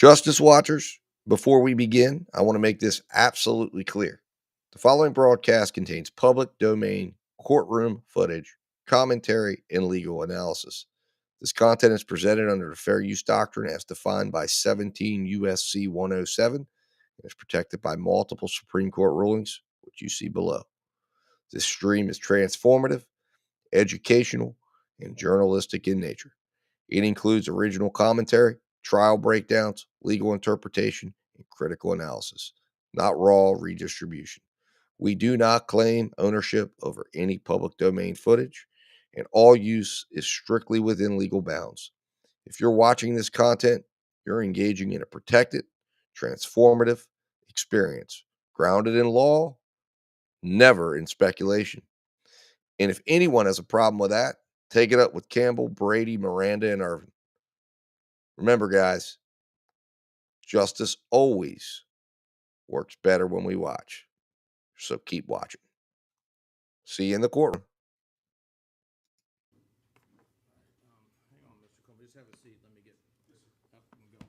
Justice Watchers, before we begin, I want to make this absolutely clear. The following broadcast contains public domain courtroom footage, commentary, and legal analysis. This content is presented under the Fair Use Doctrine as defined by 17 U.S.C. 107 and is protected by multiple Supreme Court rulings, which you see below. This stream is transformative, educational, and journalistic in nature. It includes original commentary, trial breakdowns, legal interpretation, and critical analysis, not raw redistribution. We do not claim ownership over any public domain footage, and all use is strictly within legal bounds. If you're watching this content, you're engaging in a protected, transformative experience, grounded in law, never in speculation. And if anyone has a problem with that, take it up with Campbell, Brady, Miranda, and Irvin. Remember, guys, justice always works better when we watch. So keep watching. See you in the courtroom. Hang on, Mr. Coleman. Just have a seat. Let me get up and going.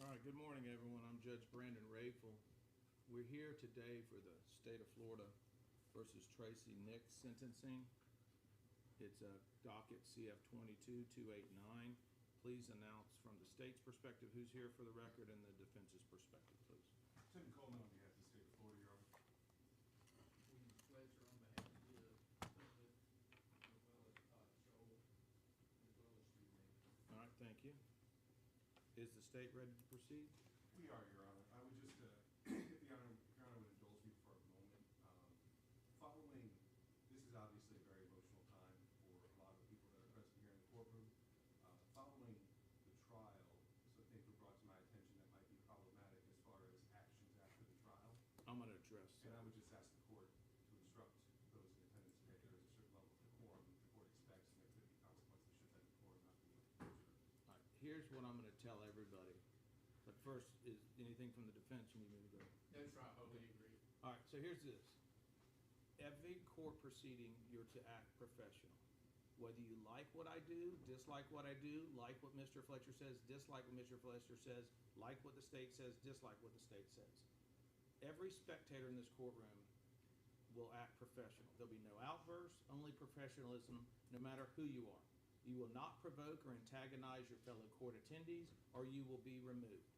All right, good morning, everyone. I'm Judge Brandon Rayful. We're here today for the state of Florida versus Tracey Nix sentencing. It's a docket CF 22-289. Please announce from the state's perspective who's here for the record and the defense's perspective, please. Tim Coleman on behalf of the state of Florida, Your Honor. Fletcher on behalf of the defendant, as well as Joel, as well as Steve. All right, thank you. Is the state ready to proceed? We are, Your Honor. I would just, if the Honor would indulge me for a moment. Following, this is obviously a very emotional time for a lot of the people that are present here in the courtroom. Following the trial, some things were brought to my attention that might be problematic as far as actions after the trial. I'm going to address And that. I would just ask the court to instruct those in attendance today that there is a certain level of decorum that the court expects, and there could be consequences should that decorum not be observed. All right, here's what I'm going to tell everybody. But first, is anything from the defense you need me to go? That's right, totally agree. All right, so here's this. Every court proceeding, you're to act professional. Whether you like what I do, dislike what I do, like what Mr. Fletcher says, dislike what Mr. Fletcher says, like what the state says, dislike what the state says. Every spectator in this courtroom will act professional. There'll be no outbursts, only professionalism, no matter who you are. You will not provoke or antagonize your fellow court attendees, or you will be removed.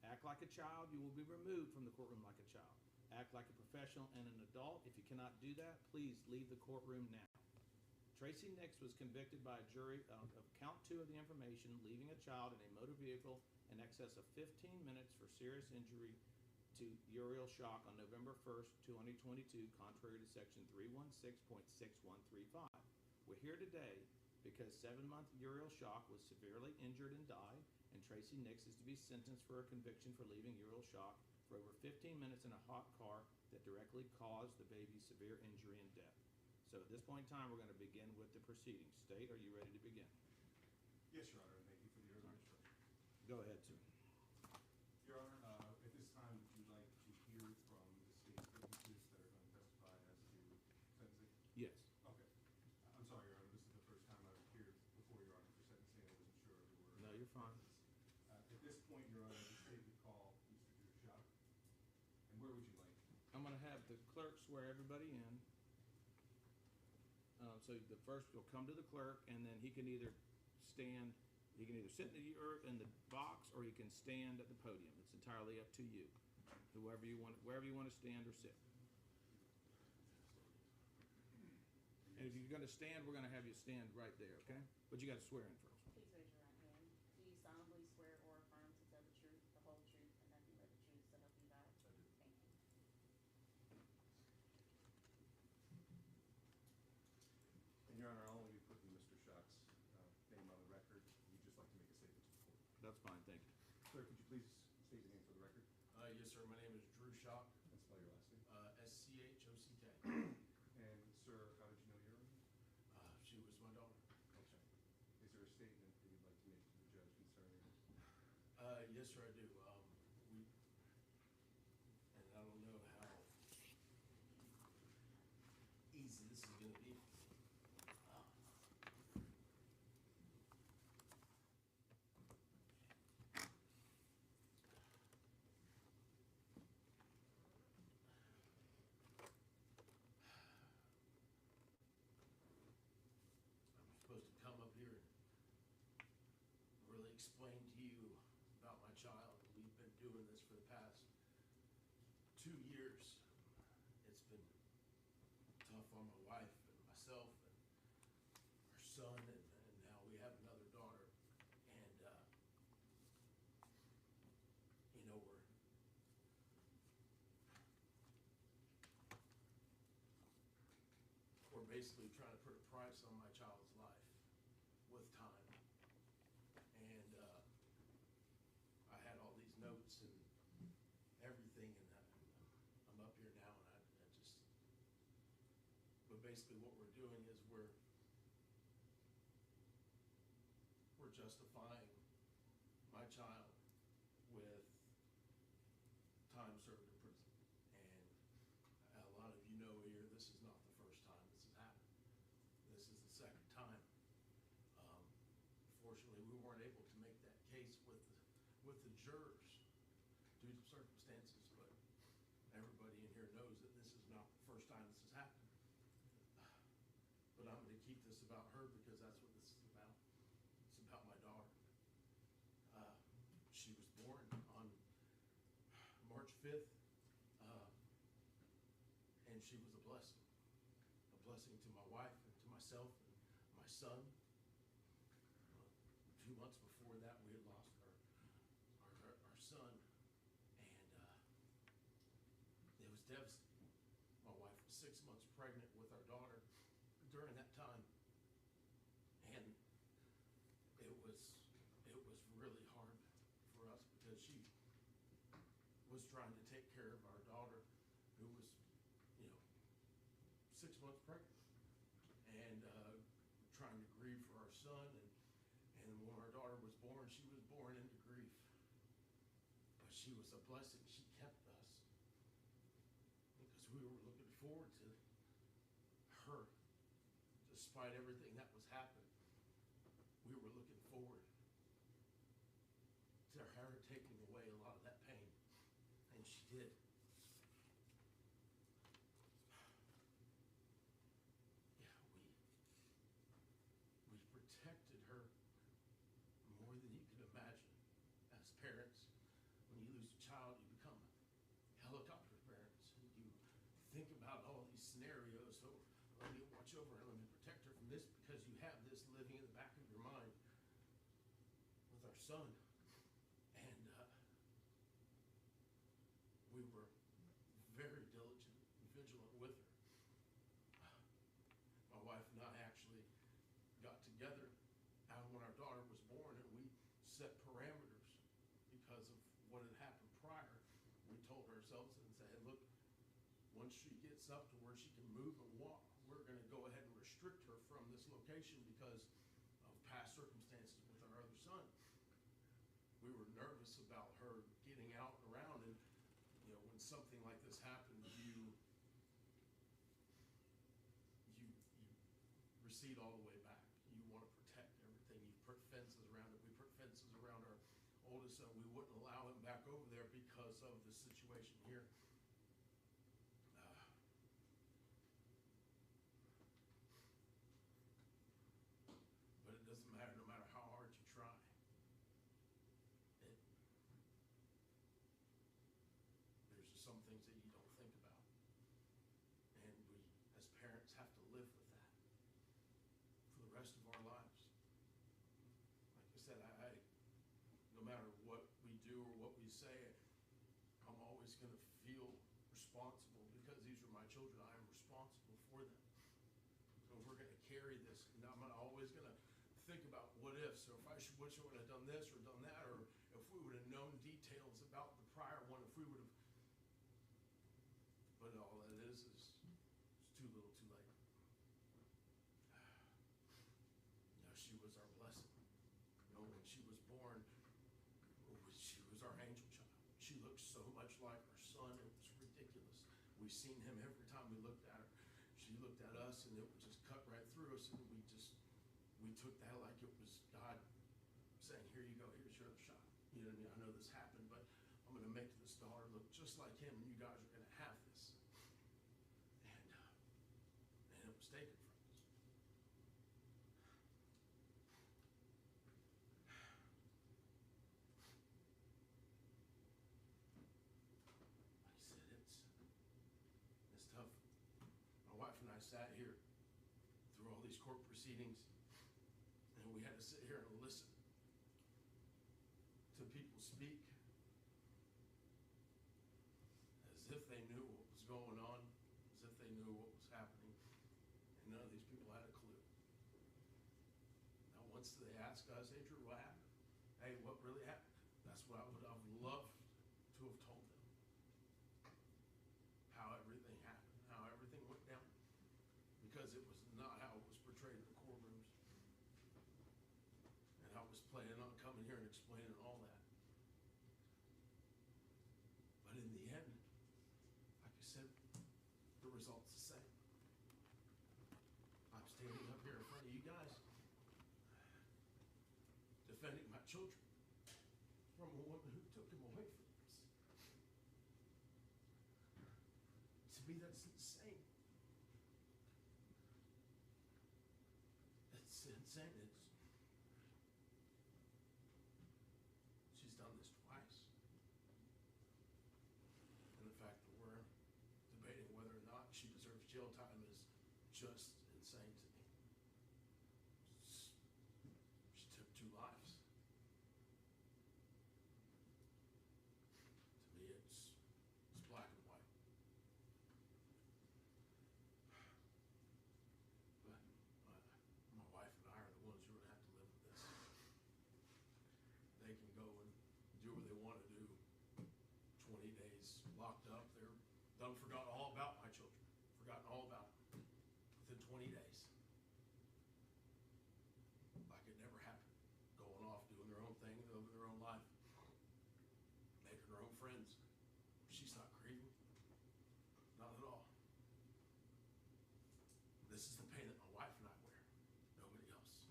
Act like a child, you will be removed from the courtroom like a child. Act like a professional and an adult. If you cannot do that, please leave the courtroom now. Tracey Nix was convicted by a jury of count 2 of the information, leaving a child in a motor vehicle in excess of 15 minutes for serious injury to Uriel Schock on November 1st, 2022, contrary to section 316.6135. We're here today because 7-month Uriel Schock was severely injured and died, and Tracey Nix is to be sentenced for a conviction for leaving Uriel Schock for over 15 minutes in a hot car that directly caused the baby's severe injury and death. So at this point in time, we're going to begin with the proceedings. State, are you ready to begin? Yes, Your Honor, and thank you for the early instruction. Go ahead, sir. Your Honor, at this time, would you like to hear from the state's witnesses that are going to testify as to sentencing? Yes. Okay. I'm sorry, Your Honor, this is the first time I've appeared before Your Honor for sentencing. I wasn't sure if there were. No, you're fine. At this point, Your Honor, the state would call Mr. Schock. And where would you like? I'm going to have the clerk swear everybody in. So the first will come to the clerk, and then he can either stand, he can either sit in the box, or he can stand at the podium. It's entirely up to you. Wherever you want to stand or sit. And if you're going to stand, we're going to have you stand right there, okay? But you got to swear in first. Please raise your right hand. Do you solemnly swear or affirm to tell the truth, the whole truth, and nothing but the truth, so help you God? I do. Thank you. And Your Honor, I'll only be putting Mr. Schock's name on the record That's fine, thank you. Sir, could you please state your name for the record Yes, sir. My name is Drew Schock, and spell your last name? Schock. And sir, how did you know Uriel? She was my daughter. Okay. Is there a statement that you'd like to make to the judge concerning this? Yes, sir, I do. And I don't know how easy this is gonna be. I'm supposed to come up here and really explain to you about my child. We've been doing this for the past 2 years. It's been tough on my wife and myself and our son, and now we have another daughter. And, we're basically trying to put a price on my child's life with time. And, I had all these notes and everything, and I'm up here now, and I just, but basically what we're doing is we're justifying my child with time served in prison. And a lot of you know here, this is not the first time this has happened. This is the second time. Fortunately, we weren't able to make that case with the jurors due to circumstances, but everybody in here knows that this is not the first time this has happened. But I'm gonna keep this about her because that's what this is about. It's about my daughter. She was born on March 5th, and she was a blessing to my wife and to myself and my son. 2 months before that, we had lost our son, and it was devastating. My wife was 6 months pregnant with our daughter during that time, and it was really hard for us because she was trying to take care of our daughter, who was, 6 months pregnant, and trying to grieve for our son. And when our daughter was born, she was born into grief. But she was a blessing. She kept us because we were looking forward to her. Despite everything that was happening, we were looking forward to her taking away a lot of that pain. And she did. We protected her more than you can imagine. As parents, when you lose a child, you become helicopter parents. You think about all these scenarios. So let me watch over her, let me protect her from this, because you have this living in the back of your mind with our son. And we were very diligent and vigilant with her. My wife and I actually got together when our daughter was born, and we set parameters because of what had happened prior. We told ourselves and said, look, once she gets up to where she can move and walk, we're going to go ahead and restrict her from this location because of past circumstances with our other son. We were nervous about her getting out and around, and when something like this happened, you recede all the way back. You want to protect everything. You put fences around it. We put fences around our oldest son. We wouldn't allow him back over there because of the situation here. But it doesn't matter, no matter how hard you try. There's just some things that you don't think about. And we, as parents, have to live with that for the rest of our lives. Like I said, no matter what we do or what we say, I'm always going to feel responsible because these are my children. I am responsible for them. So we're going to carry this, and I'm always going to think about what if. So if I wish I would have done this or done that, or if we would have known details about the prior one, if we would have. But all that is it's too little, too late. You know, she was our blessing. You know, when she was born, she was our angel child. She looked so much like her son, it was ridiculous. We seen him every time we looked at her. She looked at us and it would just cut right through us, and we took that like it was God saying, here you go, here's your other shot. You know what I mean? I know this happened, but I'm going to make this daughter look just like him, and you guys are going to have this. And it was taken from us. Like I said, it's tough. My wife and I sat here through all these court proceedings, and we had to sit here and listen to people speak as if they knew what was going on, as if they knew what was happening, and none of these people had a clue. Now, once they asked us, hey, Drew, what happened? Hey, what really happened? That's what I would have loved to have told them. How everything happened, how everything went down. Because it was not how it was portrayed in the courtrooms. And I was planning on coming here and explaining all that. But in the end, like I said, the result's the same. I'm standing up here in front of you guys, defending my children from a woman who took them away from us. To me, that's insane. It's insane. She's done this twice. And the fact that we're debating whether or not she deserves jail time is just insane to me. She took 2 lives. To me, it's black and white. But my wife and I are the ones who are going to have to live with this. They can go and do what they want to do. 20 days locked up. They're done, forgot all about my children. Forgotten all about them within 20 days. Like it never happened. Going off, doing their own thing, living their own life. Making their own friends. She's not grieving. Not at all. This is the pain that my wife and I wear. Nobody else.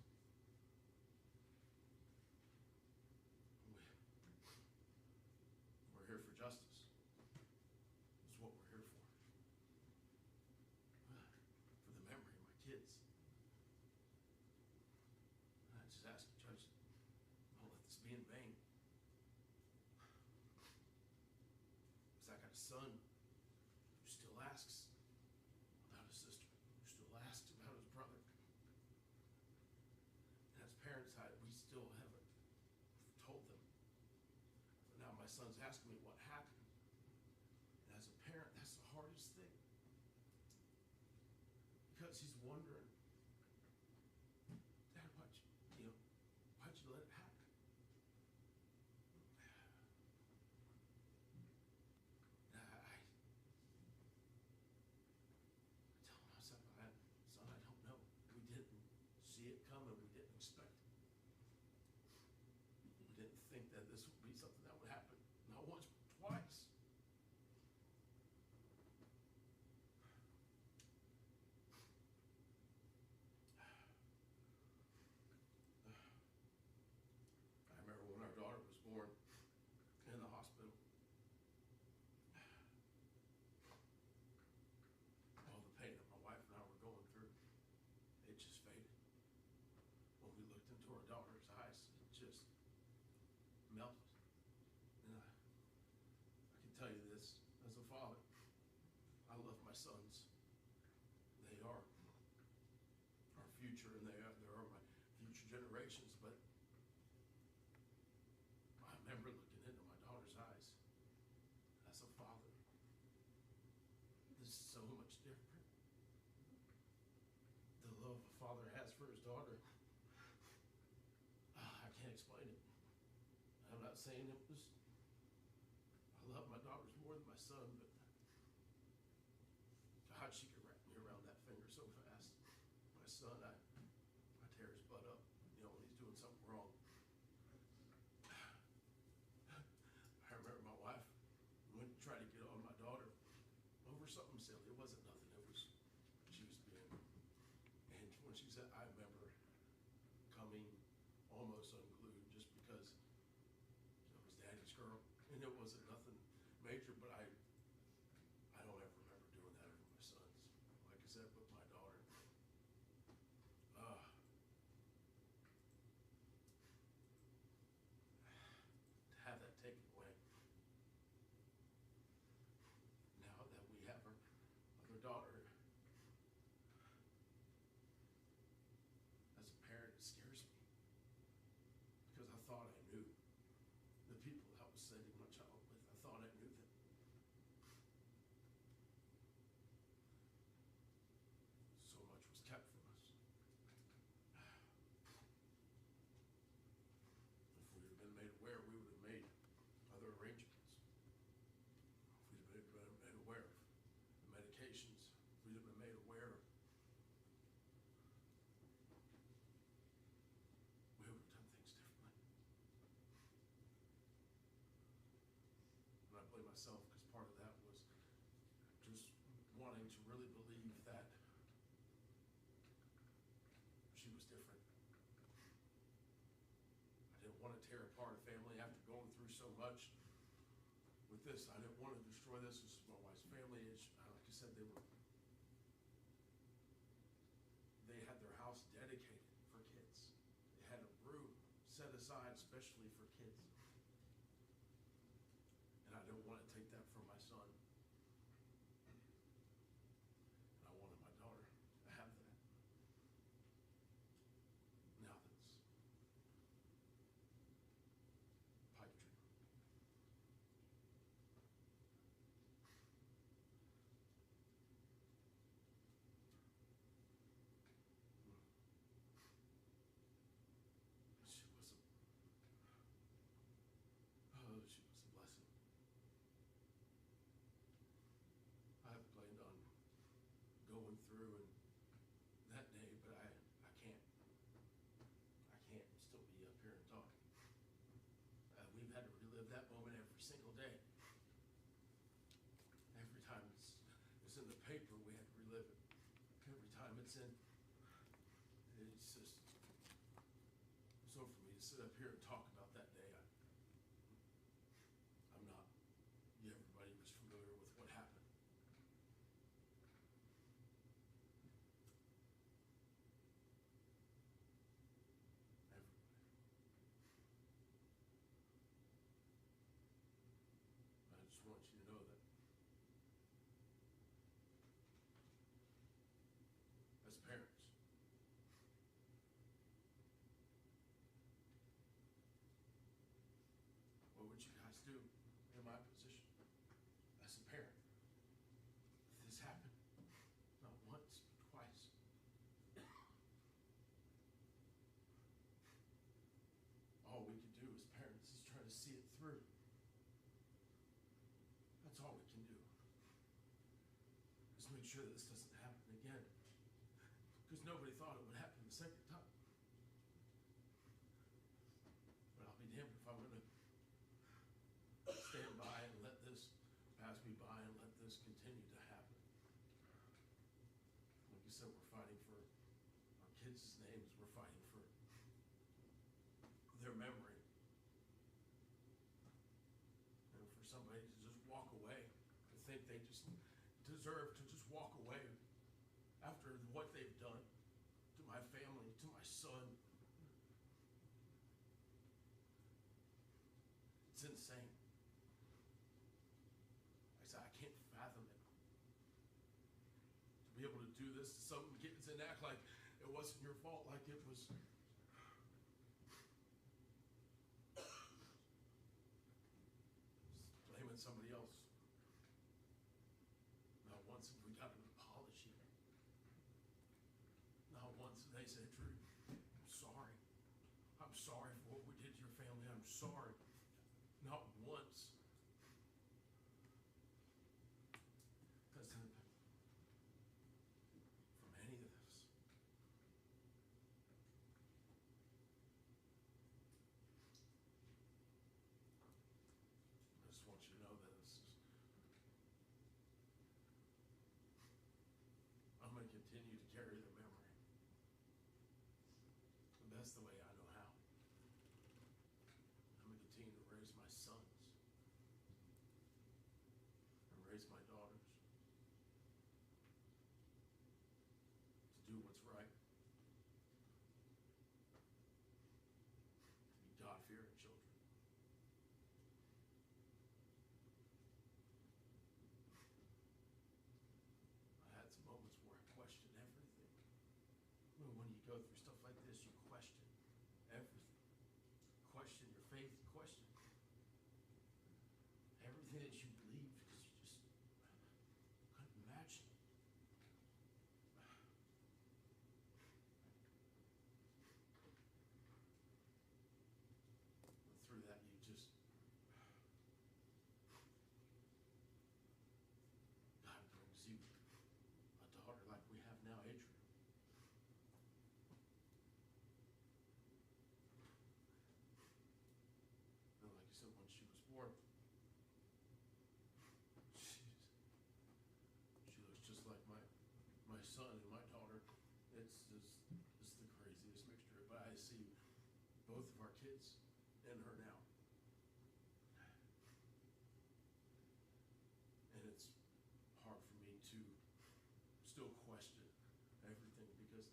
We're here for justice. That's what we're here for. For the memory of my kids. And I just ask the judge, don't let this be in vain. Because I got a son who still asks about his sister, who still asks about his brother. And as parents, we still haven't told them. But now my son's asking me what happened. And as a parent, that's the hardest thing. Because he's wondering, Dad, why'd you let it happen? And I tell him, son, I don't know. We didn't see it coming. We didn't expect it. We didn't think that this would be something that would happen. Not once, but twice. I remember when our daughter was born in the hospital. All the pain that my wife and I were going through, it just faded. When we looked into our daughter's eyes, it just melted. And I can tell you this, as a father, I love my sons. They are our future, and they are my future generations, but I remember looking into my daughter's eyes as a father. This is so much different. The love a father has for his daughter, I can't explain it. I'm not saying it was, I love my daughters more than my son, but God, she could wrap me around that finger so fast. My son, I tear his butt up, when he's doing something wrong. I remember my wife went to try to get on my daughter over something silly. It wasn't nothing. It was, she was being, and when she said, I remember coming almost unglued just because it was daddy's girl. And it wasn't nothing major, but I don't ever remember doing that over my sons. Like I said, with my daughter. To have that taken away. Now that we have our other daughter, as a parent, it scares me. Because I thought I knew the people I was sending my child with. I thought I knew them. So much was kept from us. If we had been made aware, we would have made other arrangements. If we'd have been made aware of the medications, we'd have been made aware of. We would have done things differently. And I blame myself because part of that was just wanting to really believe that she was different. I didn't want to tear apart a family after going through so much with this. I didn't want to destroy this. This is my wife's family. Like I said, they had their house dedicated for kids. They had a room set aside especially for kids. And I didn't want to take that from my son. And I wanted my daughter to have that. Now that's pipe dream. She was a blessing. I planned on going through and that day, but I can't. I can't still be up here and talk. We've had to relive that moment every single day. Every time it's in the paper, we have to relive it. Every time it's just so for me to sit up here and talk about that day. I'm not. Everybody was familiar with what happened. Everybody. I just want you to know that as parents, what would you guys do in my position as a parent? If this happened, not once, but twice. All we can do as parents is try to see it through. That's all we can do. Just make sure that this doesn't happen again. Because nobody thought it would happen the second time. But I'll be damned if I'm going to stand by and let this pass me by and let this continue to happen. Like you said, we're fighting for our kids' names. We're fighting for their memory. And for somebody to just walk away, to think they just deserve to just walk away after what they've done to my family, to my son. It's insane. I can't fathom it. To be able to do this to some kids and act like it wasn't your fault, like it was blaming somebody else. Not once have we got an apology. Not once have they said, Drew, I'm sorry. I'm sorry for what we did I'm sorry. Not once. Doesn't from any of this. I just want you to know that this is, I'm going to continue to carry the memory the best the way I know how. I'm going to continue to raise my sons and raise my daughters to do what's right, to be God-fearing children. I had some moments where I questioned everything. When you go through stuff like this, you question everything. Question your faith, question everything that you believe, because you just couldn't imagine. But through that, you just, God brings you a daughter like we have now, Adrian. And like you said, when she was born, she looks just like my son and my daughter. It's the craziest mixture. But I see both of our kids in her now. And it's hard for me to still question everything, because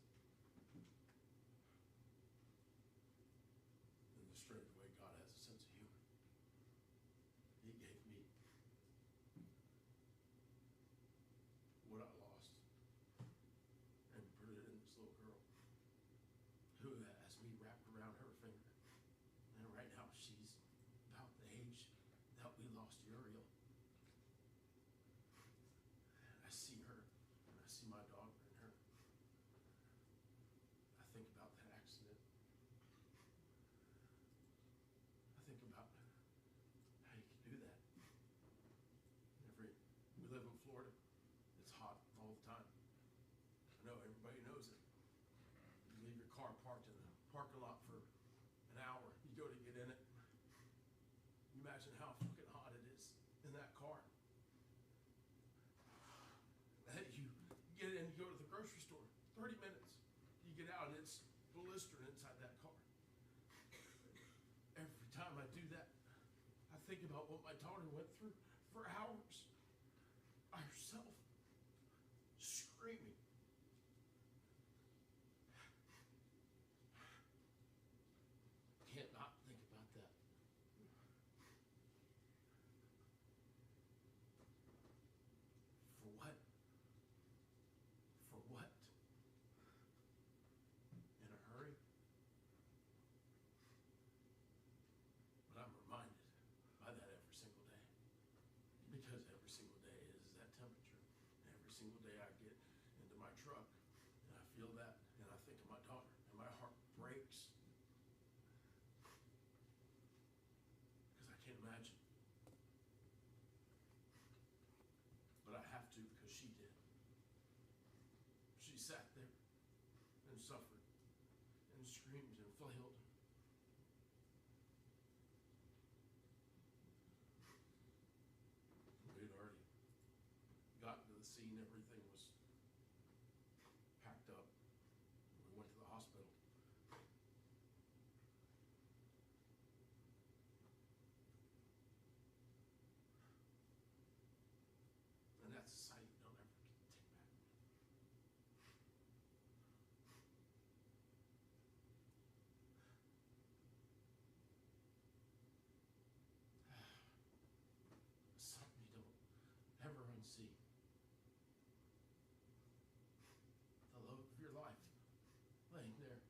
in the strange way, God has a sense of humor. He gave me what I lost and put it in this little girl who has me wrapped around her finger. And right now she's about the age that we lost Uriel. And I see her, and I see my daughter in her. I think about that accident. I think about how you can do that. We live in Florida. It's hot all the time. I know everybody knows it. You leave your car parked in the parking lot for an hour. You go to get in it. You imagine how fucking hot it is in that car. You get in, you go to the grocery store, 30 minutes. You get out and it's blistered inside that car. Every time I do that, I think about what my daughter went through for hours by herself, screaming. Can't not think about that. For what? For what? In a hurry? But I'm reminded by that every single day. Because every single day is that temperature. Every single day I get into my truck and I feel that and I think of my daughter and my heart breaks. Because I can't imagine. But I have to, because she did. She sat there and suffered and screamed and flailed. We had already gotten to the scene. Everything was packed up. We went to the hospital. And that's a sight you'll never take back. Something you don't ever unsee. The love of your life laying there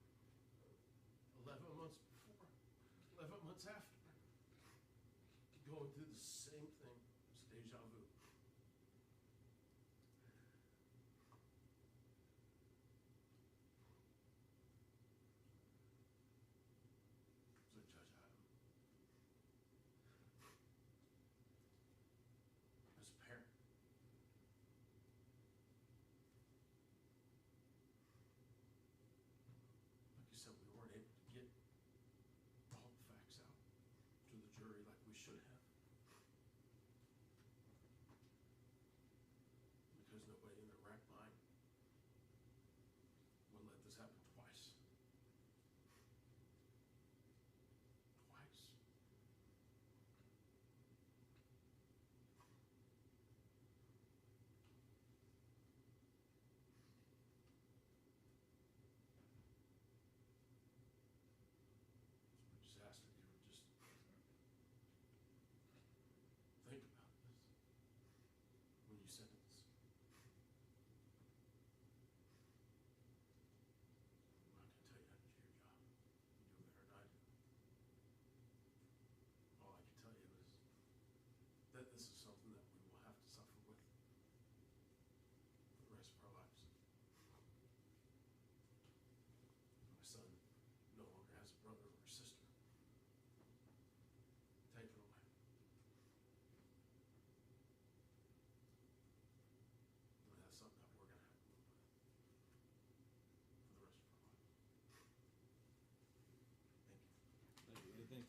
11 months before, 11 months after, going through the same thing. It's deja vu. So Judge Adam,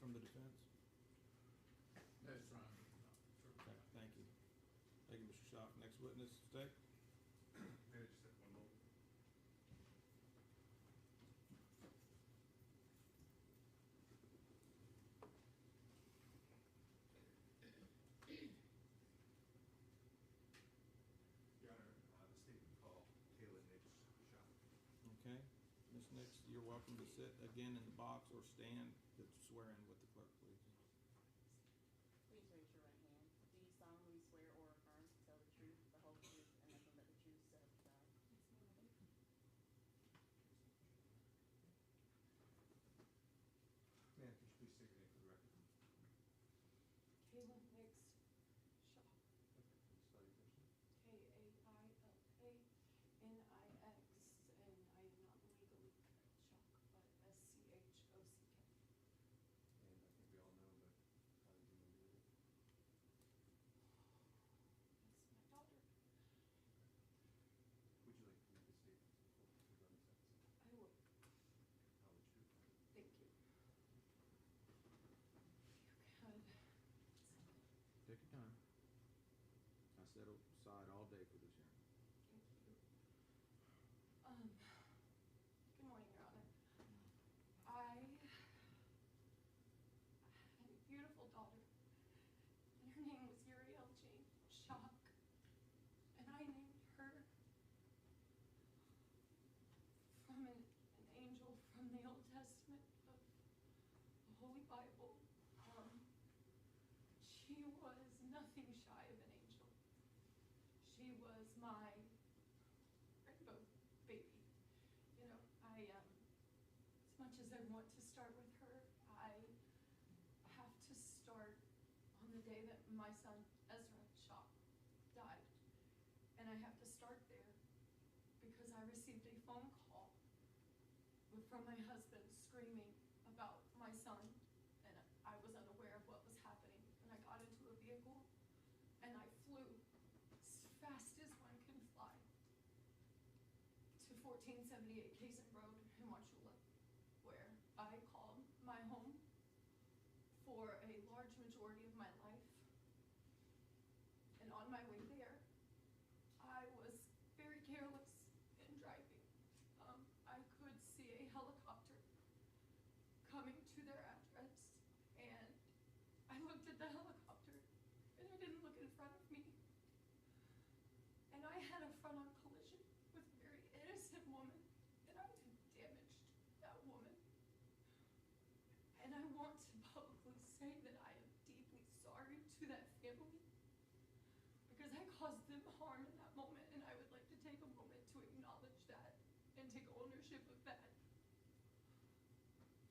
from the defense? That's right. Okay, thank you. Thank you, Mr. Schock. Next witness, stay. May I just have one moment? Your Honor, the state would call Taylor Nix shot. Okay. Ms. Nix, you're welcome to sit again in the box or stand to swear in with the clerk, please. Please raise your right hand. Do you solemnly swear or affirm to tell the truth, the whole truth, and nothing but the truth, so help you God? Ma'am, could you please state your name for the record? Kayla Nix Schock, Okay, please spell your first name. K-A-I-L-A-N-I-X, and I am not legally Schock, but S-C-H-O-C-K. And I think we all know, but how did you know Uriel? That's my daughter. Would you like to make a statement to the court regarding sentencing? I would. How would you? Thank you. You can. Take your time. I set aside all day for this hearing. Thank you. Good morning, Your Honor. I had a beautiful daughter, and her name was Uriel Schock, and I named her from an angel from the Old Testament of the Holy Bible. She was nothing shy of an angel. She was my rainbow baby. You know, as much as I want to start with her, I have to start on the day that my son, Ezra Schock, died. And I have to start there because I received a phone call from my husband screaming about my son, and I was unaware of what was happening. And I got into a vehicle and I flew as fast as one can fly to 1478 Kazin Road in Wauchula, where I called my home for a large majority of my life. And on my way there, I was very careless in driving. I could see a helicopter coming to their address, and I looked at the helicopter, and I didn't look in front of me. And I had a front-on collision with a very innocent woman, and I damaged that woman. And I want to publicly say that I am deeply sorry to that family, because I caused them harm in that moment, and I would like to take a moment to acknowledge that and take ownership of that.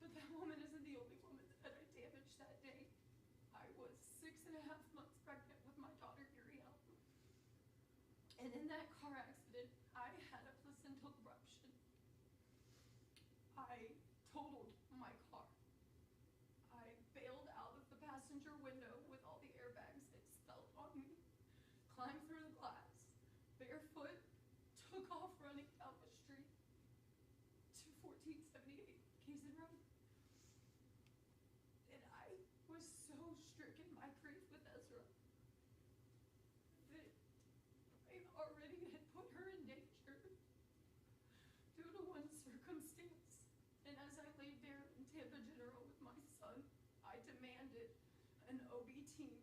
But that woman isn't the only woman that I damaged that day. I was 6.5 months pregnant with my daughter, Uriel. And in that car accident, I had a placental rupture. I totaled my car. I bailed out of the passenger window with all the airbags expelled on me, climbed through the glass, barefoot, took off running down the street to 1478 Kazin Road. And I was so stricken by grief with Ezra that I already had put her in danger due to one circumstance. And as I laid there in Tampa General with my son, I demanded an OB team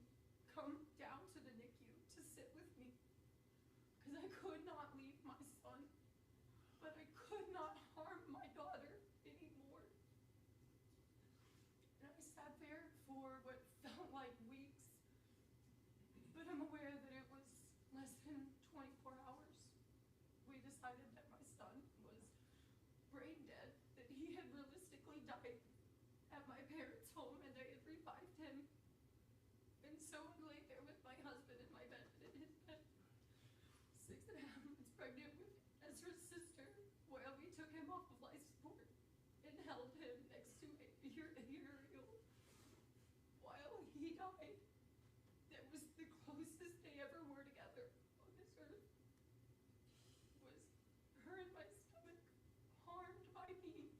come down to the NICU to sit with me, because I could not leave my son, but I could not harm my daughter anymore. And I sat there for what felt like weeks, but I'm aware that it was less than 24 hours. We decided that my son was brain dead, that he had realistically died at my parents' home, and they had revived him. And so I lay there with my husband in my bed, in his bed, 6.5 months pregnant with Ezra's sister, while we took him off of life support and held him next to Uriel while he died. That was the closest they ever were together on this earth. Was her in my stomach, harmed by me.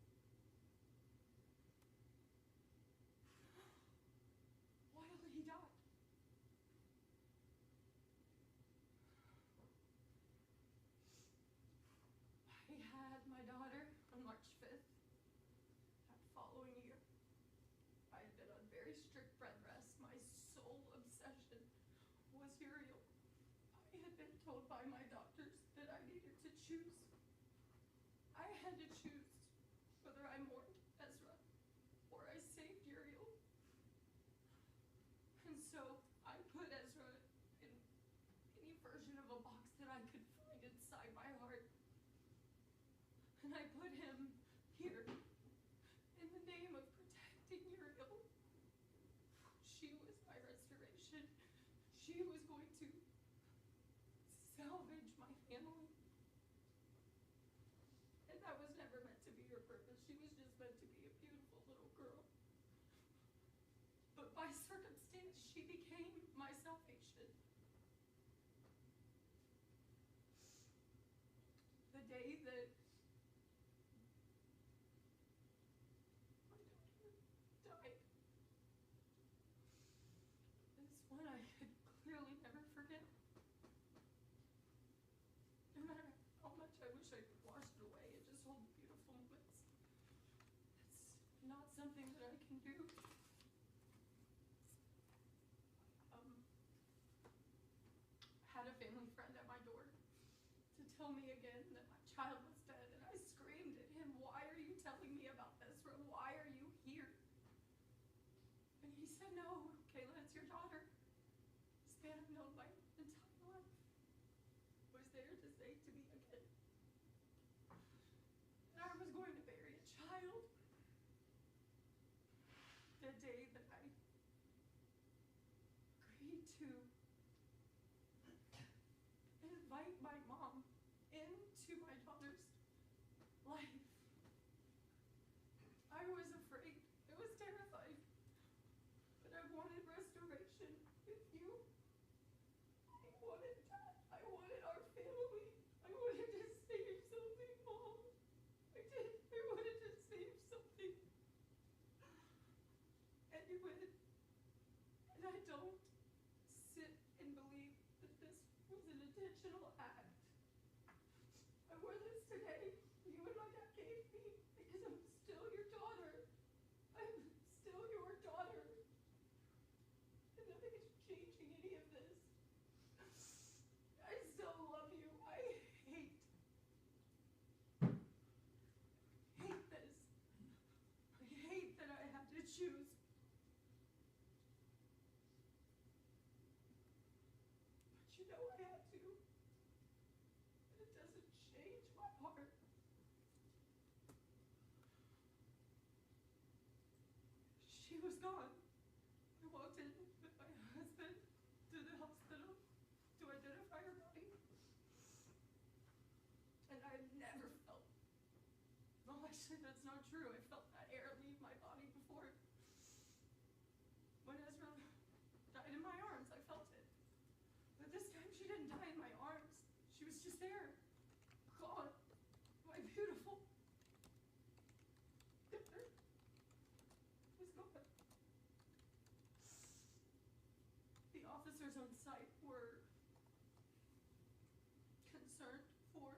Uriel, I had been told by my doctors that I needed to choose. I had to choose whether I mourned Ezra or I saved Uriel. And so I put Ezra in any version of a box that I could find inside my heart. And I put him here in the name of protecting Uriel. She was my restoration. She was going to salvage my family. And that was never meant to be her purpose. She was just meant to be a beautiful little girl. But by circumstance, she became my salvation. The day that my daughter died is one I could clearly never forget. No matter how much I wish I could wash it away and just hold the beautiful moments, it's not something that I can do. Had a family friend at my door to tell me again that my child was dead, and I screamed at him, "Why are you telling me about this? Or why are you here?" And he said, "No, Kayla, it's your daughter. This man I've known my entire life was there to say to me again that I was going to bury a child." The day that I agreed to invite my mom into my daughter's life, I was afraid. I was terrified. But I wanted restoration with you. I wanted that. I wanted our family. I wanted to save something, Mom. I did. I wanted to save something. And you went. And I don't sit and believe that this was an intentional act. I wore this today. You and my dad gave me because I'm still your daughter. I'm still your daughter. And nothing is changing any of this. I still love you. I hate this. I hate that I had to choose. But you know I had to. And it doesn't change my heart. She was gone. I walked in with my husband to the hospital to identify her body. And I never felt, well, actually that's not true. I felt that air leave my body before. When Ezra died in my arms, I felt it. But this time she didn't die in my arms. She was just there. Gone. My beautiful daughter was gone. The officers on site were concerned for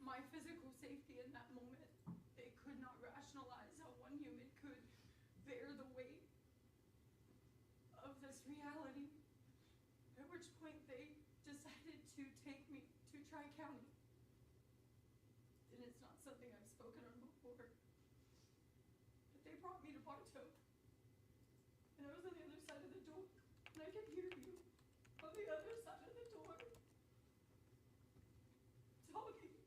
my physical safety in that moment. They could not rationalize how one human could bear the weight of this reality. At which point they decided to take me to Tri-County. And it's not something I've spoken on before. But they brought me to Bartow. And I was on the other side of the door. And I could hear you on the other side of the door talking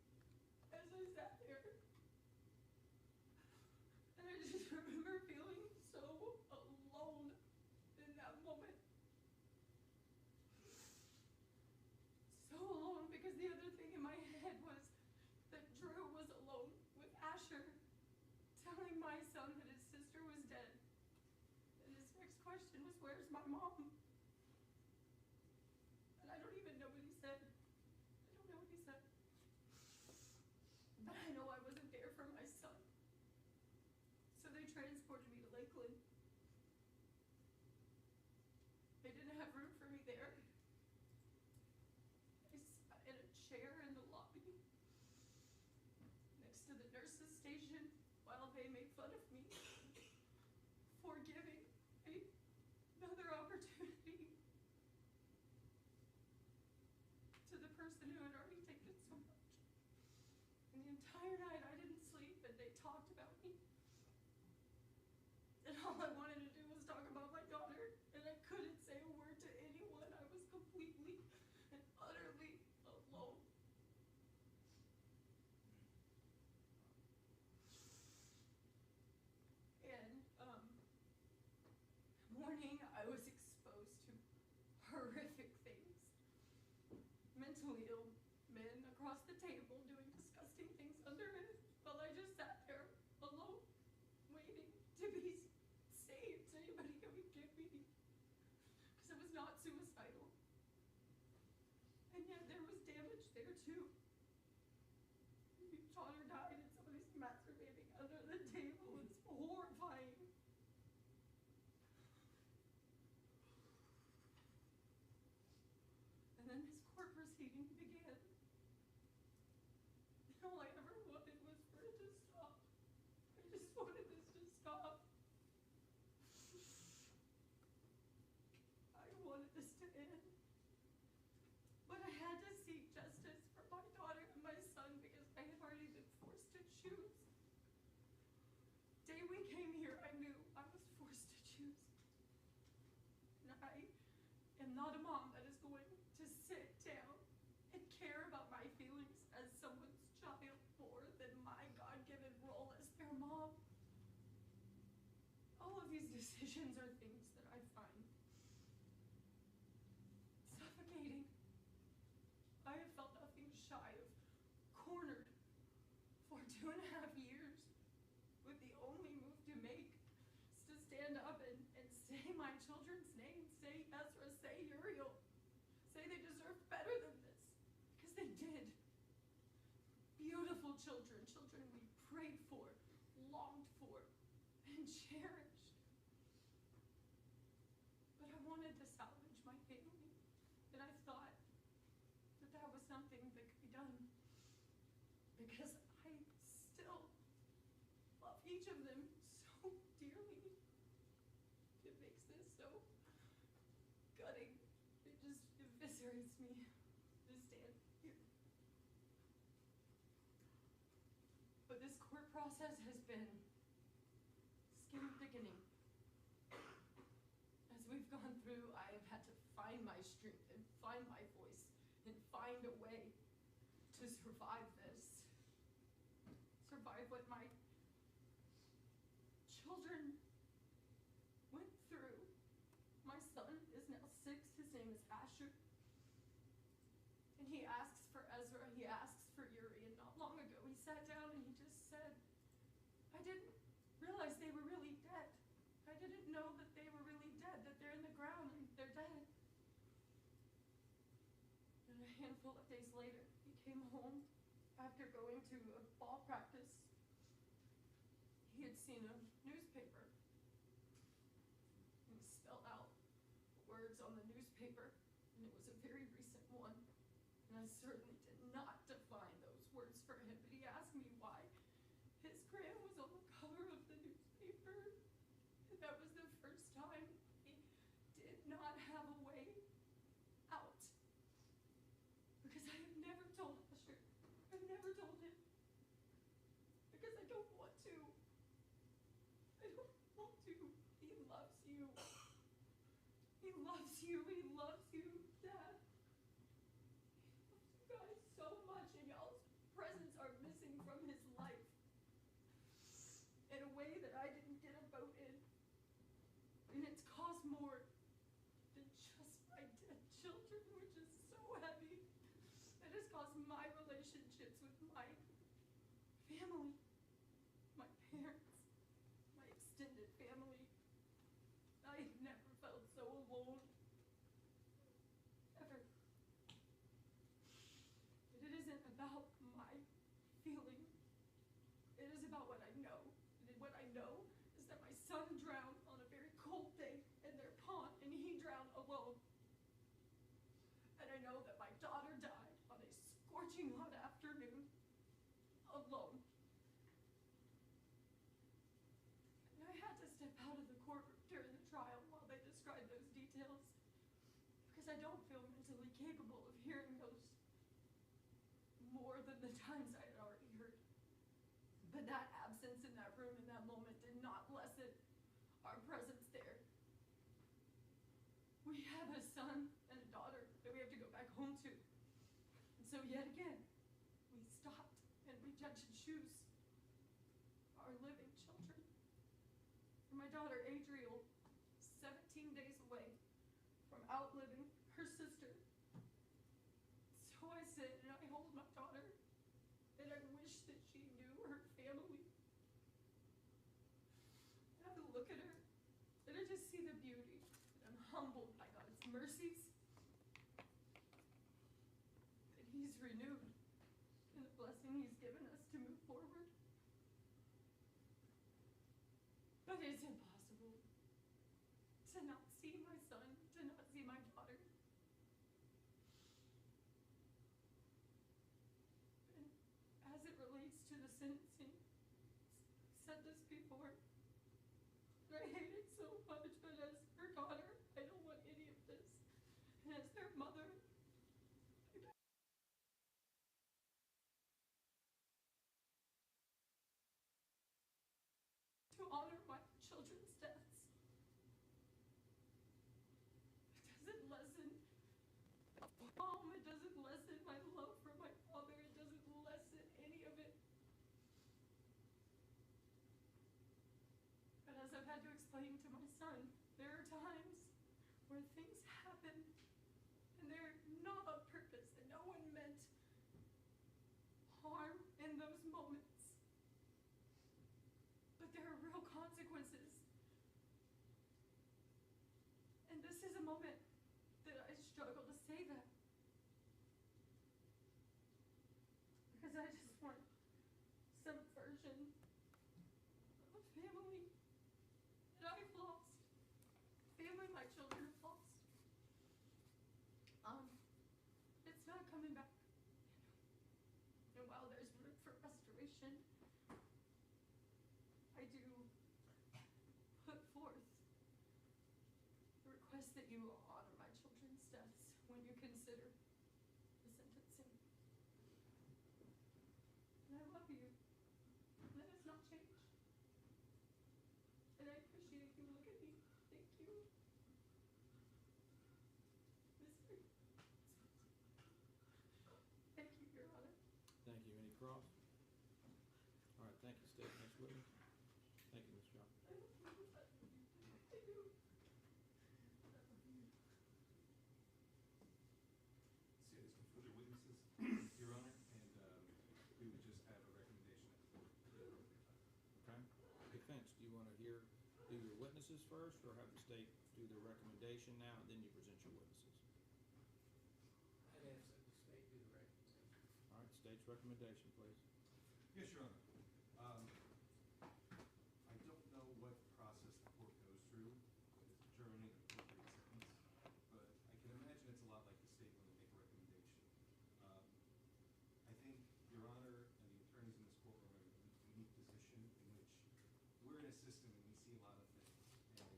as I sat there. And I just remember feeling so alone in that moment. So alone, because the other thing in my head was that Drew was alone with Asher, telling my son that his sister was dead. And his next question was, "Where's my mom?" And I don't even know what he said. I don't know what he said. But I know I wasn't there for my son. So they transported me to Lakeland. They didn't have room for me there. I sat in a chair in the lobby next to the nurse's station while they made fun of me for giving another opportunity entire night I didn't sleep, and they talked about me. And all I wanted to do was talk about my daughter, and I couldn't say a word to anyone. I was completely and utterly alone. And morning I was exposed to horrific things. Mentally ill men across the table doing disgusting things under it, while I just sat there alone, waiting to be saved. Anybody come and get me? Because I was not suicidal. And yet there was damage there too. Your daughter died and somebody's masturbating under the table. It's horrifying. And then this court proceeding began. And all I ever wanted was for it to stop. I just wanted this to stop. I wanted this to end. But I had to seek justice for my daughter and my son because I had already been forced to choose. Day we came here, I knew I was forced to choose. And I am not a mom that is going to sit down and care about my feelings as someone's child more than my God-given role as their mom. All of these decisions are things that I find suffocating. I have felt nothing shy of cornered for 2.5 years, with the only move to make is to stand up and say my children's names, say Ezra, say Uriel, say they deserve better than this, because they did. Beautiful children, children we prayed for, longed for, and cherished. But I wanted to salvage my family, and I thought that that was something that could be done, because I still love each of them so dearly. It makes this so gutting. It just eviscerates me to stand here. But this court process has been skin thickening. As we've gone through, I have had to find my strength and find my voice and find a way to survive this. Survive what my children went through. My son is now 6. His name is Asher. And he asks for Ezra. He asks for Uri. And not long ago, he sat down and he just said, I didn't realize they were really dead. I didn't know that they were really dead, that they're in the ground and they're dead. And a handful of days later, he came home after going to a ball practice. He had seen a newspaper. And he spelled out words on the newspaper, and it was a very recent one. And I certainly did not define those words for him, but he asked me why his gram was on the cover of the newspaper. And that was the first time he did not have a way out. Because I have never told Asher. I've never told him. Because I don't want to. I don't want to. He loves you. He loves you. He loves you, Dad. He loves you guys so much, and y'all's presence are missing from his life in a way that I didn't get a vote in. And it's caused more than just my dead children, which is so heavy. It has caused my relationships with my family, my parents, my extended family. I have never felt so alone. Ever. But it isn't about my feeling. It is about what I know. And what I know is that my son drowned on a very cold day in their pond, and he drowned alone. And I know that my daughter died on a scorching hot afternoon alone. And I had to step out of the courtroom during the trial while they described those details, because I don't feel mentally capable of hearing those more than the times I had already heard. son and a daughter that we have to go back home to. And so yet again, we stopped and we judge and choose our living children. For my daughter Adriel, 17 days away from outliving her sister. So I sit and I hold my daughter and I wish that she knew her family. And I look at her and I just see the beauty. And I'm humbled by God's mercies. That He's renewed and the blessing He's given us to move forward. But it's impossible to not see my son, to not see my daughter. And as it relates to the sentencing, I've said this before, and I hate it so much, but as her daughter, I don't want any of this. And as their mother, to honor my children's deaths. It doesn't lessen mom, it doesn't lessen my love for my father, it doesn't lessen any of it. But as I've had to explain to my son, there are times where things happen and they're not on purpose and no one meant harm in those moments. But there are real consequences. And this is a moment that I struggle to say that. Because I just want some version of a family that I've lost. Family my children have lost. It's not coming back. And while there's room for restoration, I do put forth the request that you honor my children's deaths when you consider the sentencing. And I love you. And that has not changed. And I appreciate you. Look at me. Thank you. Thank you, Your Honor. Thank you. Any cross? All right, thank you. State next witness. Thank you, Ms. Johnson. See, there's no further witnesses, Your Honor, and we would just have a recommendation at the court at the appropriate time. Okay. Defense, do you want to do your witnesses first, or have the state do their recommendation now, and then you present your witnesses? I'd ask that the state do the recommendation. All right, state's recommendation, please. Yes, Your Honor. I don't know what process the court goes through when it's determining an appropriate sentence, but I can imagine it's a lot like the state when they make a recommendation. I think Your Honor and the attorneys in this courtroom are in a unique position in which we're in a system and we see a lot of things. And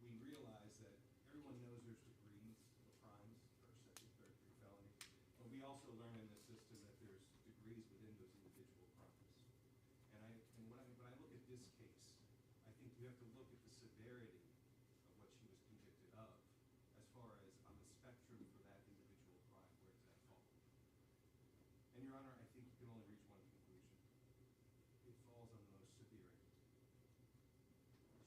we realize that everyone knows there's degrees of crimes, first, second, third degree felony. But we also learn in this system that there's degrees within those individual crimes. And when I look at this case, I think you have to look at the severity of what she was convicted of as far as on the spectrum for that individual crime, where does that fall? And Your Honor, I think you can only reach one conclusion. It falls on the most severe end.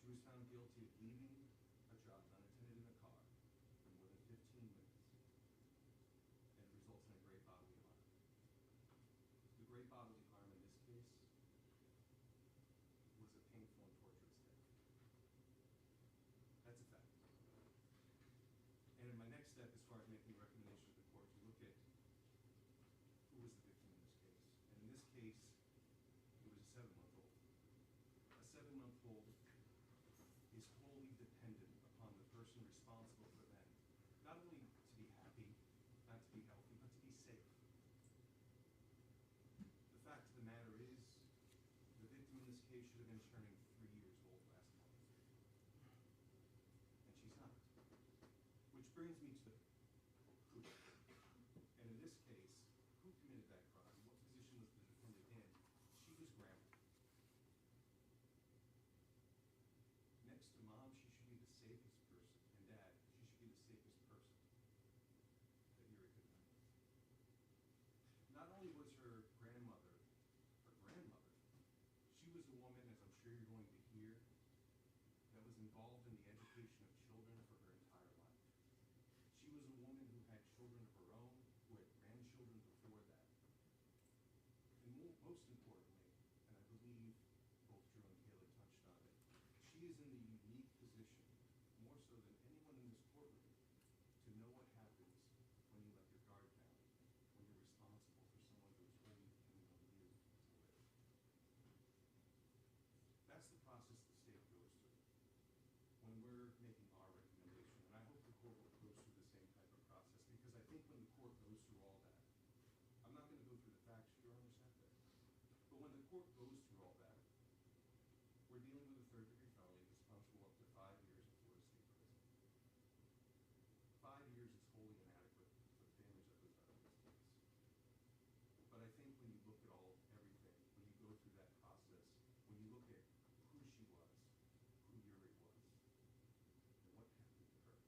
She was found guilty of leaving a job unattended in a car for more than 15 minutes, and it results in a great bodily harm. The great bodily harm in this case was a painful and torturous death. That's a fact. And in my next step, as far as making a recommendation to the court, to look at who was the victim in this case. And in this case, it was a 7-month-old. A 7-month-old is wholly dependent upon the person responsible for them, not only to be happy, not to be healthy, but to be safe. The fact of the matter is, the victim in this case should have been turning 3 years old last month. And she's not. Which brings me to who. And in this case, who committed that crime? What position was the defendant in? She was grandma. Next to mom, she should be the safest person. And dad, she should be the safest person. most importantly, and I believe both Drew and Kayla touched on it, she is in the unique position, more so than anyone in this courtroom, to know what happens when you let your guard down, when you're responsible for someone who is wholly dependent on you to live. That's the process the state goes through when we're making our recommendation. And I hope the court goes through the same type of process, because I think when the court goes through all that, I'm not gonna go through the facts, Your Honor said that, but when the court goes through all that, we're dealing with a third-degree felony that's punishable up to 5 years in Florida State Prison. 5 years is wholly inadequate for the damage that goes out of this case. But I think when you look at everything, when you go through that process, when you look at who she was, who Uriel was, and what happened to her,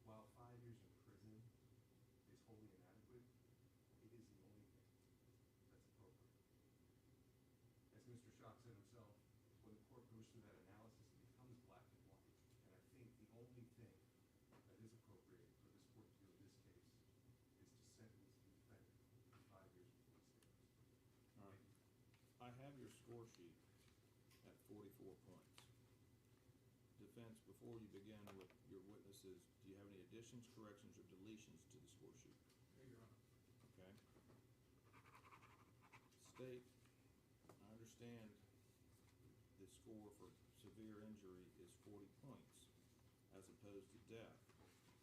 while 5 years in prison is wholly inadequate, it is the only thing that's appropriate. As Mr. Schock said himself, when the court goes through that analysis, it becomes black and white. And I think the only thing that is appropriate for this court to do in this case is to sentence the defendant to 5 years in Florida State Prison. All right. I have your score sheet at 44 points. Defense, before you begin with your witnesses, do you have any additions, corrections, or deletions to the score sheet? There, Your Honor. Okay. State, I understand the score for severe injury is 40 points as opposed to death.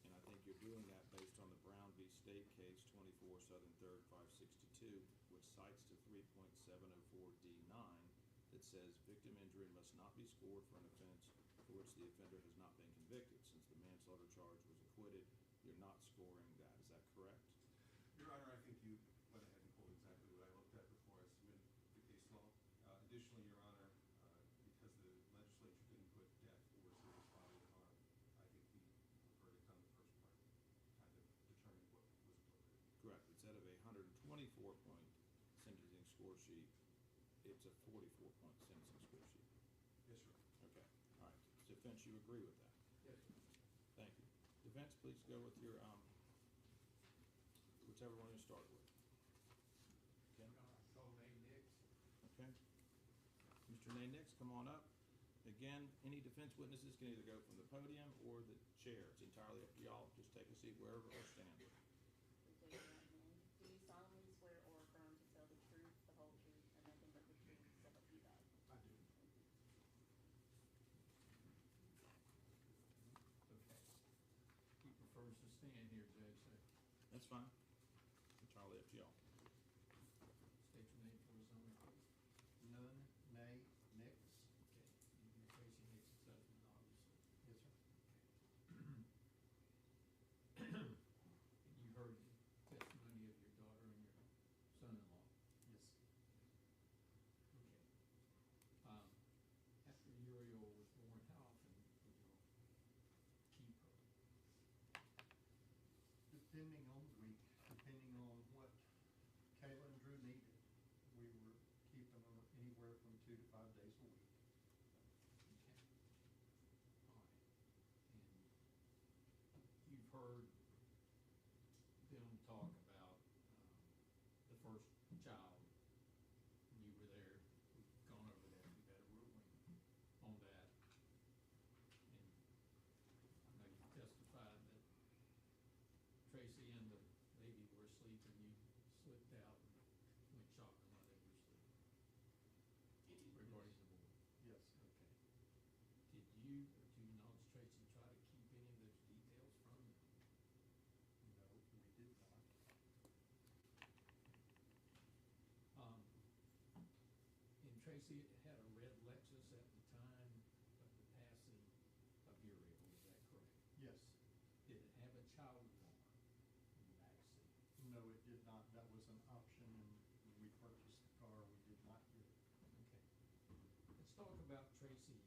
And I think you're doing that based on the Brown v. State case 24 Southern 3rd 562, which cites to 3.704D9 that says victim injury must not be scored for an offense for which the offender has not been convicted. Since the manslaughter charge was acquitted, you're not scoring that. Is that correct? Your Honor, I think you went ahead and pulled exactly what I looked at before I submitted the case law. Additionally, Your Honor, because the legislature didn't put death or serious bodily harm, I think the verdict on the first part kind of determined what was appropriate. Correct. Instead of a 124-point sentencing score sheet, it's a 44-point sentencing score sheet. Yes, sir. Okay. All right. Defense, you agree with that? Yes, sir. Thank you. Defense, please go with your, whichever one you start with. Okay. Your Honor, I call name Nix. Okay. Mr. Nix, come on up. Again, any defense witnesses can either go from the podium or the chair. It's entirely up to y'all. Just take a seat wherever or stand. Please raise your right hand. Do you solemnly swear or affirm to tell the truth, the whole truth, and nothing but the truth, so help you God? I do. Okay. He prefers to stand here, Judge, so That's fine. Entirely up to y'all. state your name for his honor, please. None, nay, Nix. Okay. You're Tracey Nix's husband, obviously. Yes, sir. And you heard the testimony of your daughter and your son-in-law. Yes. Okay. After Uriel was born, how often would you keep her? Depending on the week, depending on what Kayla and Drew needed, we were keeping them anywhere from 2 to 5 days a week. Okay. All right. And you've heard them talk about the first child. You were there. We've gone over that. We've had a ruling on that. And I know you testified that Tracey and the baby were asleep and you slipped out and went shopping while they were asleep. Regarding the boy. Yes. Okay. Did you, or do you knowledge, Tracey, try to keep any of those details from you? No, we did not. And Tracey had a red Lexus at the time of the passing of Uriel, is that correct? Yes. Did it have a child warmer in the backseat? No, it did not. That was an option, and when we purchased the car, we did not get it. Okay. Let's talk about Tracey,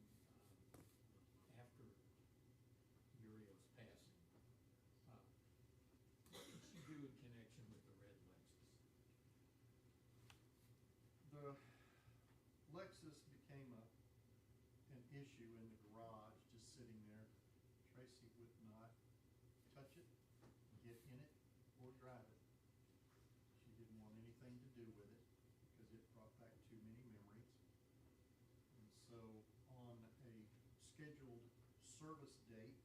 after Uriel's passing. What did she do in connection with the red Lexus? The Lexus became an issue in the garage, just sitting there. Tracey would not touch it, get in it, or drive it. She didn't want anything to do with it. brought back too many memories. And so on a scheduled service date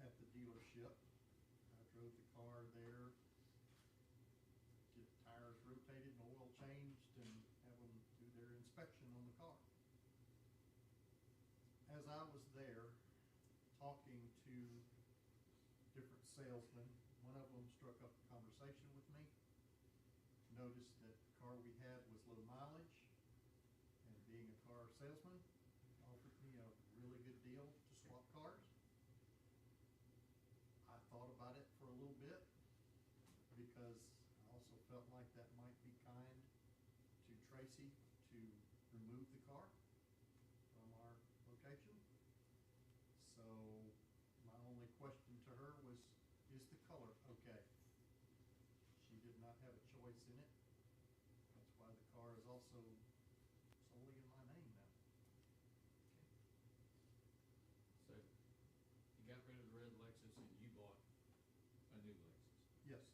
at the dealership, I drove the car there, get tires rotated and oil changed, and have them do their inspection on the car. As I was there talking to different salesmen, one of them struck up a conversation with me, noticed that the car we had was low mileage, and being a car salesman, offered me a really good deal to swap cars. I thought about it for a little bit, because I also felt like that might be kind to Tracey to remove the car from our location. So my only question to her was, is the color okay? She did not have a choice in it. That's why the car is also solely in my name now. So you got rid of the red Lexus and you bought a new Lexus. Yes.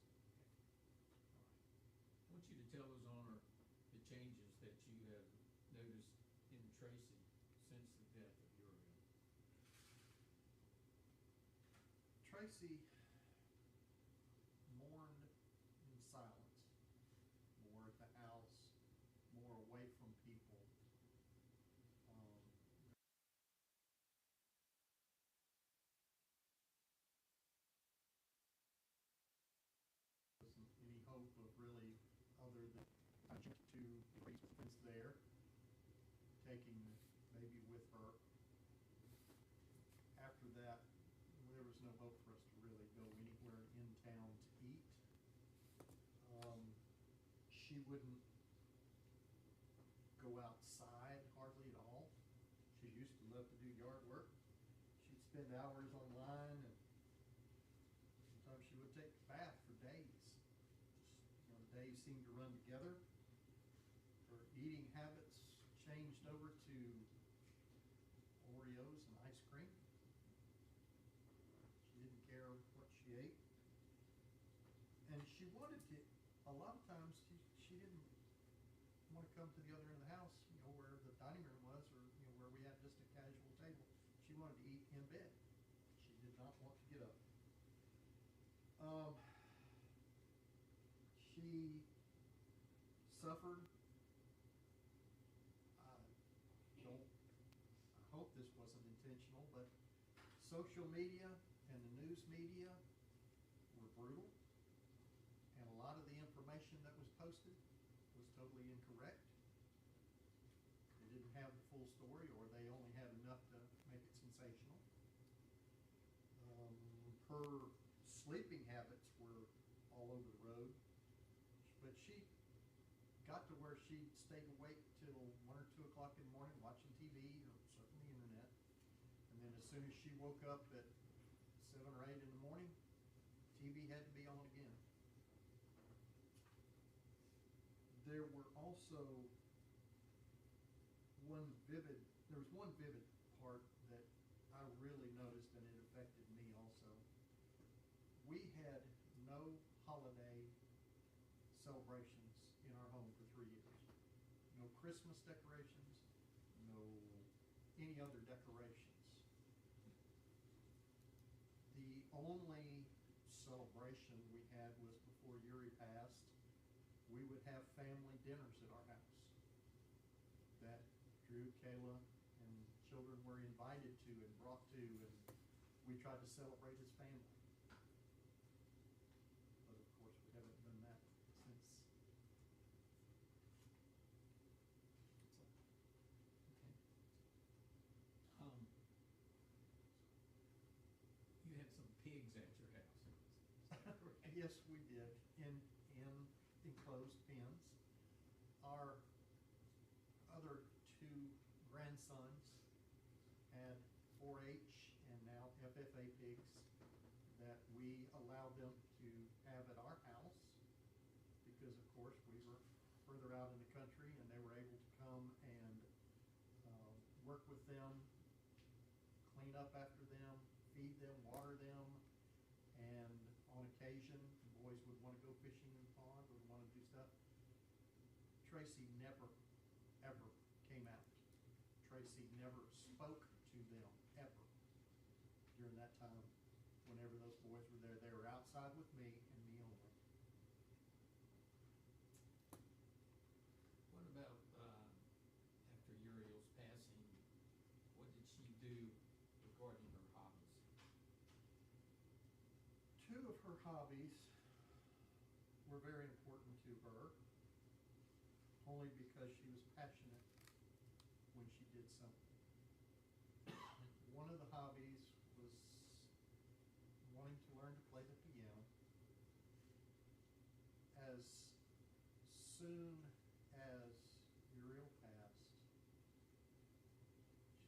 I want you to tell us, Honor, the changes that you have noticed in Tracey since the death of Uriel. Tracey mourned in silence, more at the house, more away from people. Wasn't any hope of really other than to raise friends there, taking the baby with her. After that, there was no hope for us to really go anywhere in town to eat. She wouldn't go outside hardly at all. She used to love to do yard work. She'd spend hours online, and sometimes she would take a bath for days. Just, the days seemed to run together. Her eating habits changed over to Oreos and ice cream. She didn't care what she ate. And she wanted to, a lot of times, she didn't want to come to the other end of the house, where the dining room was, or, where we had just a casual table. She wanted to eat in bed. She did not want to get up. She suffered. I hope this wasn't intentional, but social media and the news media were brutal, and a lot of the information that was posted was totally incorrect. They didn't have the full story, or they only had enough to make it sensational. Her sleeping habits were all over the road, but she got to where she stayed awake till 1 or 2 o'clock in the morning watching TV or surfing the internet, and then as soon as she woke up at 7 or 8 in the morning, TV had to be on again. There were also there was one vivid part that I really noticed, and it affected me also. We had no holiday celebrations in our home for 3 years. No Christmas decorations, no any other decorations. The only celebration we had was before Uri passed. We would have family dinners at our house that Drew, Kayla, and children were invited to and brought to, and we tried to celebrate as family. But of course, we haven't done that since. You had some pigs at your house. Yes, we did, in enclosed pens. Our other 2 grandsons had 4-H and now FFA pigs that we allowed them to have at our house, because of course we were further out in the country, and they were able to come and work with them, clean up after them, feed them, water them, and on occasion, the boys would want to go fishing in the pond or want to do stuff. Tracey never, ever came out. Tracey never spoke to them, ever, during that time. Whenever those boys were there, they were outside with me and me only. What about, after Uriel's passing, what did she do regarding her hobbies? Two of her hobbies were very important to her, only because she was passionate when she did something. One of the hobbies was wanting to learn to play the piano. As soon as Uriel passed,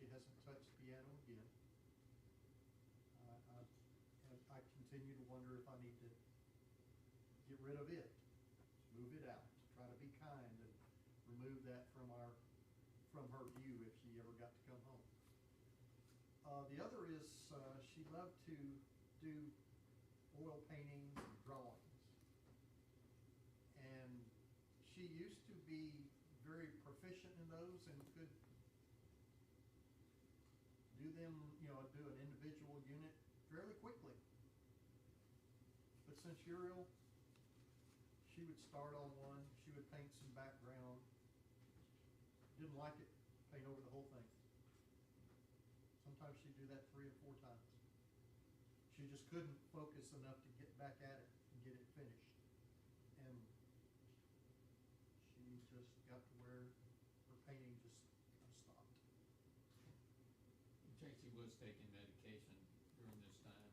she hasn't touched piano again. I continue to wonder if I need to get rid of it, move it out, try to be kind and remove that from her view if she ever got to come home. The other is she loved to do oil paintings and drawings. And she used to be very proficient in those and could do them, do an individual unit fairly quickly. But since Uriel, she would start on one, she would paint some background, didn't like it, paint over the whole thing. Sometimes she'd do that 3 or 4 times. She just couldn't focus enough to get back at it and get it finished. And she just got to where her painting just stopped. Tracey was taking medication during this time.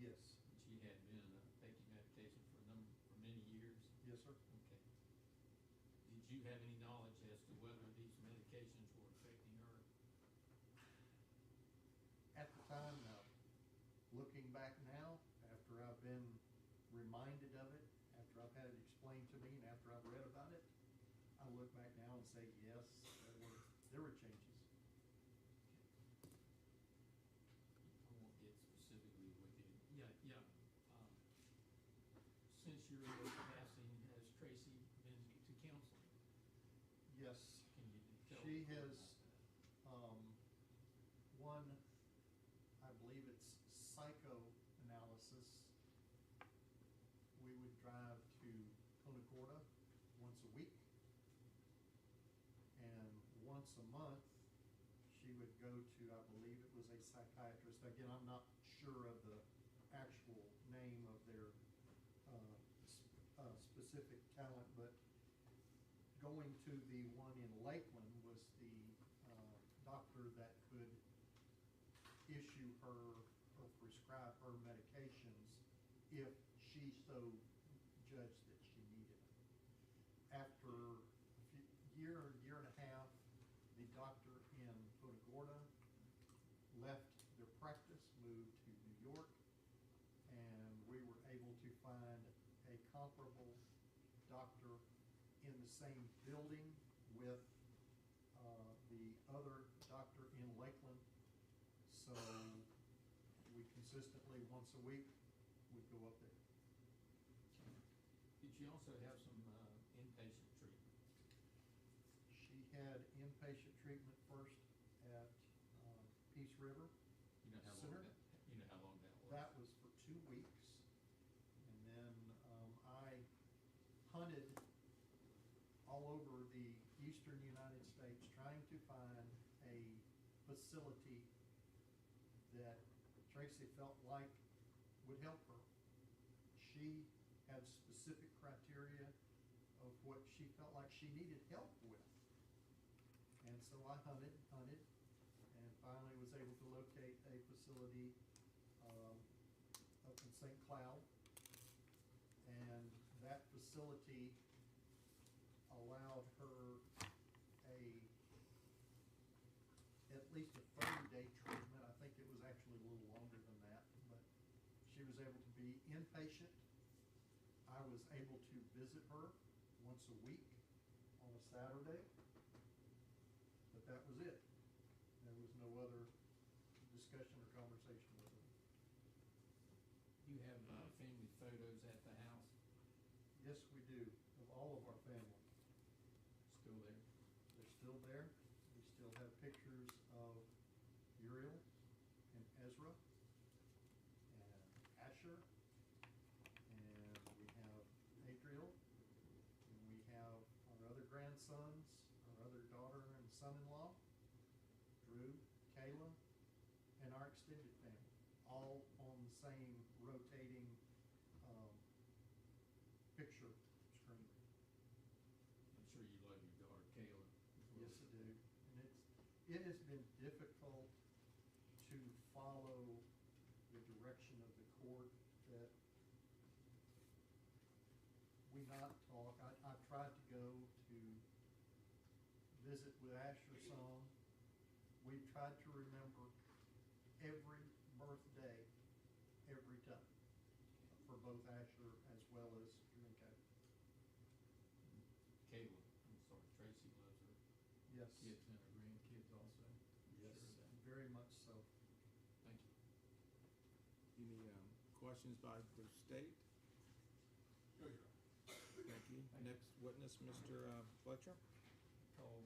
Yes. She had been taking medication for many years. Yes, sir. Okay. Did you have any knowledge as to whether these medications were affecting her? At the time, no. Looking back now, after I've been reminded of it, after I've had it explained to me, and after I've read about it, I look back now and say, yes, there were changes. I won't get specifically with you. Yeah. Since Uriel's passing, has Tracey been to counseling? Yes. Can you tell She us more has, about that? one, I believe it's psychoanalysis. We would drive to Punta Gorda once a week. And once a month, she would go to, I believe it was a psychiatrist. Again, I'm not sure of the actual name of their specific talent, but going to the one in Lakeland was the doctor that could issue her or prescribe her medications if she so judged that she needed it. After a year and a half, the doctor in Punta Gorda left their practice, moved to New York, and we were able to find a comparable doctor in the same building with the other doctor in Lakeland. So we consistently, once a week, would go up there. Did she also have some inpatient treatment? She had inpatient treatment first at Peace River You know how long Center. that was? That was for 2 weeks. And then I hunted all over the eastern United States trying to find a facility that Tracey felt like would help her. She had specific criteria of what she felt like she needed help with. And so I hunted, and finally was able to locate a facility up in St. Cloud. And that facility allowed her at least a 30-day treatment. I think it was actually a little longer than that, but she was able to be inpatient. I was able to visit her once a week on a Saturday, but that was it. There was no other discussion or conversation with her. You have family photos at the house? Yes, we do, of all of our family. still there? They're still there. We still have pictures of Uriel and Ezra and Asher, and we have Adriel, and we have our other grandsons, our other daughter and son-in-law, Drew, Kayla, and our extended family, all on the same rotating picture screen. I'm sure you love your daughter Kayla as well. Yes, I do. And it has been difficult to follow the direction of the court that we not talk. I've tried to go to visit with Asher some. We've tried to remember every birthday, every time, for both Asher as well as Drew and Kayla. Kayla, I'm sorry, Tracey loves her Yes. kids and her grandkids also. I'm Yes, sure of that. very much so. Thank you. Any questions by the state? No, Your Honor. Thank you. Next witness, Mr. Fletcher. Call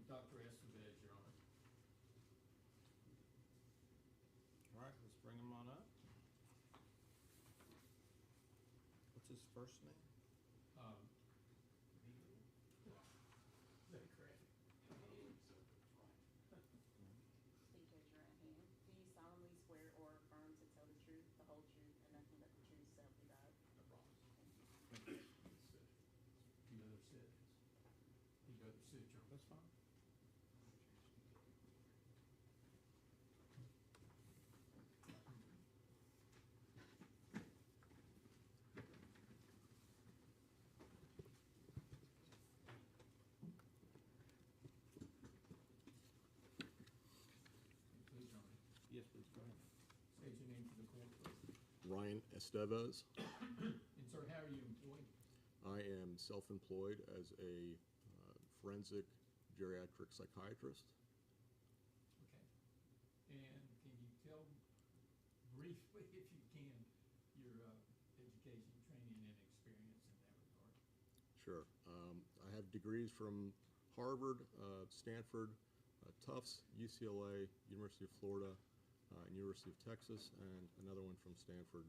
Dr. Estevez, Your Honor. All right, let's bring him on up. What's his first name? Beagle. Is that correct? Please raise your right hand. Do you solemnly swear or affirm to tell the truth, the whole truth, and nothing but the truth, so help you God? I promise. Thank you. You'd rather sit? You'd rather sit, Your Honor? That's fine. Please, Your Honor. Yes, please, go ahead. State your name for the court, please. Ryan Estevez. And sir, how are you employed? I am self-employed as a forensic geriatric psychiatrist. Okay. And can you tell briefly, if you can, your education, training, and experience in that regard? Sure. I have degrees from Harvard, Stanford, Tufts, UCLA, University of Florida, and University of Texas, and another one from Stanford.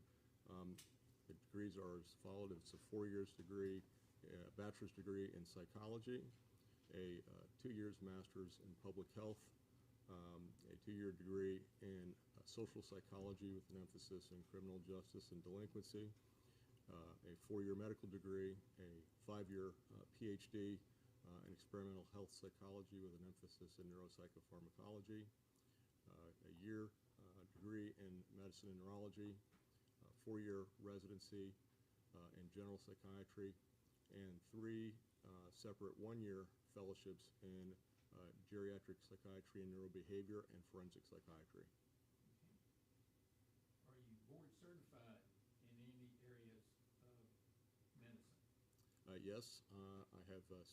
The degrees are as followed. It's a 4 years degree, a bachelor's degree in psychology, a 2 years master's in public health, a 2-year degree in social psychology with an emphasis in criminal justice and delinquency, a 4-year medical degree, a 5-year PhD in experimental health psychology with an emphasis in neuropsychopharmacology, a year degree in medicine and neurology, a 4-year residency in general psychiatry, and 3 separate 1-year fellowships in geriatric psychiatry and neurobehavior and forensic psychiatry. Okay. Are you board certified in any areas of medicine? Yes, I have 6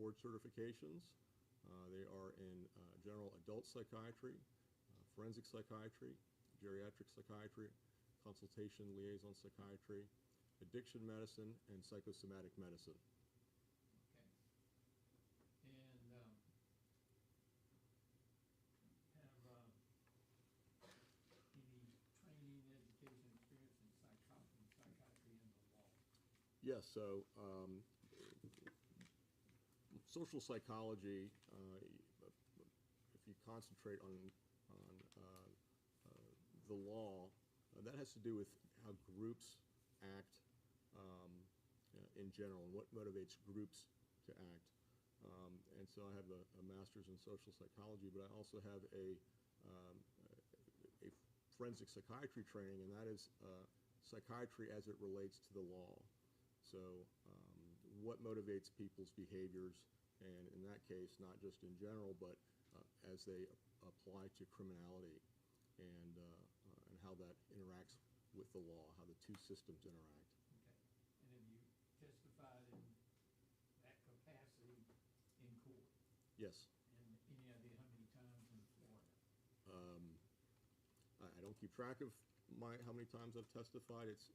board certifications. They are in general adult psychiatry, forensic psychiatry, geriatric psychiatry, consultation liaison psychiatry, addiction medicine, and psychosomatic medicine. Okay. And have any training, education, experience in psychiatry and the law? Yes, so social psychology, if you concentrate on the law, that has to do with how groups act in general and what motivates groups to act. And so I have a master's in social psychology, but I also have a forensic psychiatry training, and that is psychiatry as it relates to the law. So what motivates people's behaviors, and in that case, not just in general, but as they apply to criminality, and how that interacts with the law, how the two systems interact. Okay. And have you testified in that capacity in court? Yes. And any idea how many times in Florida? I don't keep track of how many times I've testified. It's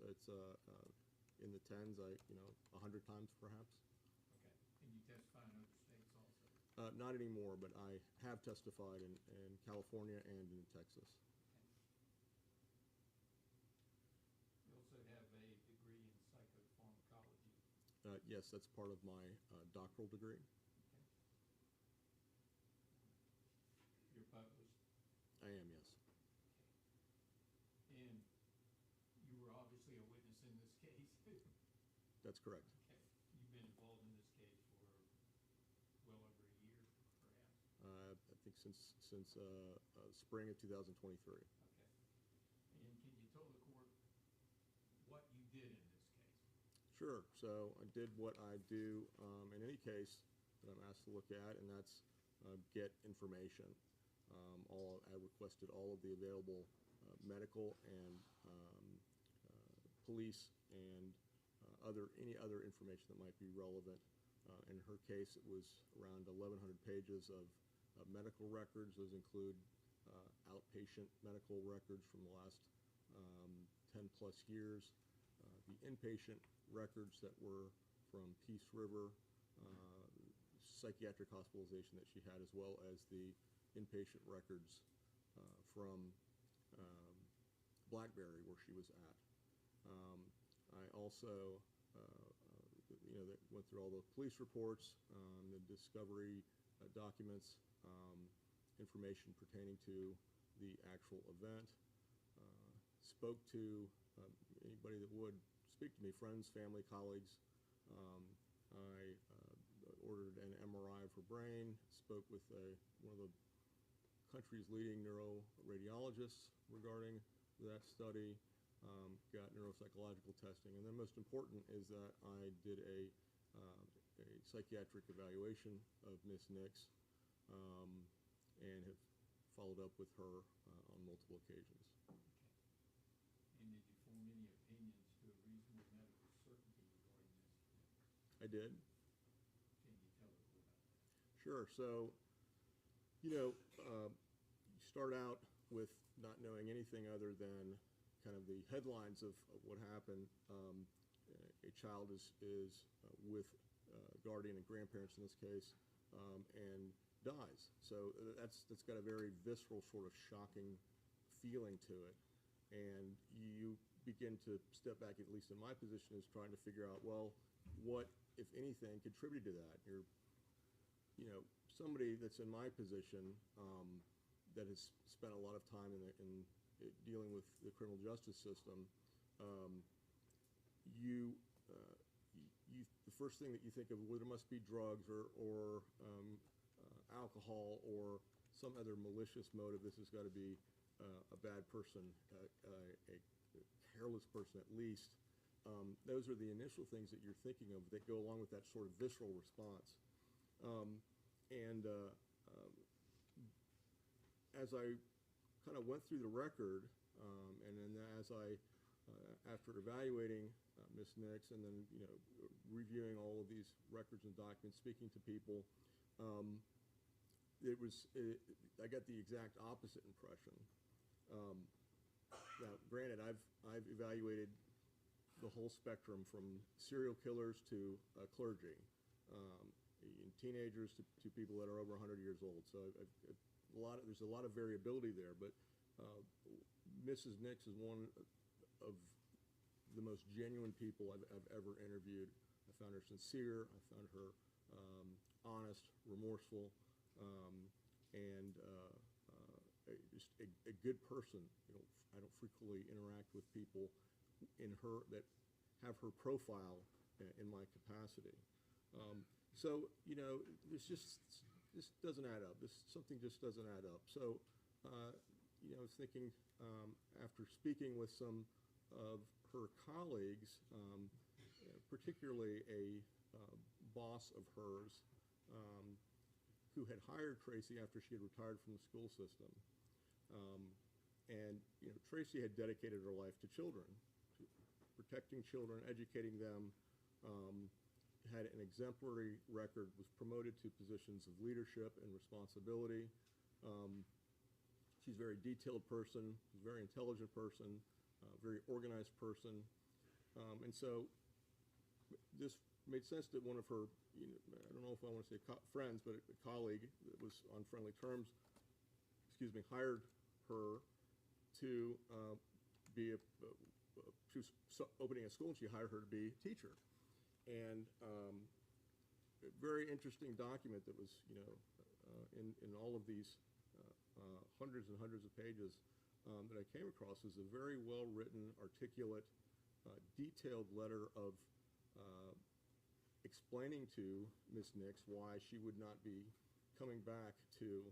in the tens, 100 times perhaps. Okay. And you testify in other Not anymore, but I have testified in California and in Texas. You also have a degree in psychopharmacology. Yes, that's part of my doctoral degree. Okay. You're published. I am, yes. Okay. And you were obviously a witness in this case. That's correct. Okay. You've been involved in this case for well over a year, perhaps. I think since spring of 2023. Okay. And can you tell the court what you did in this case? Sure. So I did what I do in any case that I'm asked to look at, and that's get information. I requested all of the available medical and police and any other information that might be relevant. In her case, it was around 1,100 pages of medical records. Those include outpatient medical records from the last 10 plus years, the inpatient records that were from Peace River, psychiatric hospitalization that she had, as well as the inpatient records from Blackberry, where she was at. I also went through all the police reports, the discovery documents, information pertaining to the actual event, spoke to anybody that would speak to me, friends, family, colleagues. I ordered an MRI for brain, spoke with one of the country's leading neuroradiologists regarding that study, got neuropsychological testing, and then most important is that I did a psychiatric evaluation of Miss Nix, and have followed up with her on multiple occasions. Okay. And did you form any opinions to a reasonable medical certainty regarding this? I did. Can you tell the court about that? Sure. So, you start out with not knowing anything other than kind of the headlines of what happened. A child is with guardian and grandparents in this case, and dies. So that's got a very visceral, sort of shocking feeling to it. And you begin to step back, at least in my position, is trying to figure out, well, what, if anything, contributed to that? You're, somebody that's in my position that has spent a lot of time in dealing with the criminal justice system, the first thing that you think of, well, there must be drugs or alcohol or some other malicious motive. This has got to be a bad person, a careless person at least. Those are the initial things that you're thinking of that go along with that sort of visceral response. As I kind of went through the record, and then as I, after evaluating Ms. Nix and then reviewing all of these records and documents, speaking to people, I got the exact opposite impression. Now, granted, I've evaluated the whole spectrum from serial killers to clergy, teenagers to people that are over 100 years old. So there's a lot of variability there, but Mrs. Nix is one of the most genuine people I've ever interviewed. I found her sincere. I found her honest, remorseful, and just a good person. I don't frequently interact with people that have her profile in my capacity. So this doesn't add up. Something just doesn't add up. So I was thinking, after speaking with some of her colleagues, particularly a boss of hers who had hired Tracey after she had retired from the school system. And Tracey had dedicated her life to children, to protecting children, educating them, had an exemplary record, was promoted to positions of leadership and responsibility. She's a very detailed person, she's a very intelligent person, very organized person. And so this made sense that one of her I don't know if I want to say friends, but a colleague that was on friendly terms, hired her to be she was opening a school, and she hired her to be a teacher. And a very interesting document that was, in all of these hundreds and hundreds of pages that I came across is a very well-written, articulate, detailed letter of explaining to Ms. Nix why she would not be coming back to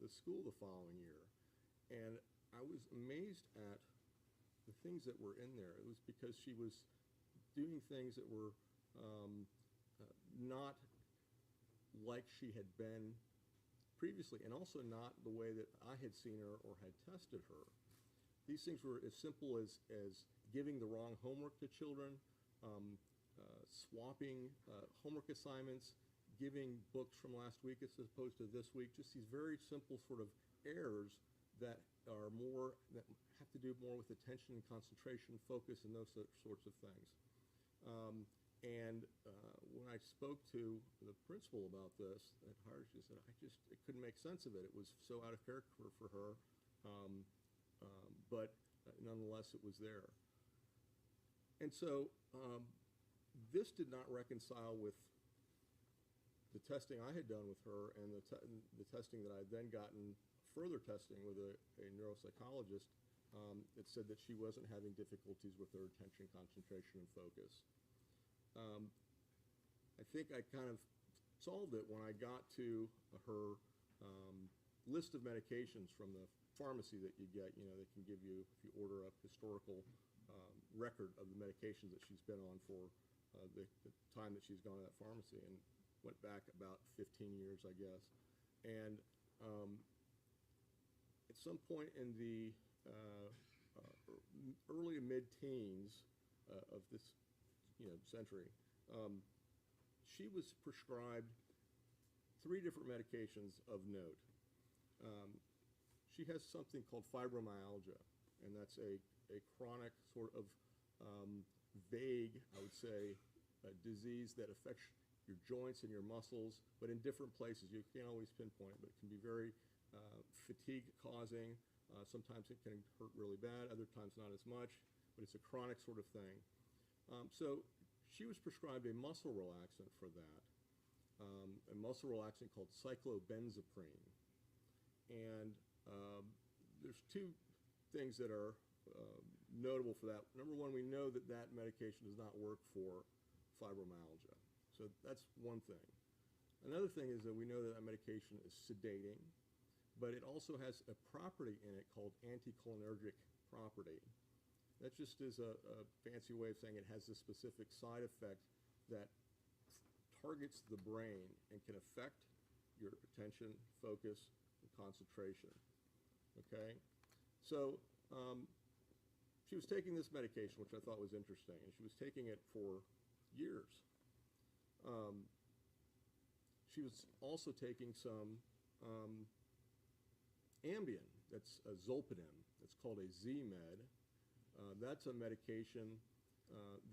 the school the following year. And I was amazed at the things that were in there. It was because she was doing things that were not like she had been previously, and also not the way that I had seen her or had tested her. These things were as simple as giving the wrong homework to children, swapping homework assignments, giving books from last week as opposed to this week, just these very simple sort of errors that are more, that have to do more with attention, concentration, focus, and those sorts of things. When I spoke to the principal about this at Hardee, she said, I couldn't make sense of it. It was so out of character for her, but nonetheless, it was there. And so this did not reconcile with the testing I had done with her and the testing that I had then gotten, further testing with a neuropsychologist that said that she wasn't having difficulties with her attention, concentration, and focus. I think I kind of solved it when I got to her list of medications from the pharmacy that you get. They can give you, if you order a historical record of the medications that she's been on for the time that she's gone to that pharmacy, and went back about 15 years, I guess. And at some point in the early mid-teens of this century, she was prescribed 3 different medications of note. She has something called fibromyalgia, and that's a chronic sort of vague, I would say, disease that affects your joints and your muscles, but in different places. You can't always pinpoint it, but it can be very fatigue-causing. Sometimes it can hurt really bad, other times not as much, but it's a chronic sort of thing. So she was prescribed a muscle relaxant for that, a muscle relaxant called cyclobenzaprine. And there's 2 things that are notable for that. Number one, we know that that medication does not work for fibromyalgia. So that's one thing. Another thing is that we know that that medication is sedating, but it also has a property in it called anticholinergic property. That just is a fancy way of saying it has a specific side effect that targets the brain and can affect your attention, focus, and concentration. Okay? So she was taking this medication, which I thought was interesting, and she was taking it for years. She was also taking some Ambien, that's a Zolpidem. It's called a Z-Med. That's a medication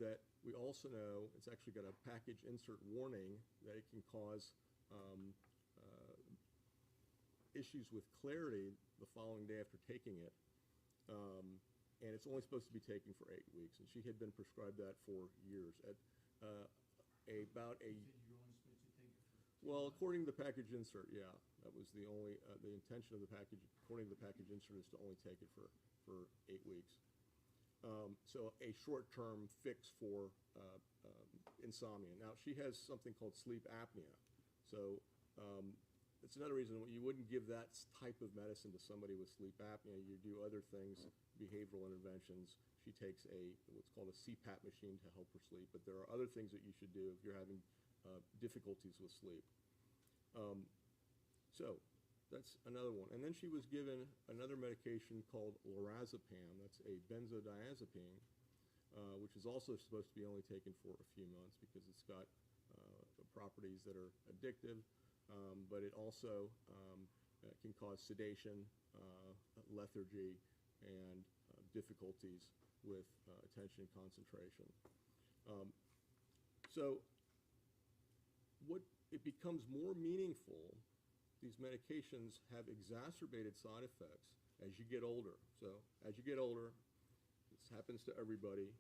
that we also know, it's actually got a package insert warning that it can cause issues with clarity the following day after taking it. And it's only supposed to be taken for 8 weeks. And she had been prescribed that for years. At about a... You said you're only supposed to take it for 2 Well, months? according to the package insert, yeah. That was the only, the intention of the package, according to the package insert, is to only take it for 8 weeks. So a short-term fix for insomnia. Now, she has something called sleep apnea. So it's another reason you wouldn't give that type of medicine to somebody with sleep apnea. You do other things, behavioral interventions. She takes what's called a CPAP machine to help her sleep. But there are other things that you should do if you're having difficulties with sleep. So that's another one. And then she was given another medication called lorazepam. That's a benzodiazepine, which is also supposed to be only taken for a few months because it's got properties that are addictive, but it also can cause sedation, lethargy, and difficulties with attention and concentration. So what it becomes more meaningful, these medications have exacerbated side effects as you get older. So as you get older, this happens to everybody,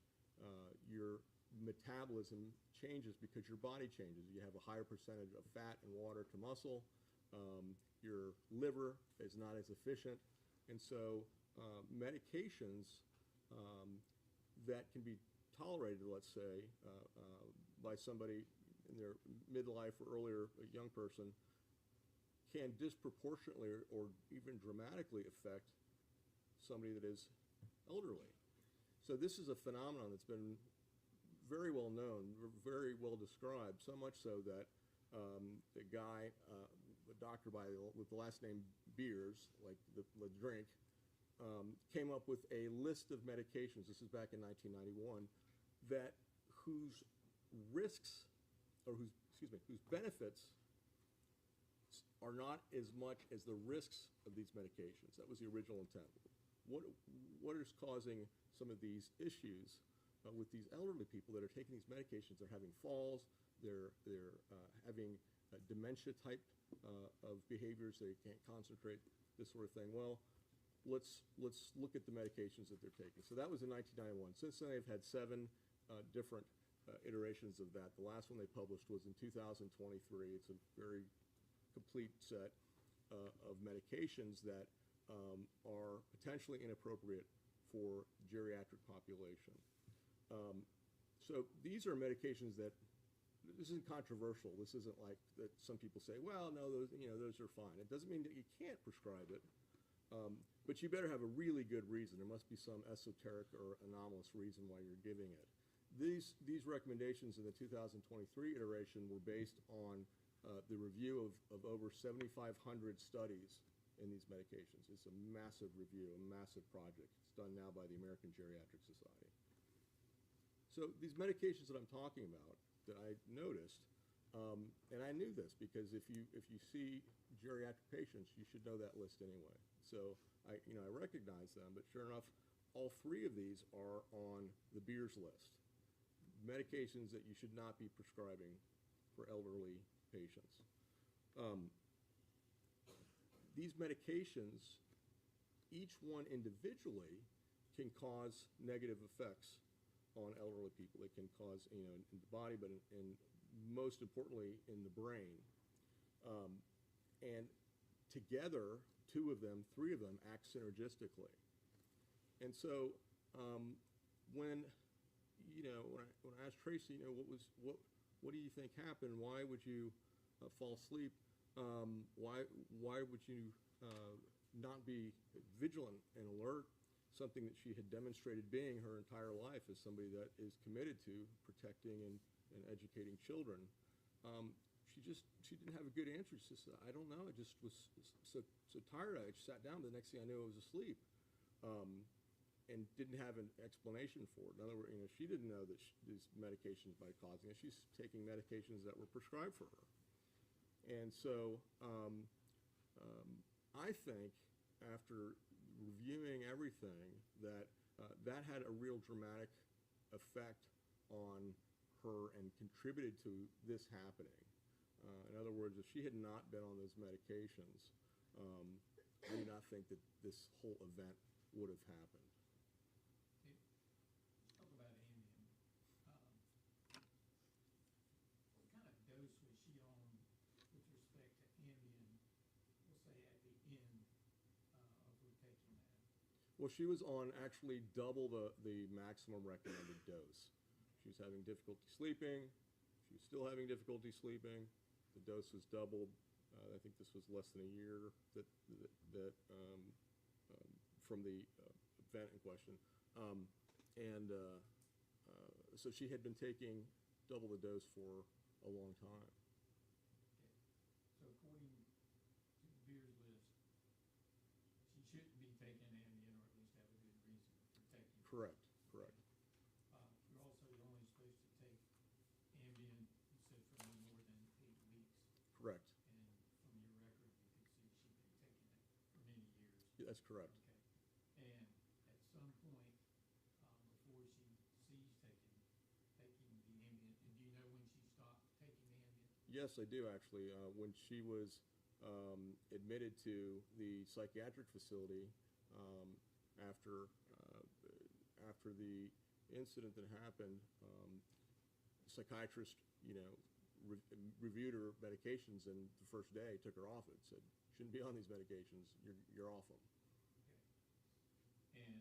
your metabolism changes because your body changes. You have a higher percentage of fat and water to muscle. Your liver is not as efficient. And so medications that can be tolerated, let's say, by somebody in their midlife or earlier, a young person, can disproportionately or even dramatically affect somebody that is elderly. So this is a phenomenon that's been very well known, very well described, so much so that the guy, a doctor with the last name Beers, like the drink, came up with a list of medications, this is back in 1991, whose risks, or whose benefits are not as much as the risks of these medications. That was the original intent. What is causing some of these issues with these elderly people that are taking these medications? They're having falls, they're having dementia type of behaviors, they can't concentrate, this sort of thing. Well, let's look at the medications that they're taking. So that was in 1991. Since then, they've had 7 different iterations of that. The last one they published was in 2023. It's a very complete set of medications that are potentially inappropriate for geriatric population. So these are medications that, this isn't controversial. This isn't like that some people say, well, no, those are fine. It doesn't mean that you can't prescribe it, but you better have a really good reason. There must be some esoteric or anomalous reason why you're giving it. These recommendations in the 2023 iteration were based on the review of over 7,500 studies in these medications. It's a massive review, a massive project. It's done now by the American Geriatric Society. So these medications that I'm talking about that I noticed, and I knew this because if you see geriatric patients, you should know that list anyway. So I recognize them, but sure enough, all 3 of these are on the Beers list. Medications that you should not be prescribing for elderly patients. These medications, each one individually, can cause negative effects on elderly people. It can cause, in the body, but most importantly in the brain. And together, 2 of them, 3 of them act synergistically. And so when I asked Tracey, what do you think happened? Why would you fall asleep? Why would you not be vigilant and alert? Something that she had demonstrated being her entire life as somebody that is committed to protecting and educating children. She didn't have a good answer. She said, I don't know. I just was so tired. I just sat down. The next thing I knew, I was asleep. And didn't have an explanation for it. In other words, she didn't know that these medications might cause it. She's taking medications that were prescribed for her. And so I think after reviewing everything that that had a real dramatic effect on her and contributed to this happening. In other words, if she had not been on those medications, I do not think that this whole event would have happened. Talk about Ambien. What kind of dose was she on with respect to Ambien, we'll say at the end of her taking that? Well, she was on actually double the maximum recommended dose. She was having difficulty sleeping. She was still having difficulty sleeping. The dose was doubled. I think this was less than a year from the event in question. So she had been taking double the dose for a long time. Okay. So according to the Beers list, she shouldn't be taking Ambien, or at least have a good reason for taking it. Correct. You're also only supposed to take Ambien, you said, for no more than 8 weeks. Correct. And from your record, you can see she'd been taking it for many years. Yeah, that's correct. Okay. And at some point before she ceased taking the Ambien, and do you know when she stopped taking the Ambien? Yes, I do actually. When she was admitted to the psychiatric facility after after the incident that happened, the psychiatrist, reviewed her medications, and the first day took her off it. Said, "Shouldn't be on these medications. You're off them." Okay. And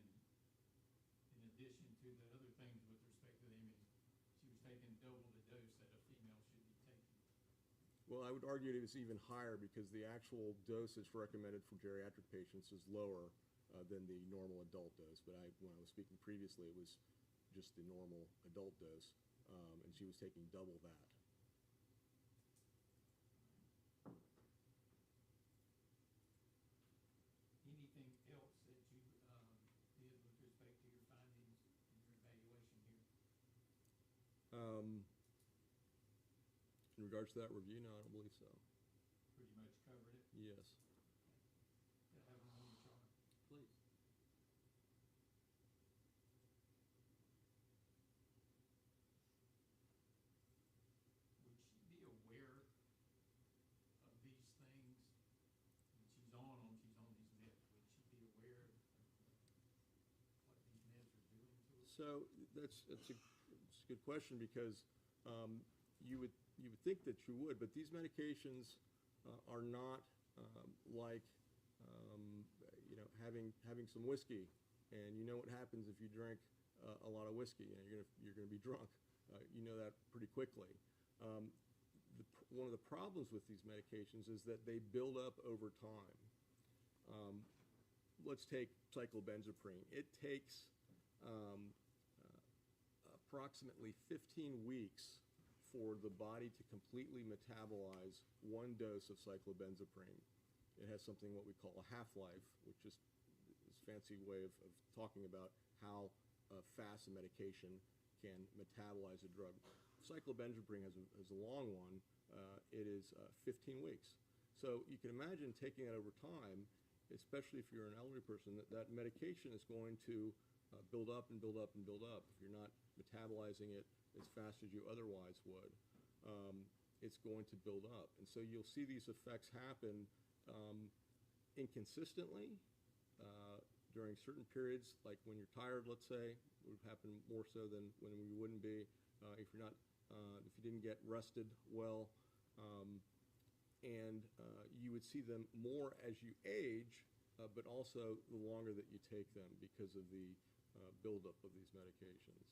in addition to the other things with respect to the image, she was taking double the dose that a female should be taking. Well, I would argue it was even higher because the actual dosage recommended for geriatric patients is lower than the normal adult dose. But when I was speaking previously, it was just the normal adult dose, and she was taking double that. Anything else that you did with respect to your findings and your evaluation here? In regards to that review, no, I don't believe so. Pretty much covered it? Yes. Could I have a moment, Charlie? Please. Would she be aware of these things? When she's on them, she's on these meds. Would she be aware of what these meds are doing to her? So that's a good question because you would think that you would, but these medications are not like having some whiskey, and you know what happens if you drink a lot of whiskey. You're gonna be drunk. You know that pretty quickly. One of the problems with these medications is that they build up over time. Let's take cyclobenzaprine. It takes approximately 15 weeks for the body to completely metabolize one dose of cyclobenzaprine. It has something what we call a half-life, which is this fancy way of talking about how fast a medication can metabolize a drug. Cyclobenzaprine has a long one. It is 15 weeks. So you can imagine taking that over time, especially if you're an elderly person, that medication is going to build up and build up and build up. If you're not metabolizing it as fast as you otherwise would, it's going to build up. And so you'll see these effects happen inconsistently during certain periods, like when you're tired, let's say. It would happen more so than when you wouldn't be. If you didn't get rested well, and you would see them more as you age, but also the longer that you take them because of the buildup of these medications.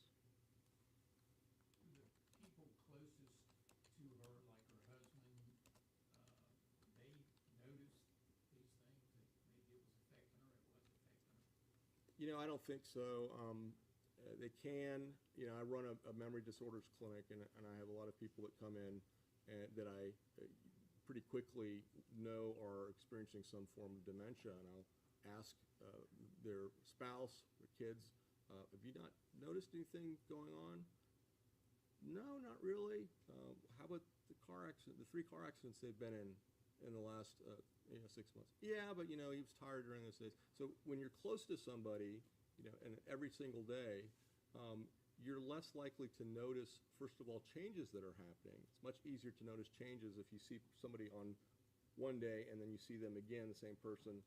The people closest to her, like her husband, they noticed these things, that maybe it was affecting her, it was affecting her? I don't think so. They can. I run a memory disorders clinic, and I have a lot of people that come in that I pretty quickly know are experiencing some form of dementia, and I'll ask their spouse, their kids, have you not noticed anything going on? No, not really. How about the 3 car accidents they've been in the last 6 months? Yeah, but he was tired during those days. So when you're close to somebody, and every single day, you're less likely to notice, first of all, changes that are happening. It's much easier to notice changes if you see somebody on one day and then you see them again, the same person,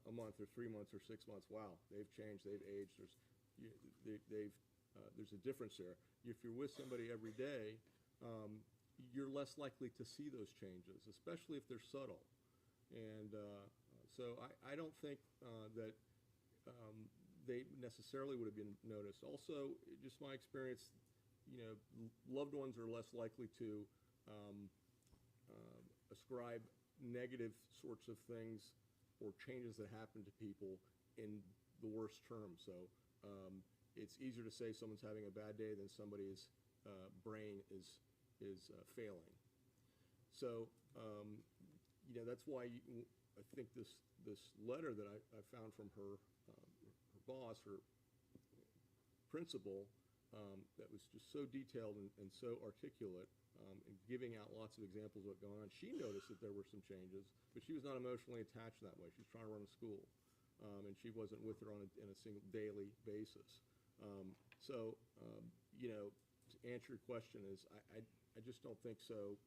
a month or 3 months or 6 months. Wow, they've changed, they've aged. There's a difference there. If you're with somebody every day, you're less likely to see those changes, especially if they're subtle. And so I don't think that they necessarily would have been noticed. Also, just my experience, loved ones are less likely to ascribe negative sorts of things or changes that happen to people in the worst terms. So it's easier to say someone's having a bad day than somebody's brain is failing. So that's why I think this letter that I found from her boss, her principal, that was just so detailed and so articulate, and giving out lots of examples of what's going on. She noticed that there were some changes, but she was not emotionally attached that way. She was trying to run a school, and she wasn't with her on a single daily basis. To answer your question is, I just don't think so.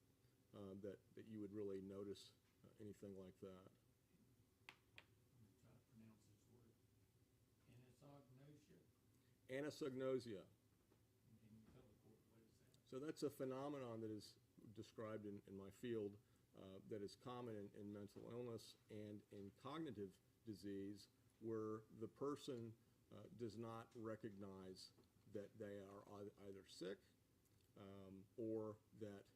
that you would really notice anything like that. I'm gonna try to pronounce this word. Anosognosia. Anosognosia. And can you tell the court what is that? So that's a phenomenon that is described in my field that is common in mental illness and in cognitive disease, where the person does not recognize that they are either sick or that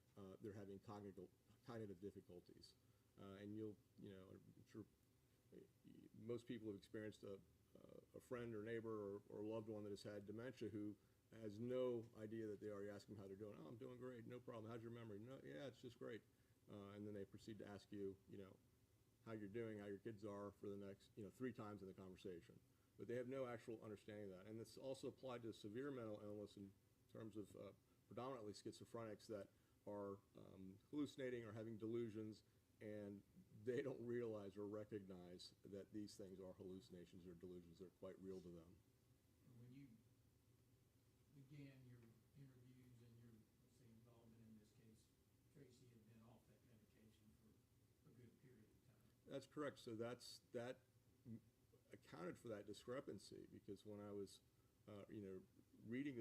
they're having cognitive difficulties. And I'm sure most people have experienced a friend or neighbor or loved one that has had dementia who has no idea that they already ask them how they're doing. Oh, I'm doing great, no problem. How's your memory? No, yeah, it's just great. And then they proceed to ask you, how you're doing, how your kids are for the next, 3 times in the conversation. But they have no actual understanding of that. And it's also applied to severe mental illness in terms of predominantly schizophrenics that are hallucinating or having delusions, and they don't realize or recognize that these things are hallucinations or delusions. They're quite real to them. When you began your interviews and your, let's say, involvement in this case, Tracey had been off that medication for a good period of time. That's correct. So that accounted for that discrepancy, because when I was, reading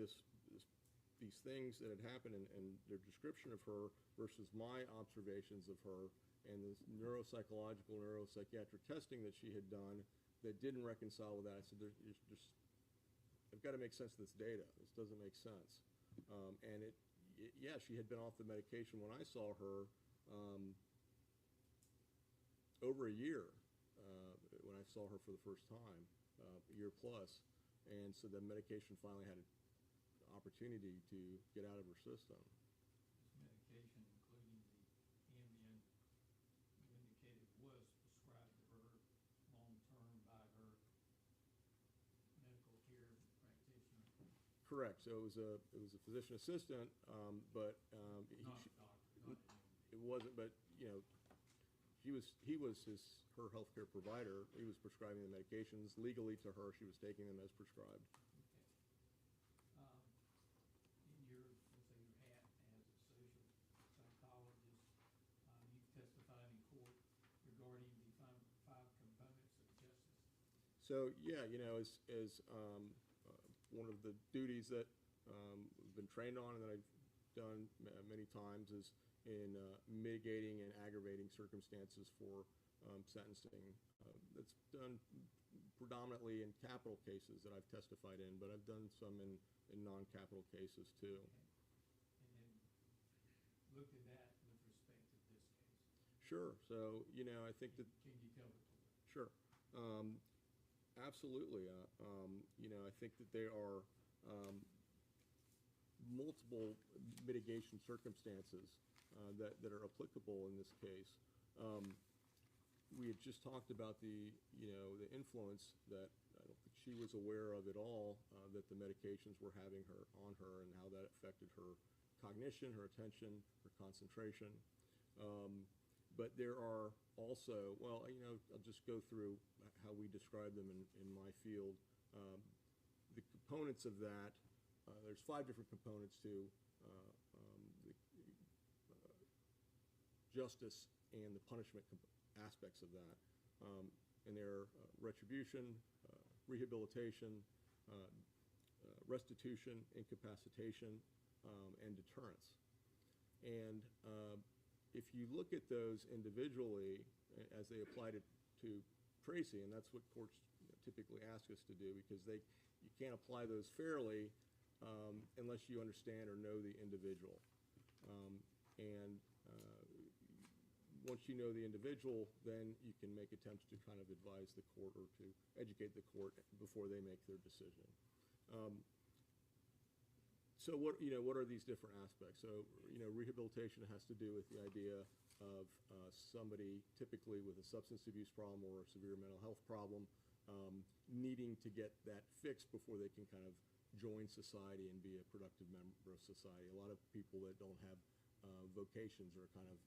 these things that had happened and their description of her versus my observations of her and the neuropsychological, neuropsychiatric testing that she had done that didn't reconcile with that, I said, I've got to make sense of this data. This doesn't make sense. And she had been off the medication when I saw her over a year, when I saw her for the first time, a year plus. And so the medication finally had an opportunity to get out of her system. This medication, including the Ambien, you indicated was prescribed to her long-term by her medical care practitioner. Correct. So it was a physician assistant, but Not a doctor, not an it wasn't. But he was her healthcare provider. He was prescribing the medications legally to her. She was taking them as prescribed. In your, let's say, your hat as a social psychologist, you've testified in court regarding the five components of justice. So yeah, as one of the duties that I've been trained on and that I've done many times is in mitigating and aggravating circumstances for sentencing. That's done predominantly in capital cases that I've testified in, but I've done some in non-capital cases too. And then looked at that with respect to this case. Sure. So I think that. Can you tell the court? Sure. Absolutely. I think that there are multiple mitigation circumstances that are applicable in this case. We had just talked about the influence that I don't think she was aware of at all, that the medications were having on her and how that affected her cognition, her attention, her concentration. But there are also, I'll just go through how we describe them in my field. The components of that, there's 5 different components to the justice and the punishment aspects of that. And they're retribution, rehabilitation, restitution, incapacitation, and deterrence. And if you look at those individually as they apply to Tracey, and that's what courts typically ask us to do, because you can't apply those fairly unless you understand or know the individual. And once you know the individual, then you can make attempts to kind of advise the court or to educate the court before they make their decision. So what are these different aspects? So rehabilitation has to do with the idea of somebody typically with a substance abuse problem or a severe mental health problem needing to get that fixed before they can kind of join society and be a productive member of society. A lot of people that don't have vocations or kind of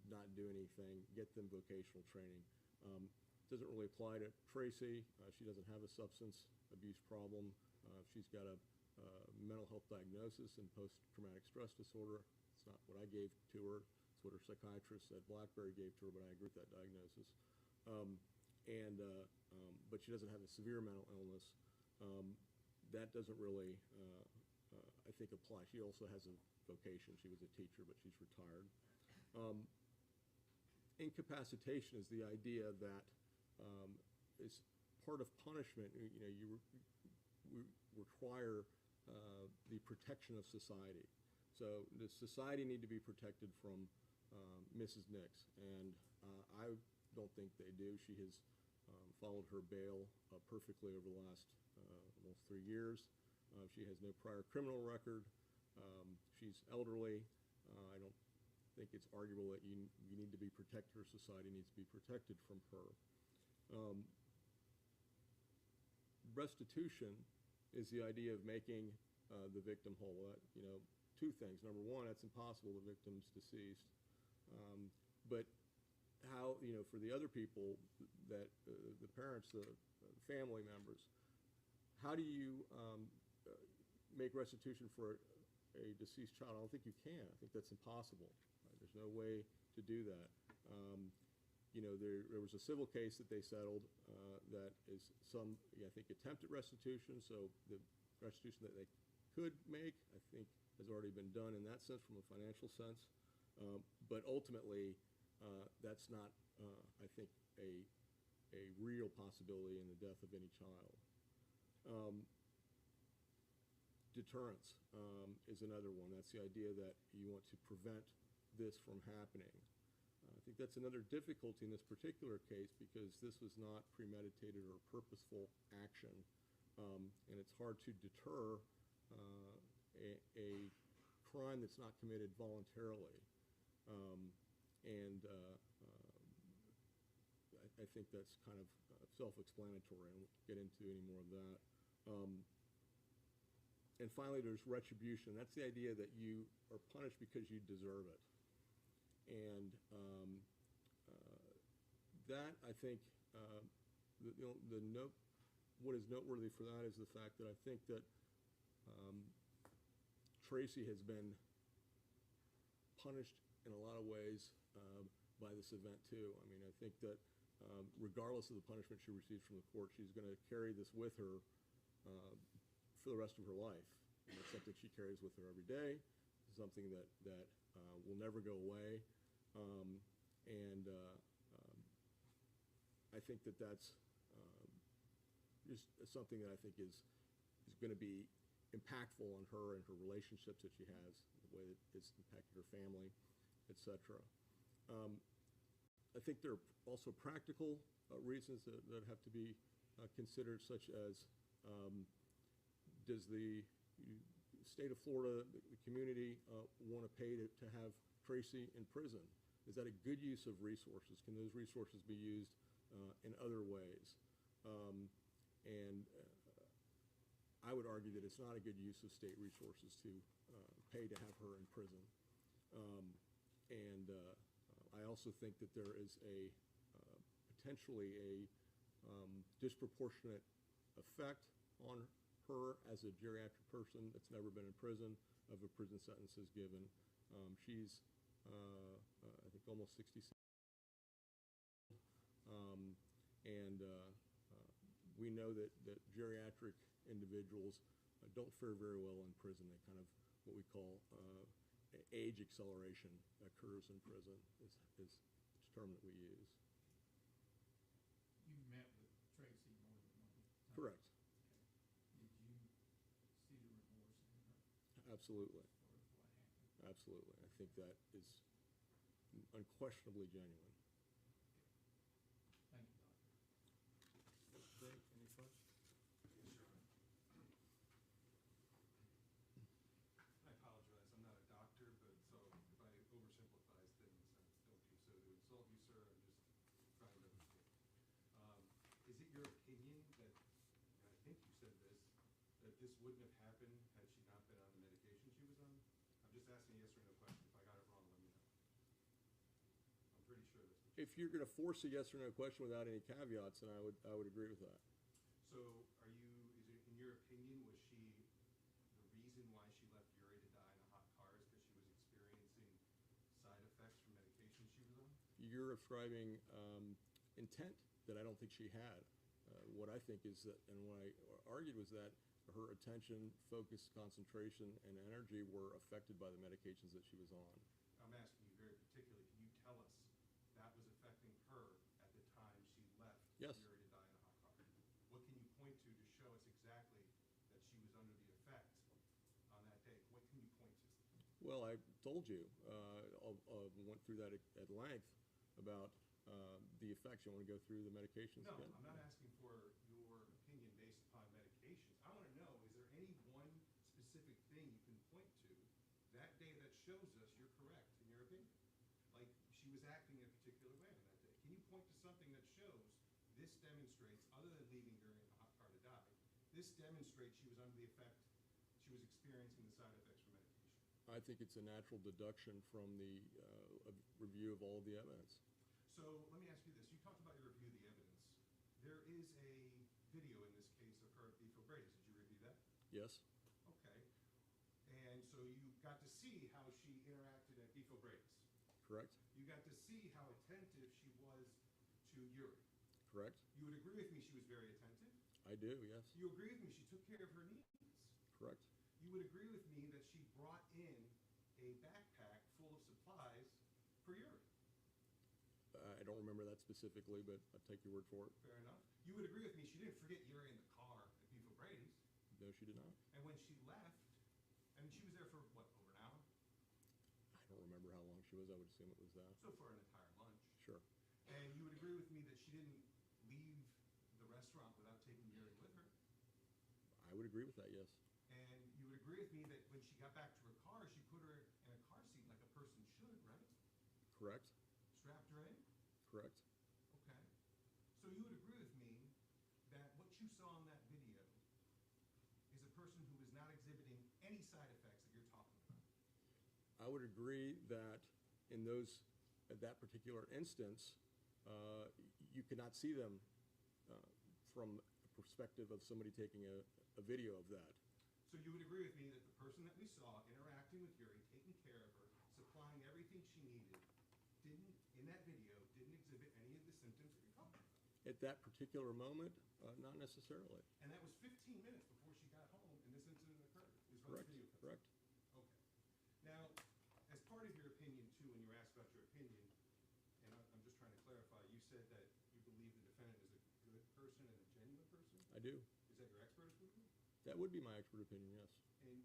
not do anything, get them vocational training. Doesn't really apply to Tracey. She doesn't have a substance abuse problem. She's got a mental health diagnosis and post-traumatic stress disorder. It's not what I gave to her. That's what her psychiatrist at Blackberry gave to her, but I agree with that diagnosis. But she doesn't have a severe mental illness. That doesn't really, I think, apply. She also has a vocation. She was a teacher, but she's retired. Incapacitation is the idea that is part of punishment. You require the protection of society. So the society need to be protected from Mrs. Nix, and I don't think they do. She has followed her bail perfectly over the last almost 3 years. She has no prior criminal record. She's elderly. I don't think it's arguable that you need to be protected. Her society needs to be protected from her. Restitution is the idea of making the victim whole. Two things. Number one, that's impossible. The victim's deceased. But how, for the other people, that the parents, the family members, how do you make restitution for a deceased child? I don't think you can. I think that's impossible. There's no way to do that. There was a civil case that they settled that is some, I think, attempted restitution. So the restitution that they could make, I think, has already been done in that sense, from a financial sense. But ultimately, that's not, I think, a real possibility in the death of any child. Deterrence is another one. That's the idea that you want to prevent this from happening. I think that's another difficulty in this particular case, because this was not premeditated or purposeful action, and it's hard to deter a crime that's not committed voluntarily. I think that's kind of self-explanatory. I won't get into any more of that. And finally, there's retribution. That's the idea that you are punished because you deserve it. And that, I think, what is noteworthy for that is the fact that I think that Tracey has been punished in a lot of ways by this event too. I mean, I think that regardless of the punishment she receives from the court, she's going to carry this with her for the rest of her life. And it's something she carries with her every day. It's something that will never go away. I think that that's just something that I think is going to be impactful on her and her relationships that she has, the way that it's impacted her family, etc. I think there are also practical reasons that have to be considered, such as does the state of Florida, the community, want to pay to have Tracey in prison? Is that a good use of resources? Can those resources be used in other ways? I would argue that it's not a good use of state resources to pay to have her in prison. I also think that there is potentially a disproportionate effect on her as a geriatric person that's never been in prison of a prison sentence is given. She's, I think, almost 66. We know that geriatric individuals don't fare very well in prison. They kind of, what we call age acceleration occurs in prison is the term that we use. You met with Tracey more than one time? Correct. Okay. Did you see the remorse in her? Absolutely. For what happened? Absolutely. I think that is unquestionably genuine. Thank you, Doctor. Great. Any questions? I apologize, I'm not a doctor, but so if I oversimplifize things, don't do so to insult you, sir. I'm just trying to understand. Is it your opinion that, and I think you said this, that this wouldn't have happened had she not been on the medication she was on? I'm just asking a yes or no question. If I got it wrong, let me know. I'm pretty sure that's what you If you're going to force a yes or no question without any caveats, then I would agree with that. So is it, in your opinion, was she, the reason why she left Uriel to die in a hot car is because she was experiencing side effects from you're ascribing intent that I don't think she had. What I think is that, and what I argued was that her attention, focus, concentration, and energy were affected by the medications that she was on. I'm asking you very particularly, can you tell us that was affecting her at the time she left Yes. Uri to die in a hot car? What can you point to show us exactly that she was under the effect on that day? What can you point to? Well, I told you, went through that at length about the effects. You want to go through the medications No, again? I'm not asking for your opinion based upon medications. I want to know, is there any one specific thing you can point to that day that shows us you're correct in your opinion? Like, she was acting in a particular way on that day. Can you point to something that shows this demonstrates, other than leaving during a hot car to die, this demonstrates she was under the effect, she was experiencing the side effects from medication? I think it's a natural deduction from the review of all of the evidence. So let me ask you this. You talked about your review of the evidence. There is a video in this case of her at Beef O'Brady's. Did you review that? Yes, Okay. And so you got to see how she interacted at Beef O'Brady's. correct, You got to see how attentive she was to Uri. correct. You would agree with me she was very attentive. I do, yes, You agree with me she took care of her needs. correct. You would agree with me that she brought in a backpack full of supplies for Uri. I don't remember that specifically, but I'll take your word for it. Fair enough. You would agree with me she didn't forget Uri in the car at Beef O'Brady's. No, she did not. And when she left, I mean, she was there for what, over an hour? I don't remember how long she was. I would assume it was that. So for an entire lunch. Sure. And you would agree with me that she didn't leave the restaurant without taking Uri with her? I would agree with that, yes. And you would agree with me that when she got back to her car, she put her in a car seat like a person should, right? Correct, Strapped her in? correct. Okay. So you would agree with me that what you saw in that video is a person who is not exhibiting any side effects that you're talking about? I would agree that in those, at that particular instance, you could not see them from the perspective of somebody taking a video of that. So you would agree with me that the person that we saw interacting with Uri, taking care of her, supplying everything she needed, in that video, didn't exhibit any of the symptoms that you're talking about? At that particular moment, not necessarily. And that was 15 minutes before she got home and this incident occurred, is what Correct, the video cuts. correct. Okay. Now, as part of your opinion too, when you were asked about your opinion, and I'm just trying to clarify, you said that you believe the defendant is a good person and a genuine person? I do. Is that your expert opinion? That would be my expert opinion, yes. And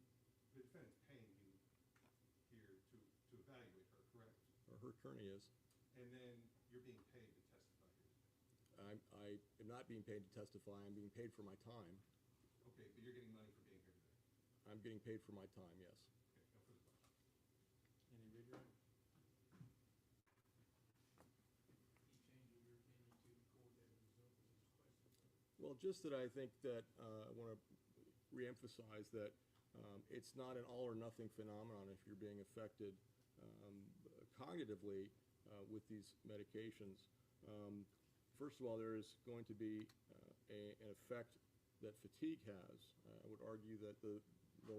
the defendant's paying you here to evaluate her, correct? Or her attorney is. And then you're being paid to testify here. I am not being paid to testify. I'm being paid for my time. Okay, but you're getting money for being here today. I'm getting paid for my time, yes. Okay, no further questions. Any redirect? Keep changing your opinion to the court as a result of this question. Well, just that I think that I want to reemphasize that it's not an all or nothing phenomenon if you're being affected cognitively with these medications. First of all, there is going to be an effect that fatigue has. I would argue that the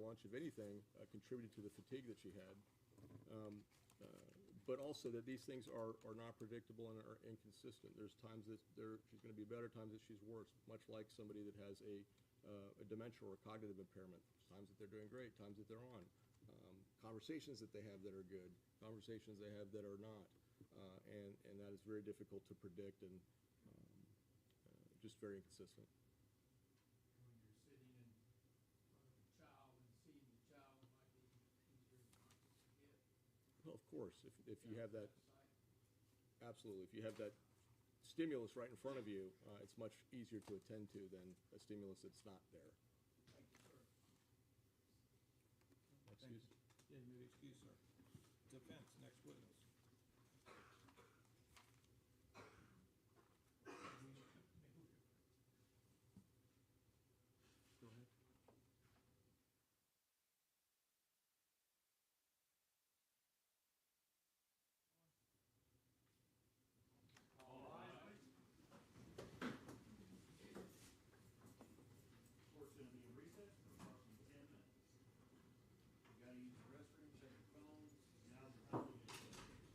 lunch, if anything, contributed to the fatigue that she had. But also that these things are not predictable and are inconsistent. There's times that she's going to be better, times that she's worse, much like somebody that has a dementia or a cognitive impairment. There's times that they're doing great, times that they're on. Conversations that they have that are good, conversations they have that are not. And that is very difficult to predict and just very inconsistent. When you're sitting in front of a child and seeing the child, it might be easier to forget. Well, of course, if you have that, Sight. absolutely, if you have that stimulus right in front of you, it's much easier to attend to than a stimulus that's not there. Thank you, sir. Excuse? Yeah, you may excuse, sir. Defense, next witness. Go ahead. Court's gonna be in recess for approximately 10 minutes. You gotta use the restroom, check your phones, now's the time to do it.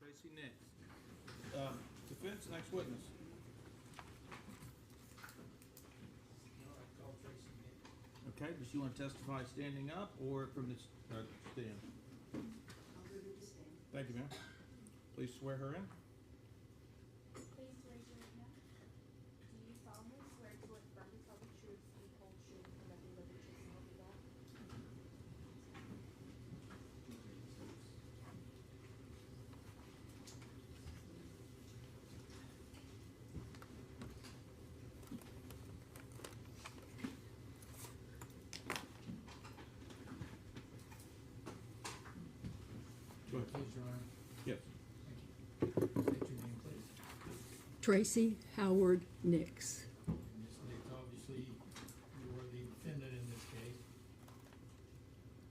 Tracey Nix. Defense, next witness. Okay, does she want to testify standing up or from the stand? I'll go to the stand. Thank you, ma'am. Please swear her in. Please raise your right hand. Do you solemnly swear to affirm to tell the truth, the whole truth, and nothing but the truth, so help you God? Go ahead. Please, Your Honor. Yes. Thank you. State your name, please. Tracy Howard Nix. And Ms. Nix, obviously, you are the defendant in this case.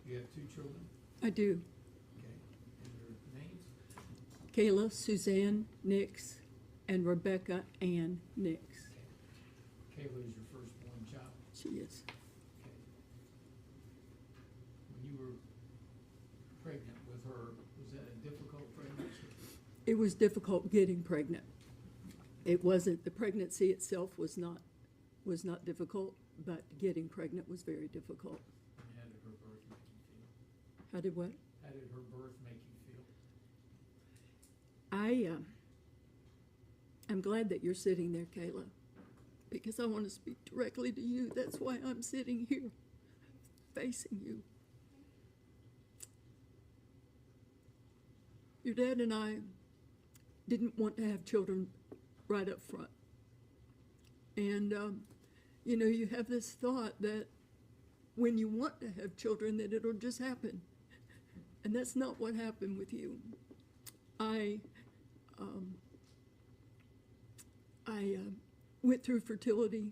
You have two children, I do. okay, and their names? Kayla Suzanne Nix and Rebecca Ann Nix. Okay. Kayla is your firstborn child, She is. okay. When you were pregnant with her, was that a difficult pregnancy? It was difficult getting pregnant. It wasn't, the pregnancy itself was not difficult, but getting pregnant was very difficult. And how did her birth make you feel? How did what? How did her birth make you feel? I'm glad that you're sitting there, Kayla, because I want to speak directly to you. That's why I'm sitting here, facing you. Your dad and I didn't want to have children right up front. And, you know, you have this thought that when you want to have children, that it'll just happen. And that's not what happened with you. I went through fertility.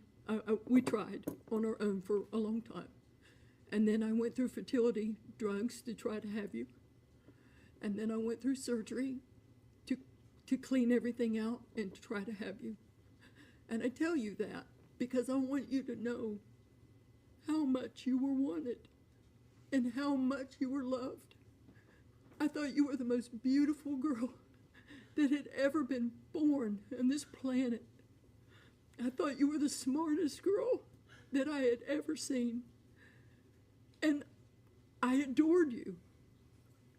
We tried on our own for a long time. And then I went through fertility drugs to try to have you. And then I went through surgery to clean everything out and to try to have you. And I tell you that because I want you to know how much you were wanted and how much you were loved. I thought you were the most beautiful girl that had ever been born on this planet. I thought you were the smartest girl that I had ever seen. And I adored you.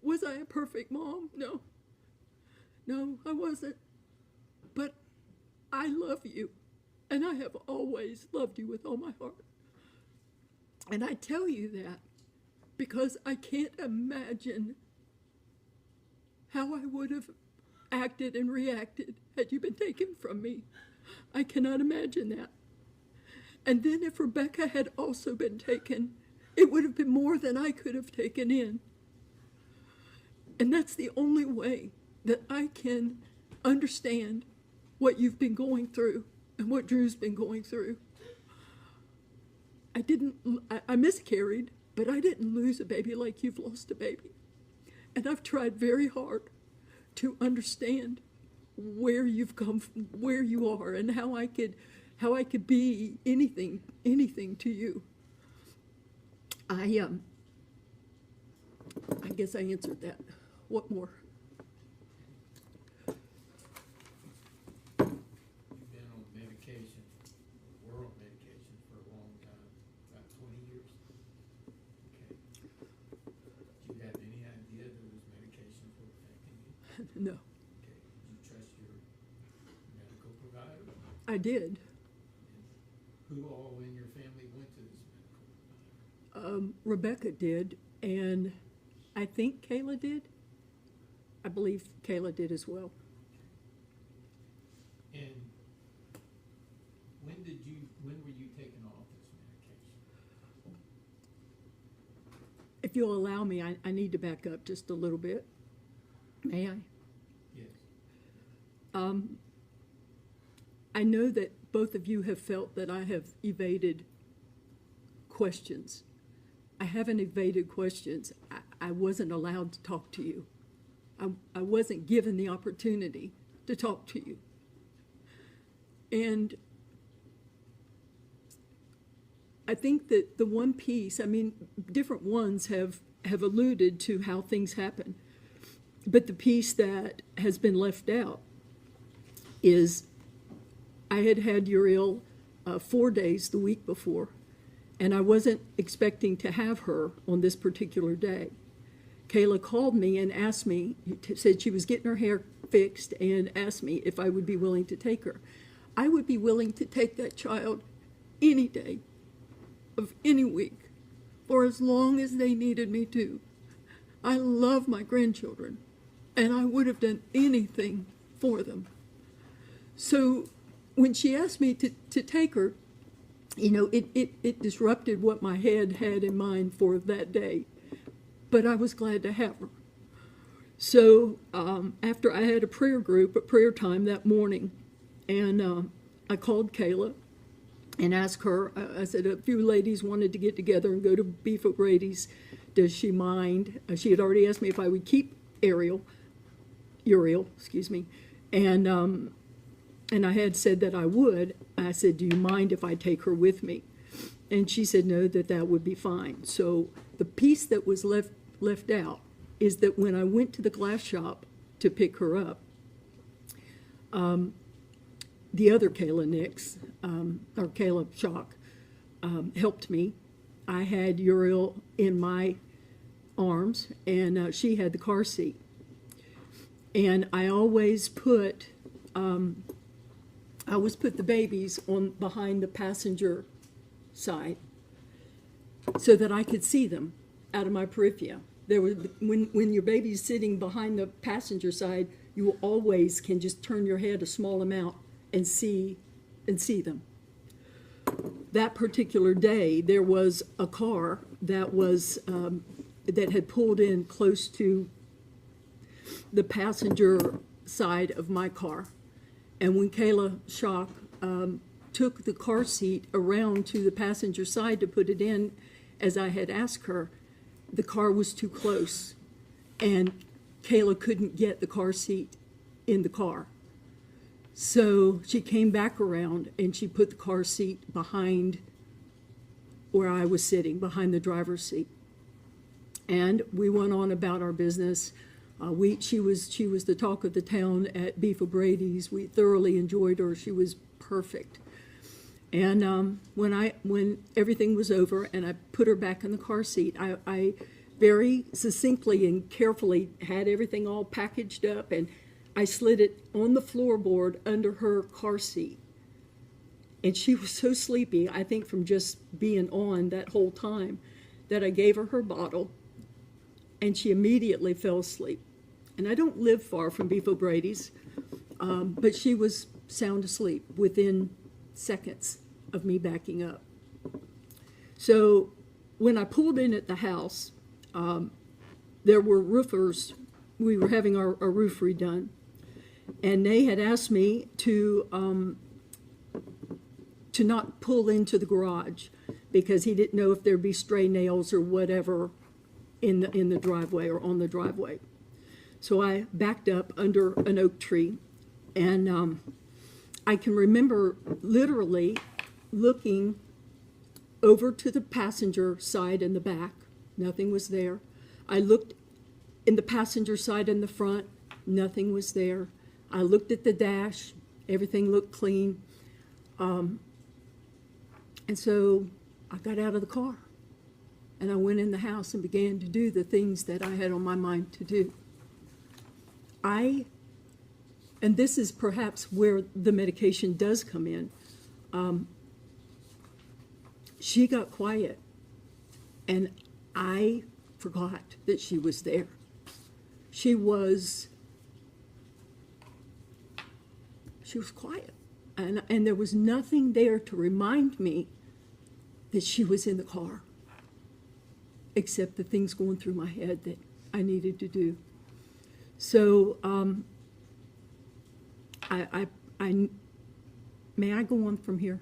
Was I a perfect mom? No. No, I wasn't. But I love you. And I have always loved you with all my heart. And I tell you that because I can't imagine how I would have acted and reacted had you been taken from me. I cannot imagine that. And then if Rebecca had also been taken, it would have been more than I could have taken in. And that's the only way that I can understand what you've been going through and what Drew's been going through. I miscarried, but I didn't lose a baby like you've lost a baby. And I've tried very hard to understand where you've come from, where you are, and how I could be anything to you. I guess I answered that. What more? You've been on medication, were on medication for a long time, about 20 years. Okay. Do you have any idea that those medications were affecting you? No, Okay. Did you trust your medical provider? I did. And who all in your family went to this medical provider? Rebecca did, and I think Kayla did. I believe Kayla did as well. And when were you taken off this medication? If you'll allow me, I need to back up just a little bit. May I? Yes. I know that both of you have felt that I have evaded questions. I haven't evaded questions. I wasn't allowed to talk to you. I wasn't given the opportunity to talk to you. And I think that the one piece, I mean, different ones have alluded to how things happen. But the piece that has been left out is I had Uriel 4 days the week before, and I wasn't expecting to have her on this particular day. Kayla called me and asked me, said she was getting her hair fixed, and asked me if I would be willing to take her. I would be willing to take that child any day of any week for as long as they needed me to. I love my grandchildren, and I would have done anything for them. So when she asked me to take her, you know, it disrupted what my head had in mind for that day. But I was glad to have her. So after I had a prayer time that morning, and I called Kayla and asked her, I said a few ladies wanted to get together and go to Beef O'Grady's. Does she mind? She had already asked me if I would keep Uriel, and I had said that I would. I said, do you mind if I take her with me? And she said no, that would be fine. So the piece that was left out is that when I went to the glass shop to pick her up, the other Kayla Nix, or Kayla Schock, helped me. I had Uriel in my arms, and she had the car seat. And I always put the babies on behind the passenger side so that I could see them out of my periphery. When your baby's sitting behind the passenger side, you always can just turn your head a small amount and see them. That particular day, there was a car that was that had pulled in close to the passenger side of my car. And when Kayla Schock took the car seat around to the passenger side to put it in, as I had asked her, the car was too close, and Kayla couldn't get the car seat in the car. So she came back around and she put the car seat behind where I was sitting, behind the driver's seat. And we went on about our business. She was the talk of the town at Beef O'Grady's. We thoroughly enjoyed her. She was perfect. And when everything was over and I put her back in the car seat, I very succinctly and carefully had everything all packaged up, and I slid it on the floorboard under her car seat. And she was so sleepy, I think from just being on that whole time, that I gave her her bottle, and she immediately fell asleep. And I don't live far from Beef O'Grady's, but she was sound asleep within seconds of me backing up. So when I pulled in at the house, there were roofers. We were having our roof redone, and they had asked me to not pull into the garage because he didn't know if there'd be stray nails or whatever in the driveway or on the driveway. So I backed up under an oak tree, and I can remember literally looking over to the passenger side in the back. Nothing was there. I looked in the passenger side in the front. Nothing was there. I looked at the dash. Everything looked clean. And so I got out of the car, and I went in the house and began to do the things that I had on my mind to do. And this is perhaps where the medication does come in. She got quiet, and I forgot that she was there. She was quiet, and there was nothing there to remind me that she was in the car, except the things going through my head that I needed to do. So may I go on from here,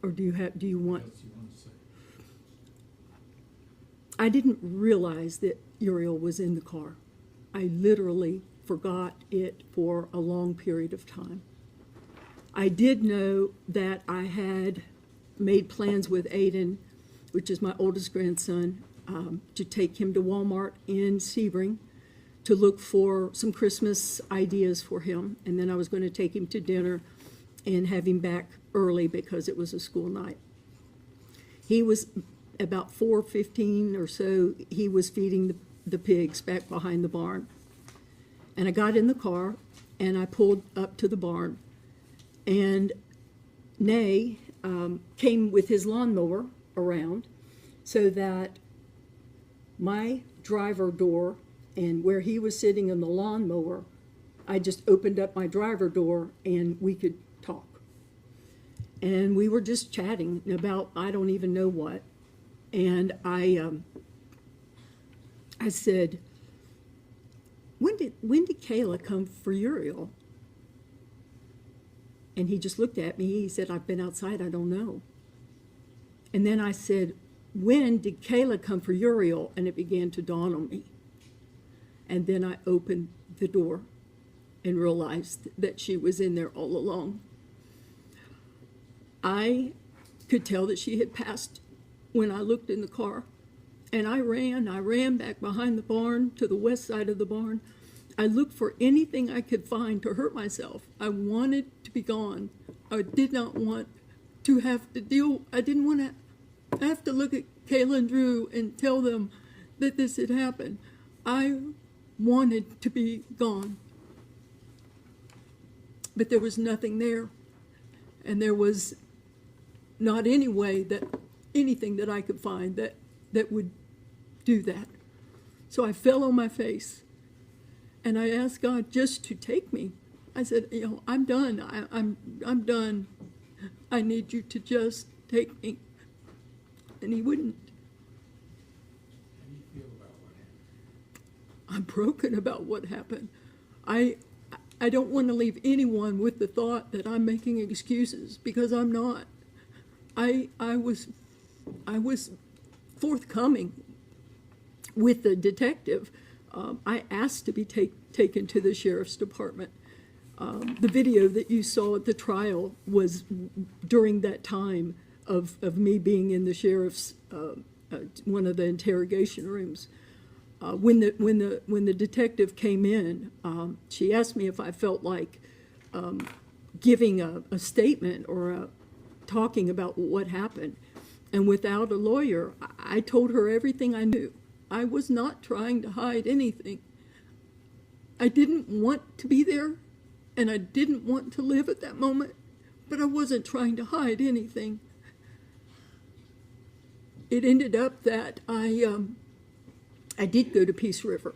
or do you want? Yes, you want to say. I didn't realize that Uriel was in the car. I literally forgot it for a long period of time. I did know that I had made plans with Aiden, which is my oldest grandson, to take him to Walmart in Sebring to look for some Christmas ideas for him, and then I was going to take him to dinner and have him back early because it was a school night. He was about 4:15 or so. He was feeding the pigs back behind the barn. And I got in the car, and I pulled up to the barn. And Nay came with his lawnmower around so that my driver door and where he was sitting in the lawnmower, I just opened up my driver door and we could talk. And we were just chatting about I don't even know what. And I said, when did Kayla come for Uriel? And he just looked at me. He said, I've been outside, I don't know. And then I said, when did Kayla come for Uriel? And it began to dawn on me. And then I opened the door and realized that she was in there all along. I could tell that she had passed when I looked in the car. And I ran back behind the barn to the west side of the barn. I looked for anything I could find to hurt myself. I wanted to be gone. I did not want to have to deal, I didn't want to have to look at Kayla and Drew and tell them that this had happened. I wanted to be gone. But there was nothing there. And there was not any way that anything that I could find that would do that. So I fell on my face and I asked God just to take me. I said, I'm done. I'm done. I need you to just take me. And he wouldn't. How do you feel about what happened? I'm broken about what happened. I don't want to leave anyone with the thought that I'm making excuses, because I'm not. I was forthcoming with the detective. I asked to be taken to the sheriff's department. The video that you saw at the trial was during that time of me being in the sheriff's one of the interrogation rooms. When the detective came in, she asked me if I felt like giving a statement or talking about what happened. And without a lawyer, I told her everything I knew. I was not trying to hide anything. I didn't want to be there, and I didn't want to live at that moment, but I wasn't trying to hide anything. It ended up that I did go to Peace River,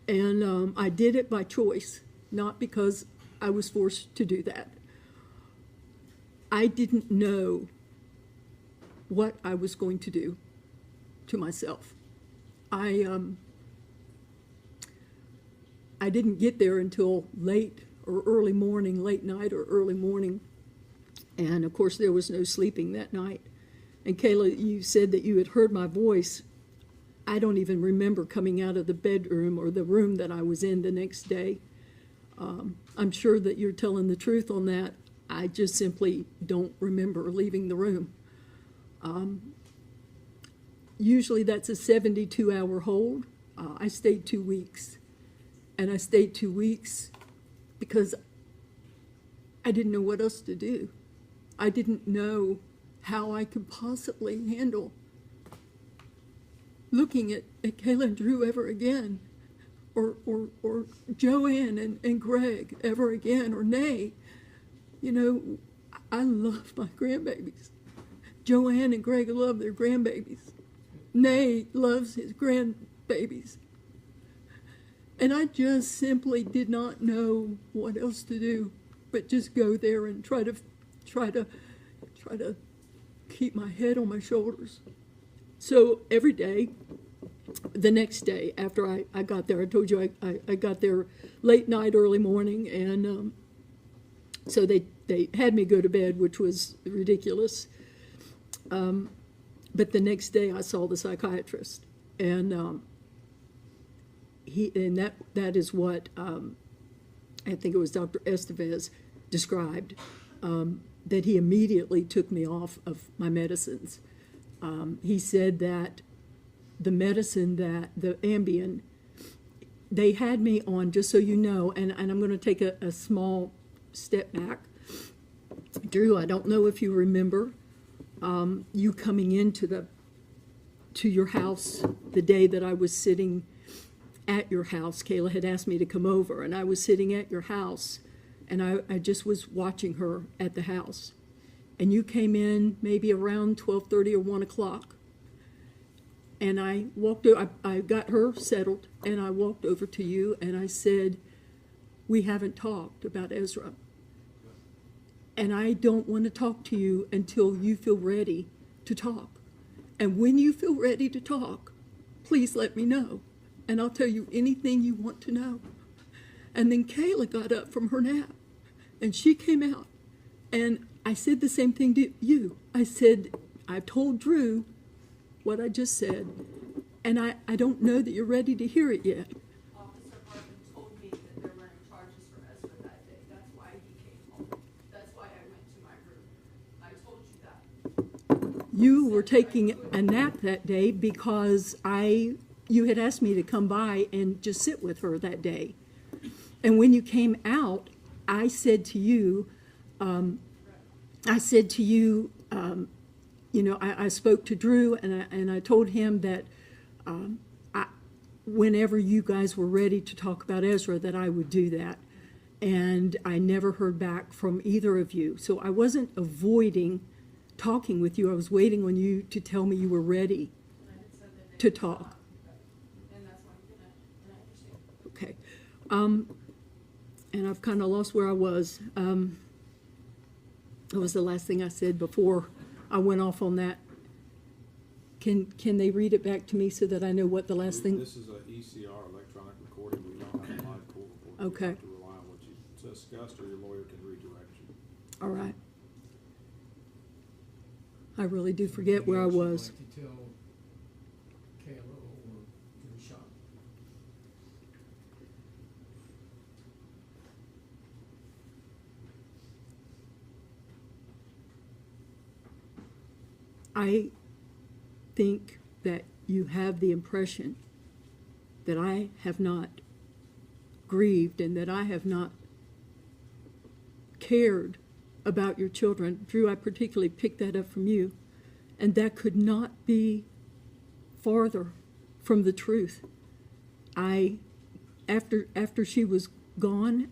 and I did it by choice, not because I was forced to do that. I didn't know what I was going to do to myself. I didn't get there until late or early morning, late night or early morning, and of course there was no sleeping that night. And Kayla, you said that you had heard my voice. I don't even remember coming out of the bedroom or the room that I was in the next day. I'm sure that you're telling the truth on that. I just simply don't remember leaving the room. Usually that's a 72-hour hold. I stayed 2 weeks. And I stayed 2 weeks because I didn't know what else to do. I didn't know how I could possibly handle looking at Kayla and Drew ever again, or Joanne and Greg ever again, or Nay. I love my grandbabies. Joanne and Greg love their grandbabies. Nay loves his grandbabies. And I just simply did not know what else to do but just go there and try to keep my head on my shoulders. So every day, the next day after I got there, I told you I got there late night, early morning, and so they had me go to bed, which was ridiculous. But the next day I saw the psychiatrist, and that is what I think it was Dr. Estevez described, that he immediately took me off of my medicines. He said that the medicine, that the Ambien, they had me on, just so you know, and I'm going to take a small step back. Drew, I don't know if you remember you coming into your house the day that I was sitting at your house. Kayla had asked me to come over, and I was sitting at your house, and I just was watching her at the house. And you came in maybe around 12:30 or 1 o'clock. And I got her settled, and I walked over to you, and I said, we haven't talked about Ezra. And I don't want to talk to you until you feel ready to talk. And when you feel ready to talk, please let me know, and I'll tell you anything you want to know. And then Kayla got up from her nap, and she came out, and I said the same thing to you. I said, I told Drew what I just said, and I don't know that you're ready to hear it yet. Officer Hartman told me that they're running charges for Ezra that day. That's why he came home. That's why I went to my room. I told you that. You were taking a nap that day because you had asked me to come by and just sit with her that day. And when you came out, I said to you, I spoke to Drew, and I told him that whenever you guys were ready to talk about Ezra, that I would do that. And I never heard back from either of you. So I wasn't avoiding talking with you. I was waiting on you to tell me you were ready to talk. And that's why I understand. Okay. And I've kind of lost where I was. That was the last thing I said before I went off on that. Can they read it back to me so that I know what the last thing? This is a ECR, electronic recording. We don't have a live court report. Okay. You have to rely on what you discussed, or your lawyer can redirect you. All right. I really do forget where I was. Would you like to tell Kayla or Schock? I think that you have the impression that I have not grieved and that I have not cared about your children. Drew, I particularly picked that up from you, and that could not be farther from the truth. After she was gone,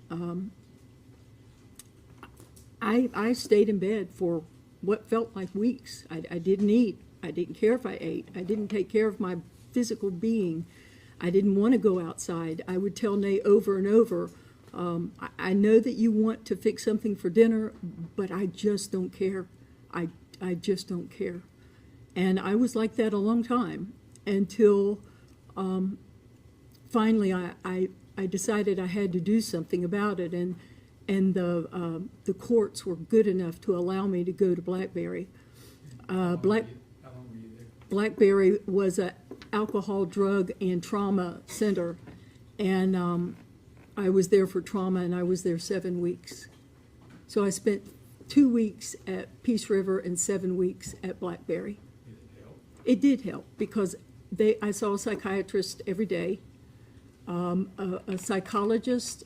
I stayed in bed for what felt like weeks. I didn't eat. I didn't care if I ate. I didn't take care of my physical being. I didn't want to go outside. I would tell Nay over and over, I know that you want to fix something for dinner, but I just don't care. I just don't care. And I was like that a long time until finally I decided I had to do something about it. And the courts were good enough to allow me to go to Blackberry. How long were you there? Blackberry was an alcohol, drug, and trauma center, and I was there for trauma, and I was there 7 weeks. So I spent 2 weeks at Peace River and 7 weeks at Blackberry. Did it help? It did help because I saw a psychiatrist every day, a psychologist,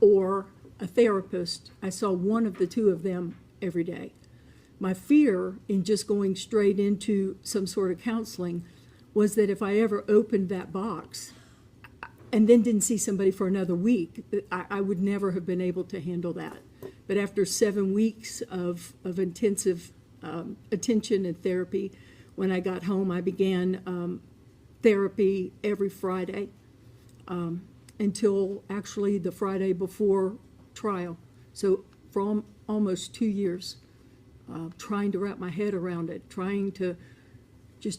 or a therapist. I saw one of the two of them every day. My fear in just going straight into some sort of counseling was that if I ever opened that box and then didn't see somebody for another week, I would never have been able to handle that. But after 7 weeks of intensive attention and therapy, when I got home, I began therapy every Friday until actually the Friday before trial. So for almost 2 years, trying to wrap my head around it, trying to. Has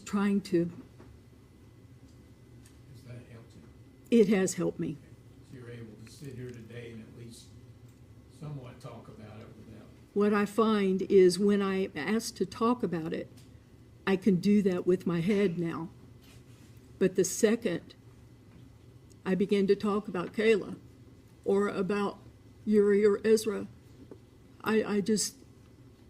that helped you? It has helped me. So you're able to sit here today and at least somewhat talk about it without. What I find is when I'm asked to talk about it, I can do that with my head now. But the second I begin to talk about Kayla or about Uriel or Ezra, I just,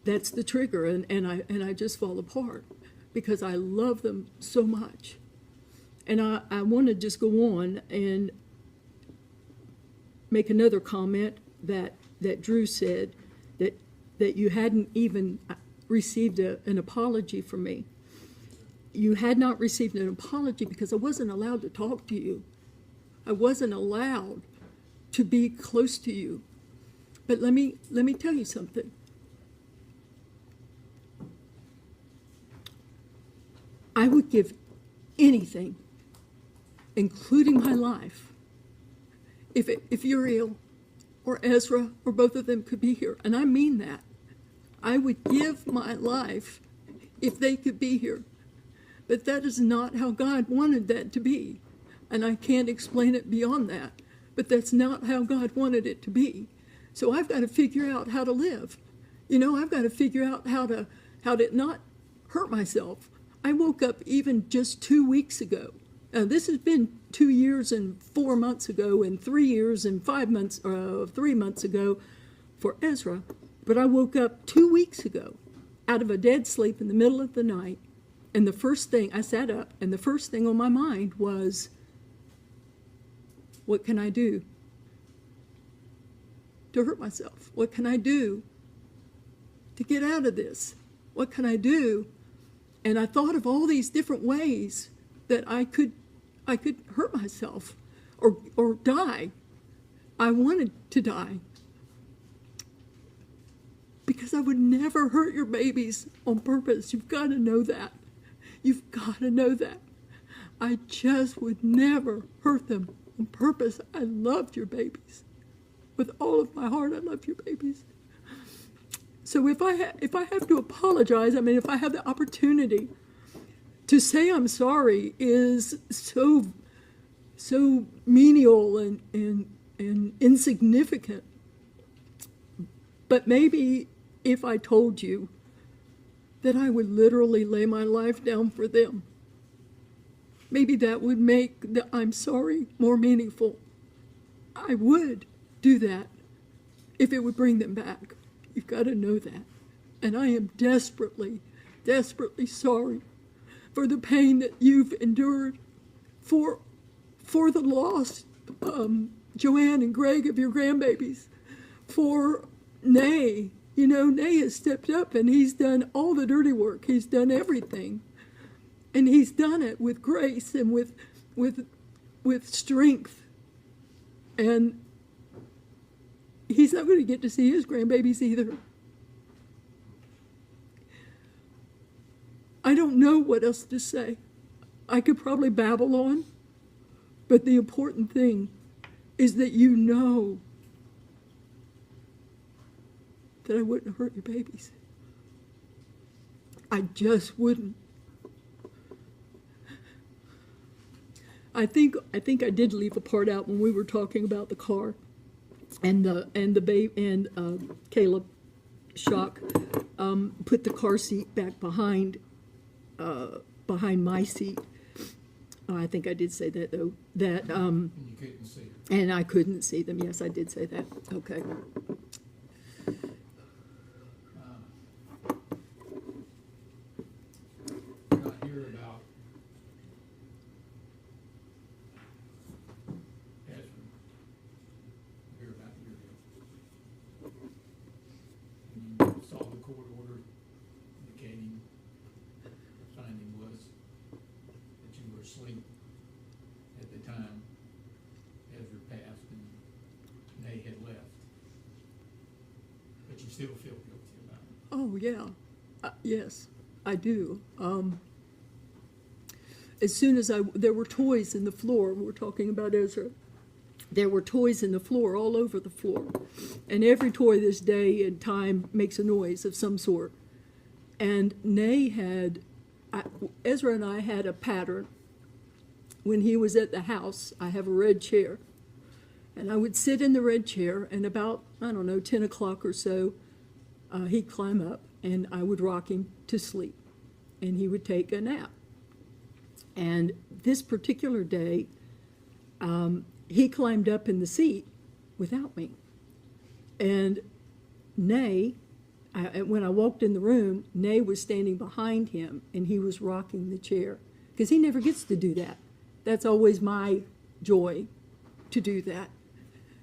that's the trigger, and I just fall apart because I love them so much. And I want to just go on and make another comment that Drew said, that you hadn't even received an apology from me. You had not received an apology because I wasn't allowed to talk to you. I wasn't allowed to be close to you. But let me tell you something. I would give anything, including my life, if Uriel or Ezra or both of them could be here. And I mean that. I would give my life if they could be here. But that is not how God wanted that to be. And I can't explain it beyond that. But that's not how God wanted it to be. So I've got to figure out how to live. You know, I've got to figure out how to not hurt myself. I woke up even just 2 weeks ago. This has been 2 years and 4 months ago, and 3 years and 5 months, 3 months ago for Ezra. But I woke up 2 weeks ago out of a dead sleep in the middle of the night. And the first thing, I sat up, and the first thing on my mind was, what can I do to hurt myself? What can I do to get out of this? What can I do? And I thought of all these different ways that I could hurt myself or die. I wanted to die because I would never hurt your babies on purpose. You've got to know that. You've got to know that. I just would never hurt them on purpose. I loved your babies. With all of my heart, I love your babies. So if I have to apologize, I mean, if I have the opportunity to say I'm sorry is so menial and insignificant. But maybe if I told you that I would literally lay my life down for them, maybe that would make the I'm sorry more meaningful. I would do that if it would bring them back. You've got to know that. And I am desperately, desperately sorry for the pain that you've endured, for the loss, Joanne and Greg, of your grandbabies, for Nay. You know, Nay has stepped up and he's done all the dirty work. He's done everything. And he's done it with grace and with strength. And he's not going to get to see his grandbabies either. I don't know what else to say. I could probably babble on, but the important thing is that you know that I wouldn't hurt your babies. I just wouldn't. I think I did leave a part out when we were talking about the car and Caleb Schock put the car seat back behind my seat. I think I did say that though. That And you couldn't see her. and I couldn't see them. Yes, I did say that. Okay. Not hear about Ezra. Hear about Uriel. And you saw the court order indicating the finding was that you were asleep at the time Ezra passed and Nay had left. But you still feel guilty about it. Oh yeah, yes, I do. As soon as there were toys in the floor. We're talking about Ezra. There were toys in the floor, all over the floor, and every toy this day and time makes a noise of some sort. And Ezra and I had a pattern. When he was at the house, I have a red chair, and I would sit in the red chair, and about, 10 o'clock or so, he'd climb up, and I would rock him to sleep, and he would take a nap. And this particular day, he climbed up in the seat without me. And Nay, when I walked in the room, Nay was standing behind him, and he was rocking the chair, because he never gets to do that. That's always my joy to do that.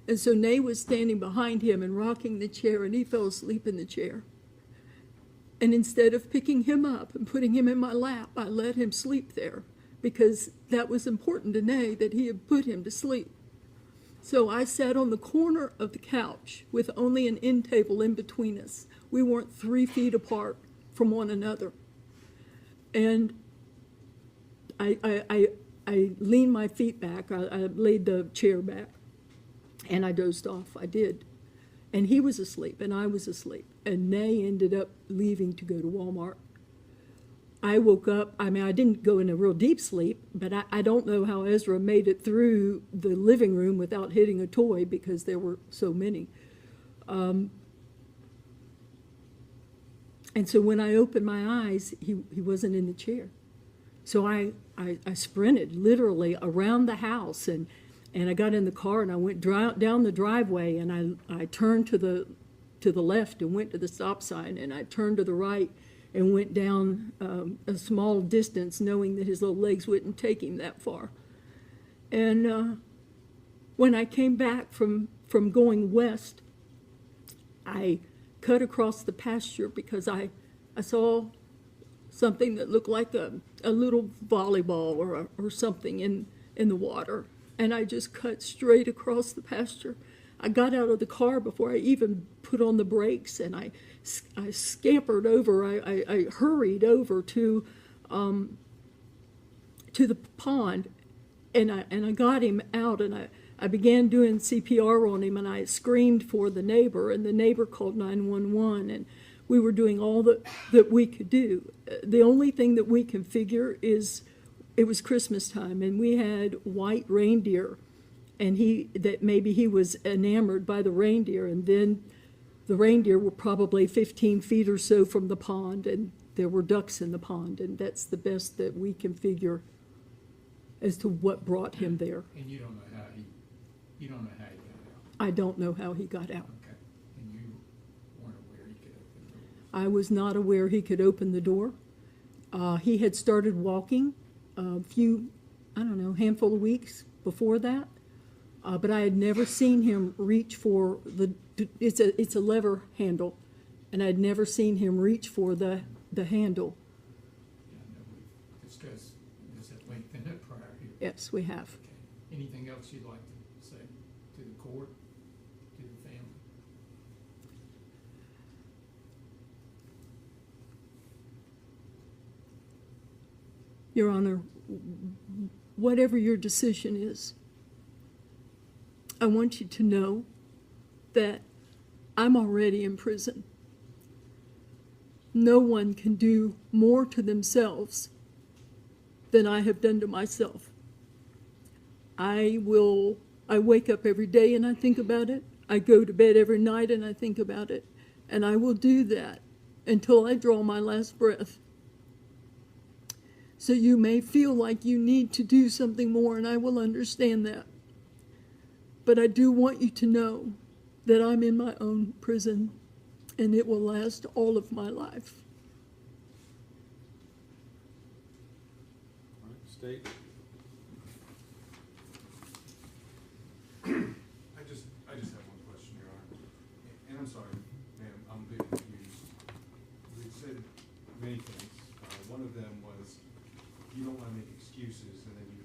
And so Nay was standing behind him and rocking the chair, and he fell asleep in the chair. And instead of picking him up and putting him in my lap, I let him sleep there because that was important to Nay, that he had put him to sleep. So I sat on the corner of the couch with only an end table in between us. We weren't 3 feet apart from one another. And I leaned my feet back. I laid the chair back, and I dozed off. I did. And he was asleep, and I was asleep. And Nay ended up leaving to go to Walmart. I woke up. I mean, I didn't go in a real deep sleep, but I don't know how Ezra made it through the living room without hitting a toy because there were so many. And so when I opened my eyes, he wasn't in the chair. So I sprinted literally around the house, and I got in the car, and I went down the driveway, and I turned to the left and went to the stop sign, and I turned to the right and went down a small distance, knowing that his little legs wouldn't take him that far. And when I came back from going west, I cut across the pasture because I saw something that looked like a little volleyball or something in the water. And I just cut straight across the pasture. I got out of the car before I even put on the brakes, and I scampered over. I hurried over to the pond, and I got him out, and I began doing CPR on him, and I screamed for the neighbor, and the neighbor called 911, and we were doing all that we could do. The only thing that we can figure is it was Christmas time, and we had white reindeer, and maybe he was enamored by the reindeer, and then the reindeer were probably 15 feet or so from the pond, and there were ducks in the pond, and that's the best that we can figure as to what brought him there. And you don't know how he got out? I don't know how he got out. Okay. And you weren't aware he could open the doors? I was not aware he could open the door. He had started walking a few, handful of weeks before that. But I had never seen him reach for it's a lever handle, and I'd never seen him reach for the handle. Yeah, I know we've discussed this at length in that prior hearing. Yes, we have. Okay. Anything else you'd like to say to the court, to the family? Your Honor, whatever your decision is, I want you to know that I'm already in prison. No one can do more to themselves than I have done to myself. I wake up every day and I think about it. I go to bed every night and I think about it. And I will do that until I draw my last breath. So you may feel like you need to do something more, and I will understand that. But I do want you to know that I'm in my own prison, and it will last all of my life. All right, State. I just have one question, Your Honor. And I'm sorry, ma'am, I'm a bit confused. You said many things. One of them was you don't want to make excuses, and then you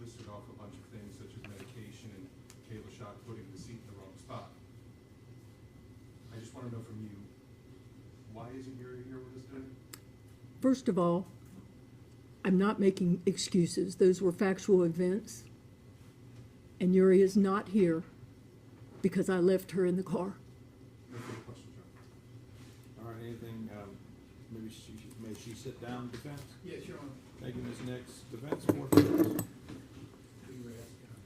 listed off a bunch of things such as medication and cable shock, putting the seat in the wrong spot. I just want to know from you, why isn't Uri here with us today? First of all, I'm not making excuses. Those were factual events. And Uri is not here because I left her in the car. No further questions, Your Honor. All right, anything, may she sit down, defense? Yes, Your Honor. Thank you, Ms. Nix. Defense, more questions?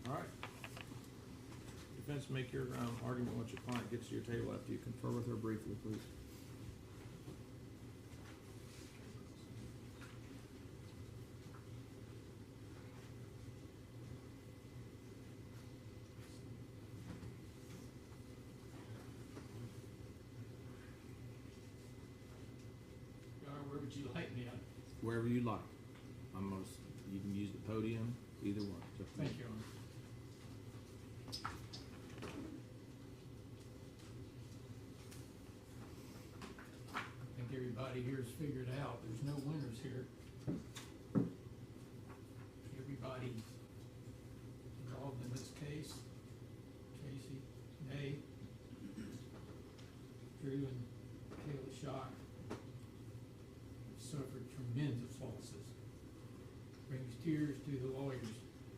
All right. Defense, make your argument once your client gets to your table after you confer with her briefly, please. Your Honor, where would you like me? Wherever you like. You can use the podium. Either one. It's up to Thank you, Your Honor. I think everybody here has figured out there's no winners here. Everybody's involved in this case. Tracey, Nay, Drew, and Uriel Schock have suffered tremendous losses. Brings tears to the lawyers,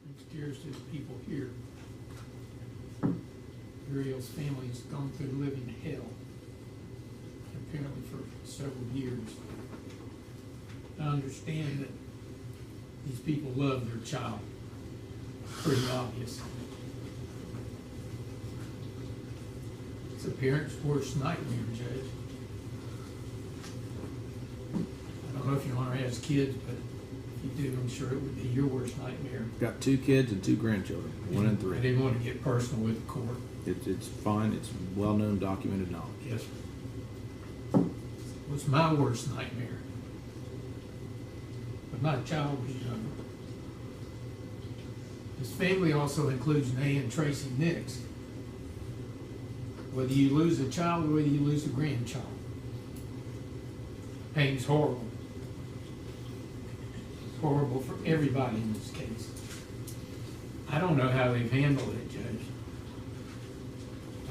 brings tears to the people here. Uriel's family's gone through living hell, apparently for several years. I understand that these people love their child. Pretty obvious. It's a parent's worst nightmare, Judge. I don't know if Your Honor has kids, but if you do, I'm sure it would be your worst nightmare. Got 2 kids and 2 grandchildren, 1 and 3. I didn't want to get personal with the court. It's fine. It's well-known, documented knowledge. Yes. Was my worst nightmare. But my child was younger. His family also includes Nay and Tracey Nix. Whether you lose a child or whether you lose a grandchild, pain's horrible. It's horrible for everybody in this case. I don't know how they've handled it, Judge.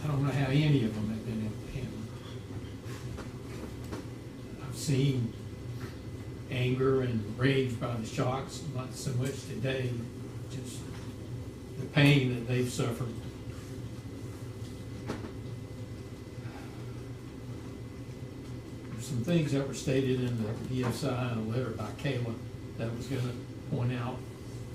I don't know how any of them have been able to handle it. I've seen anger and rage by the Schocks, not so much today, just the pain that they've suffered. There's some things that were stated in the PSI and a letter by Kayla that I was going to point out,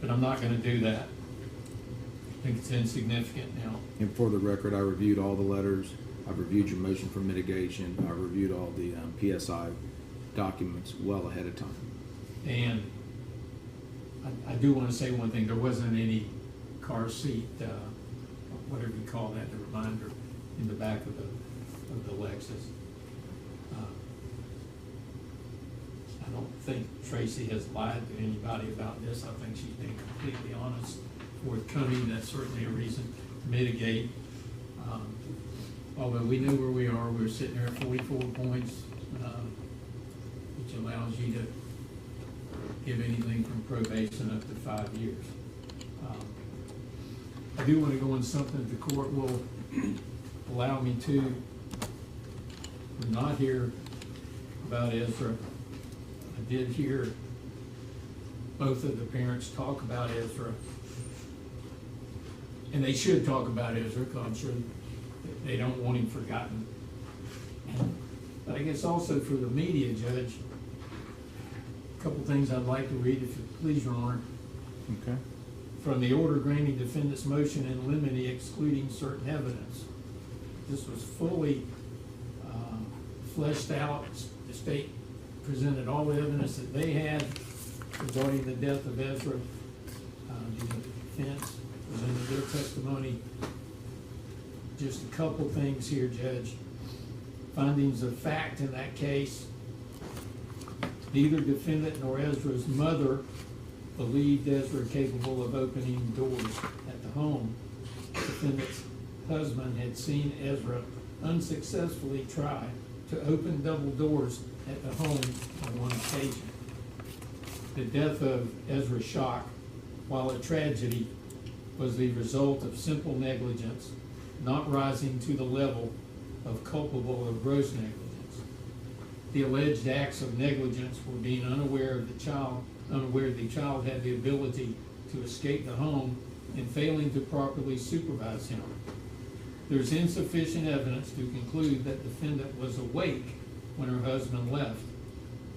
but I'm not going to do that. I think it's insignificant now. And for the record, I reviewed all the letters. I've reviewed your motion for mitigation. I reviewed all the PSI documents well ahead of time. And I do want to say one thing. There wasn't any car seat, whatever you call that, the reminder in the back of the Lexus. I don't think Tracey has lied to anybody about this. I think she's been completely honest, forthcoming. That's certainly a reason to mitigate. Although we know where we are, we're sitting there at 44 points, which allows you to give anything from probation up to 5 years. I do want to go on something that the court will allow me to. We're not here about Ezra. I did hear both of the parents talk about Ezra. And they should talk about Ezra, because I'm sure they don't want him forgotten. But I guess also for the media, Judge, a couple things I'd like to read, if you please, Your Honor. Okay. From the order granting defendant's motion in limine excluding certain evidence. This was fully fleshed out. The state presented all the evidence that they had regarding the death of Ezra. The defense presented their testimony. Just a couple things here, Judge. Findings of fact in that case. Neither defendant nor Ezra's mother believed Ezra capable of opening doors at the home. Defendant's husband had seen Ezra unsuccessfully try to open double doors at the home on one occasion. The death of Ezra Schock, while a tragedy, was the result of simple negligence, not rising to the level of culpable or gross negligence. The alleged acts of negligence were being unaware the child had the ability to escape the home and failing to properly supervise him. There is insufficient evidence to conclude that defendant was awake when her husband left.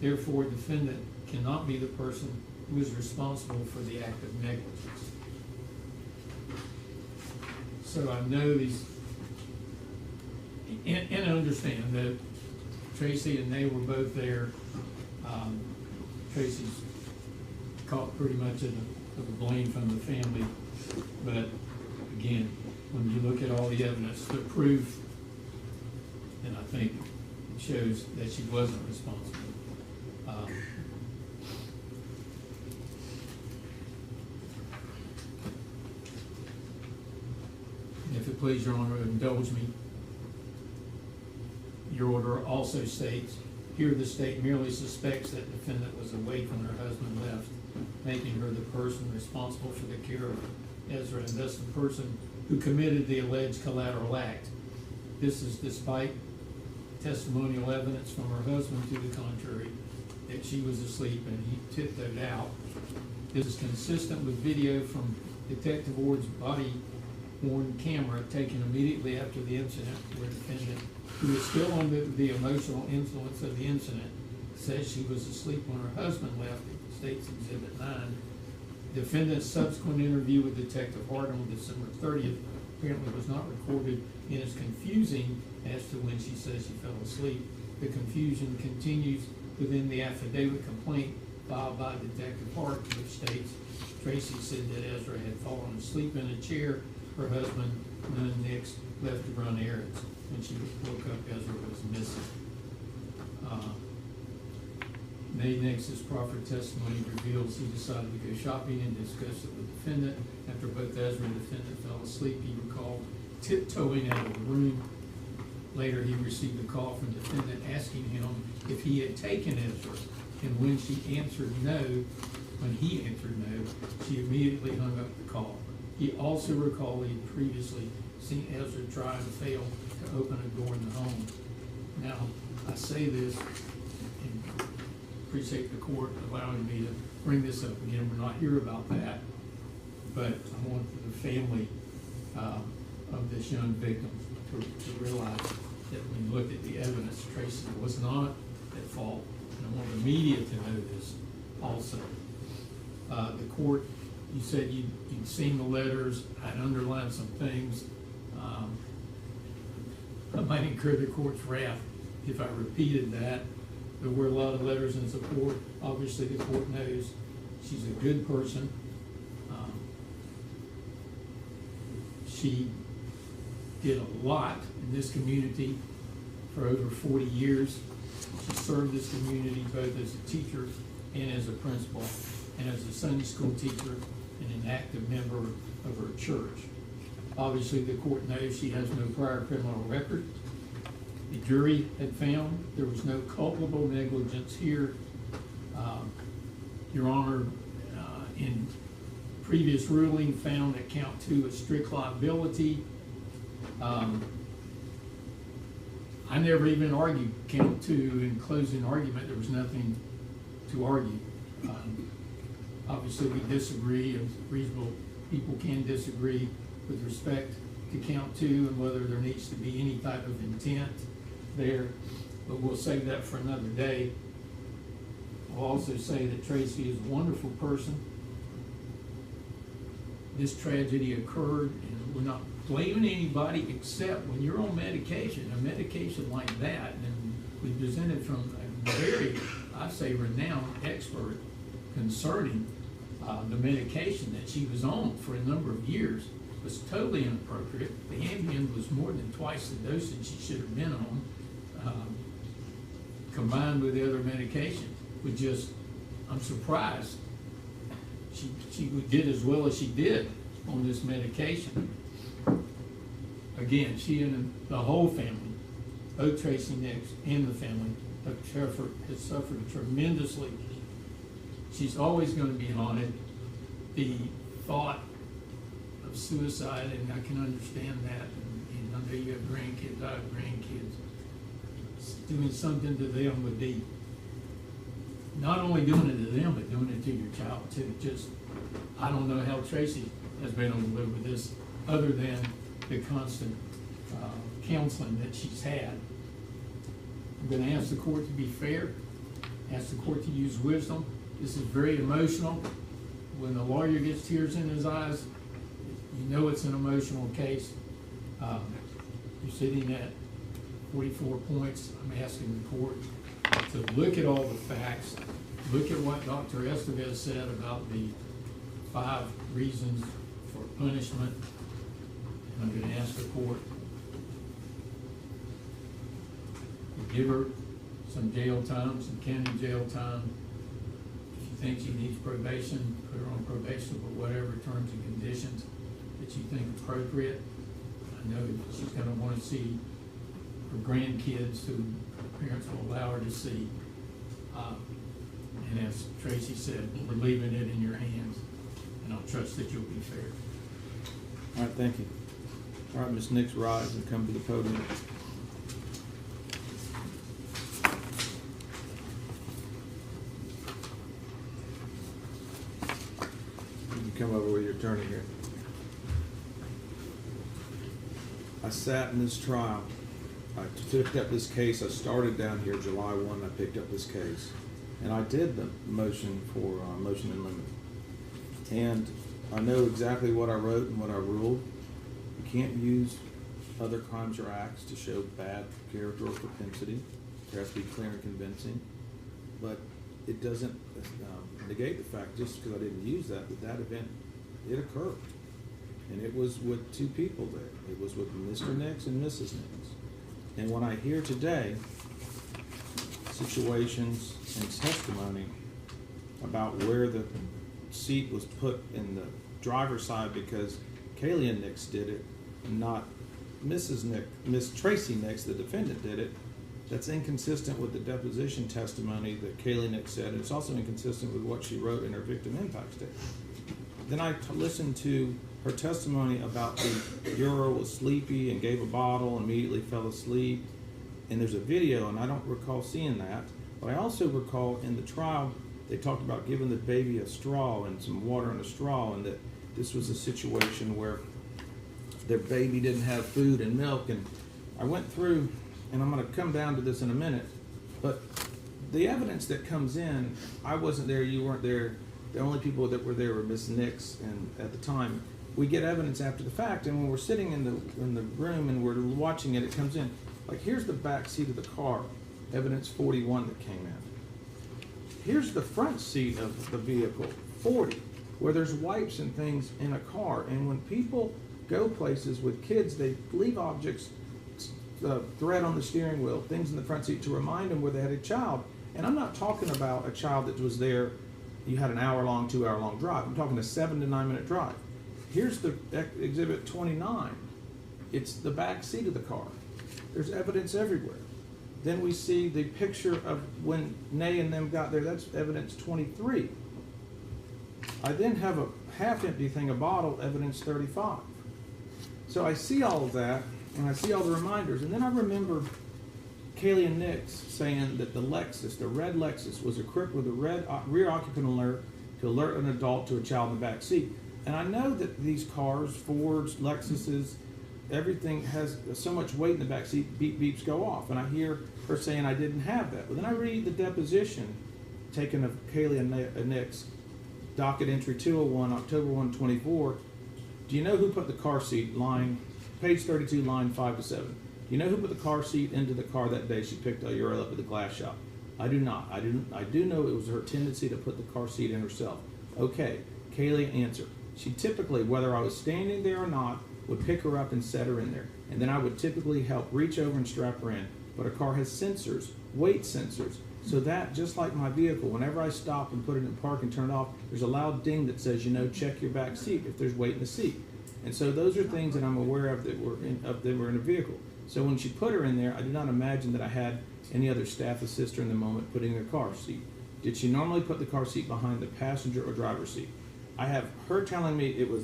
Therefore, defendant cannot be the person who is responsible for the act of negligence. So I know these, and I understand that Tracey and they were both there. Tracey's caught pretty much of the blame from the family. But again, when you look at all the evidence, the proof, then I think it shows that she wasn't responsible. it please Your Honor, indulge me. Your order also states, here the state merely suspects that defendant was awake when her husband left, making her the person responsible for the care of Ezra and thus the person who committed the alleged collateral act. This is despite testimonial evidence from her husband to the contrary, that she was asleep and he tiptoed out. This is consistent with video from Detective Ward's body-worn camera taken immediately after the incident, where defendant, who is still under the emotional influence of the incident, says she was asleep when her husband left. It states Exhibit 9. Defendant's subsequent interview with Detective Hart on December 30th apparently was not recorded and is confusing as to when she says she fell asleep. The confusion continues within the affidavit complaint filed by Detective Hart, which states Tracey said that Ezra had fallen asleep in a chair. Her husband, Nix, left to run errands. When she woke up, Ezra was missing. Nix's proffered testimony reveals he decided to go shopping and discuss it with defendant. After both Ezra and defendant fell asleep, he recalled tiptoeing out of the room. Later, he received a call from defendant asking him if he had taken Ezra, and when he answered no, she immediately hung up the call. He also recalled he had previously seen Ezra try and fail to open a door in the home. Now, I say this and appreciate the court allowing me to bring this up again. We're not here about that, but I want the family of this young victim to realize that when you look at the evidence, Tracey was not at fault. And I want the media to know this also. The court, you said you'd seen the letters. I'd underlined some things. I might incur the court's wrath if I repeated that. There were a lot of letters in support. Obviously, the court knows she's a good person. She did a lot in this community for over 40 years. She served this community both as a teacher and as a principal, and as a Sunday school teacher and an active member of her church. Obviously, the court knows she has no prior criminal record. The jury had found there was no culpable negligence here. Your Honor, in previous ruling, found that count 2 is strict liability. I never even argued count 2 in closing argument. There was nothing to argue. Obviously, we disagree, and reasonable people can disagree with respect to count 2 and whether there needs to be any type of intent there, but we'll save that for another day. I'll also say that Tracey is a wonderful person. This tragedy occurred, and we're not blaming anybody except when you're on medication, a medication like that, and we presented from a very, I say, renowned expert concerning the medication that she was on for a number of years was totally inappropriate. The Ambien was more than twice the dosage she should have been on, combined with the other medications. I'm surprised she did as well as she did on this medication. Again, she and the whole family, both Tracey Nix and the family, has suffered tremendously. She's always going to be haunted. The thought of suicide, and I can understand that, and I know you have grandkids, I have grandkids. Doing something to them would be not only doing it to them, but doing it to your child too. I don't know how Tracey has been able to live with this other than the constant counseling that she's had. I'm going to ask the court to be fair, ask the court to use wisdom. This is very emotional. When the lawyer gets tears in his eyes, you know it's an emotional case. You're sitting at 44 points. I'm asking the court to look at all the facts, look at what Dr. Estevez said about the 5 reasons for punishment. And I'm going to ask the court to give her some jail time, some county jail time. If you think she needs probation, put her on probation, but whatever terms and conditions that you think appropriate. I know she's gonna wanna see her grandkids who parents will allow her to see. And as Tracey said, we're leaving it in your hands, and I'll trust that you'll be fair. All right, thank you. All right, Ms. Nix, rise and come to the podium. You can come over with your attorney here. I sat in this trial. I picked up this case. I started down here July 1. I picked up this case. And I did the motion for motion in limine. And I know exactly what I wrote and what I ruled. You can't use other crimes or acts to show bad character or propensity. There has to be clear and convincing. But it doesn't negate the fact, just because I didn't use that event, it occurred. And it was with two people there. It was with Mr. Nix and Mrs. Nix. And when I hear today situations and testimony about where the seat was put in the driver's side because Kaylee Nix did it, not Mrs. Nix, Miss Tracey Nix, the defendant, did it, that's inconsistent with the deposition testimony that Kaylee Nix said. And it's also inconsistent with what she wrote in her victim impact statement. Then I listened to her testimony about the Uriel was sleepy and gave a bottle and immediately fell asleep. And there's a video, and I don't recall seeing that. But I also recall in the trial, they talked about giving the baby a straw and some water in a straw, and that this was a situation where their baby didn't have food and milk. And I went through, and I'm going to come down to this in a minute, but the evidence that comes in, I wasn't there, you weren't there. The only people that were there were Miss Nix, and at the time, we get evidence after the fact, and when we're sitting in the room and we're watching it, it comes in. Like, here's the back seat of the car, evidence 41 that came in. Here's the front seat of the vehicle, 40, where there's wipes and things in a car. And when people go places with kids, they leave objects, thread on the steering wheel, things in the front seat to remind them where they had a child. And I'm not talking about a child that was there, you had an hour-long, 2-hour-long drive. I'm talking a 7 to 9 minute drive. Here's the exhibit 29. It's the back seat of the car. There's evidence everywhere. Then we see the picture of when Nay and them got there. That's evidence 23. I then have a half-empty thing, a bottle, evidence 35. So I see all of that, and I see all the reminders. And then I remember Kaylee and Nix saying that the Lexus, the red Lexus, was equipped with a red rear occupant alert to alert an adult to a child in the back seat. And I know that these cars, Fords, Lexuses, everything has so much weight in the back seat, beep beeps go off. And I hear her saying I didn't have that. But then I read the deposition taken of Kaylee and Nix, docket entry 201, October 1, 24. Do you know who put the car seat, line, page 32, line 5 to 7? Do you know who put the car seat into the car that day she picked Uriel up at the glass shop? I do not. I do know it was her tendency to put the car seat in herself. Okay, Kaylee, answer. She typically, whether I was standing there or not, would pick her up and set her in there. And then I would typically help reach over and strap her in. But a car has sensors, weight sensors. So that, just like my vehicle, whenever I stop and put it in park and turn it off, there's a loud ding that says, you know, check your back seat if there's weight in the seat. And so those are things that I'm aware of that were in a vehicle. So when she put her in there, I do not imagine that I had any other staff assist her in the moment putting her car seat. Did she normally put the car seat behind the passenger or driver's seat? I have her telling me it was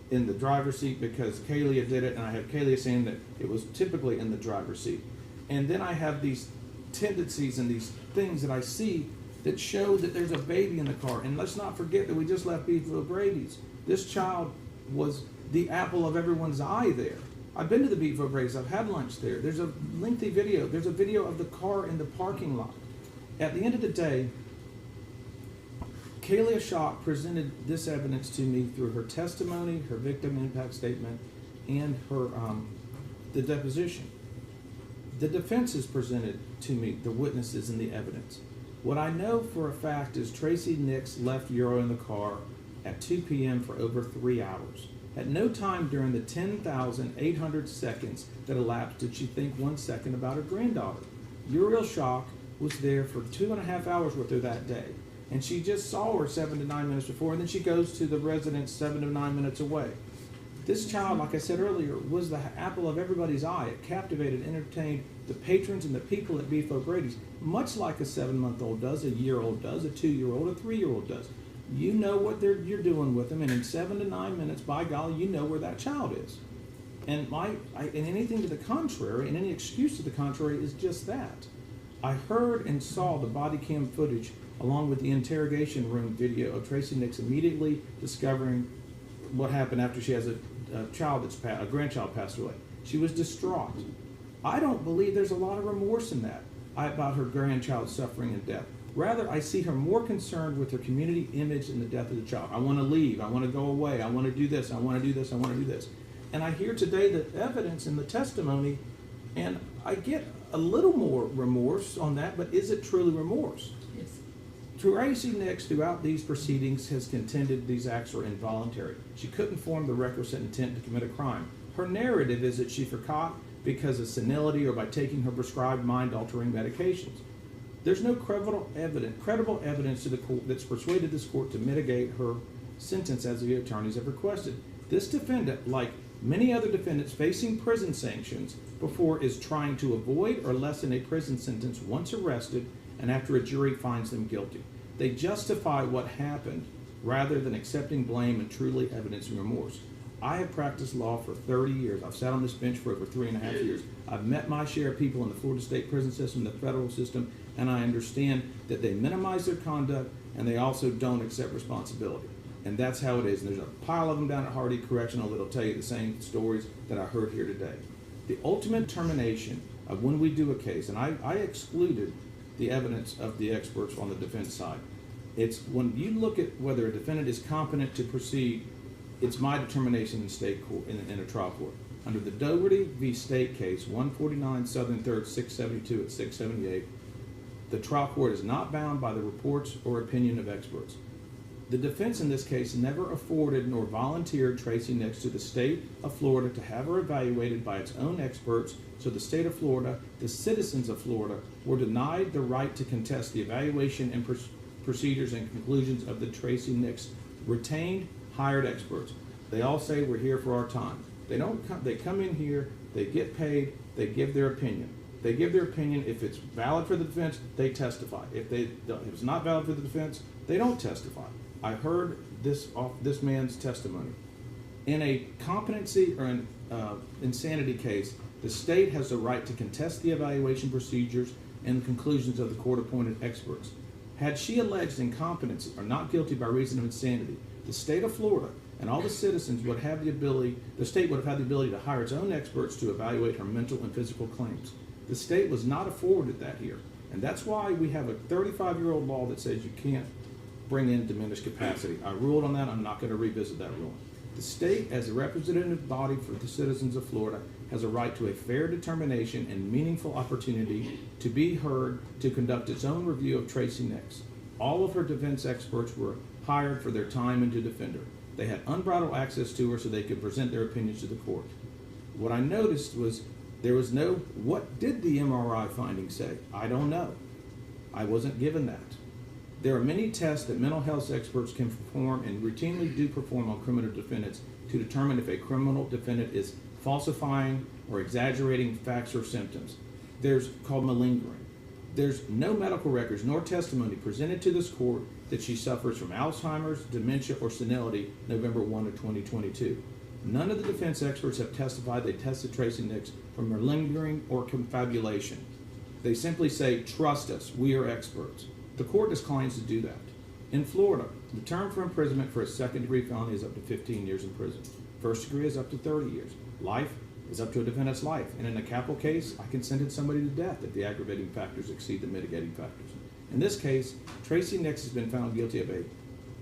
in the driver's seat because Kaylee did it, and I have Kaylee saying that it was typically in the driver's seat. And then I have these tendencies and these things that I see that show that there's a baby in the car. And let's not forget that we just left Beefville Brady's. This child was the apple of everyone's eye there. I've been to the Beefville Brady's. I've had lunch there. There's a lengthy video. There's a video of the car in the parking lot. At the end of the day, Uriel Schock presented this evidence to me through her testimony, her victim impact statement, and her the deposition. The defense has presented to me the witnesses and the evidence. What I know for a fact is Tracey Nix left Uriel in the car at 2 p.m. for over 3 hours. At no time during the 10,800 seconds that elapsed did she think 1 second about her granddaughter. Uriel Schock was there for 2.5 hours with her that day. And she just saw her 7 to 9 minutes before, and then she goes to the residence 7 to 9 minutes away. This child, like I said earlier, was the apple of everybody's eye. It captivated, entertained the patrons and the people at Beef O'Grady's, much like a 7-month-old does, a year-old does, a 2-year-old, a 3-year-old does. You know what you're doing with them, and in 7 to 9 minutes, by golly, you know where that child is. And and anything to the contrary, and any excuse to the contrary, is just that. I heard and saw the body cam footage along with the interrogation room video of Tracey Nix immediately discovering what happened after she has a grandchild passed away. She was distraught. I don't believe there's a lot of remorse in that about her grandchild's suffering and death. Rather, I see her more concerned with her community image and the death of the child. I want to leave. I want to go away. I want to do this. I want to do this. I want to do this. And I hear today the evidence and the testimony, and I get a little more remorse on that, but is it truly remorse? Yes. Tracey Nix, throughout these proceedings, has contended these acts were involuntary. She couldn't form the requisite intent to commit a crime. Her narrative is that she forgot because of senility or by taking her prescribed mind-altering medications. There's no credible evidence to the court that's persuaded this court to mitigate her sentence as the attorneys have requested. This defendant, like many other defendants facing prison sanctions before, is trying to avoid or lessen a prison sentence once arrested and after a jury finds them guilty. They justify what happened rather than accepting blame and truly evidencing remorse. I have practiced law for 30 years. I've sat on this bench for over 3.5 years. I've met my share of people in the Florida state prison system, the federal system, and I understand that they minimize their conduct and they also don't accept responsibility. And that's how it is. And there's a pile of them down at Hardee Correctional that'll tell you the same stories that I heard here today. The ultimate determination of when we do a case, and I excluded the evidence of the experts on the defense side. It's when you look at whether a defendant is competent to proceed, it's my determination in state court, in a trial court. Under the Dougherty v. State case, 149 Southern 3rd, 672 at 678, the trial court is not bound by the reports or opinion of experts. The defense in this case never afforded nor volunteered Tracey Nix to the state of Florida to have her evaluated by its own experts, so the state of Florida, the citizens of Florida, were denied the right to contest the evaluation and procedures and conclusions of the Tracey Nix retained, hired experts. They all say we're here for our time. They come in here, they get paid, they give their opinion. They give their opinion. If it's valid for the defense, they testify. If it's not valid for the defense, they don't testify. I heard this man's testimony. In a competency or an insanity case, the state has the right to contest the evaluation procedures and the conclusions of the court-appointed experts. Had she alleged incompetency or not guilty by reason of insanity, the state of Florida and all the citizens would have the state would have had the ability to hire its own experts to evaluate her mental and physical claims. The state was not afforded that here. And that's why we have a 35-year-old law that says you can't bring in diminished capacity. I ruled on that. I'm not going to revisit that ruling. The state, as a representative body for the citizens of Florida, has a right to a fair determination and meaningful opportunity to be heard to conduct its own review of Tracey Nix. All of her defense experts were hired for their time and to defend her. They had unbridled access to her so they could present their opinions to the court. What I noticed was there was no, what did the MRI findings say? I don't know. I wasn't given that. There are many tests that mental health experts can perform and routinely do perform on criminal defendants to determine if a criminal defendant is falsifying or exaggerating facts or symptoms. There's called malingering. There's no medical records nor testimony presented to this court that she suffers from Alzheimer's, dementia, or senility November 1 of 2022. None of the defense experts have testified they tested Tracey Nix for malingering or confabulation. They simply say, trust us, we are experts. The court declines to do that. In Florida, the term for imprisonment for a second-degree felony is up to 15 years in prison. First degree is up to 30 years. Life is up to a defendant's life. And in a capital case, I can sentence somebody to death if the aggravating factors exceed the mitigating factors. In this case, Tracey Nix has been found guilty of a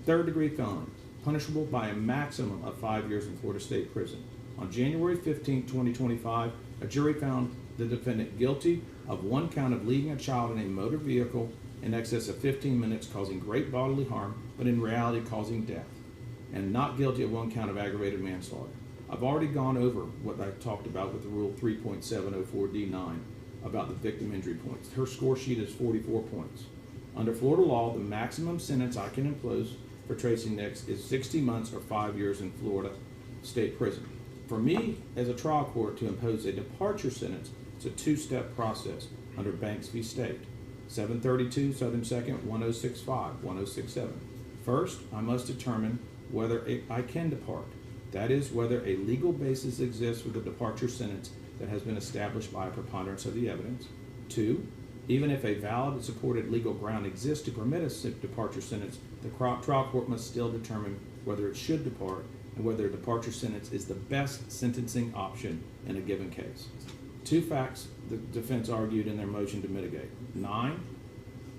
third-degree felony, punishable by a maximum of 5 years in Florida State Prison. On January 15, 2025, a jury found the defendant guilty of one count of leaving a child in a motor vehicle in excess of 15 minutes causing great bodily harm, but in reality causing death, and not guilty of one count of aggravated manslaughter. I've already gone over what I talked about with the Rule 3.704D9 about the victim injury points. Her score sheet is 44 points. Under Florida law, the maximum sentence I can impose for Tracey Nix is 60 months or 5 years in Florida State Prison. For me, as a trial court, to impose a departure sentence, it's a two-step process under Banks v. State, 732 Southern 2nd, 1065, 1067. First, I must determine whether I can depart. That is, whether a legal basis exists for the departure sentence that has been established by a preponderance of the evidence. Two, even if a valid and supported legal ground exists to permit a departure sentence, the trial court must still determine whether it should depart and whether a departure sentence is the best sentencing option in a given case. Two facts the defense argued in their motion to mitigate. 9,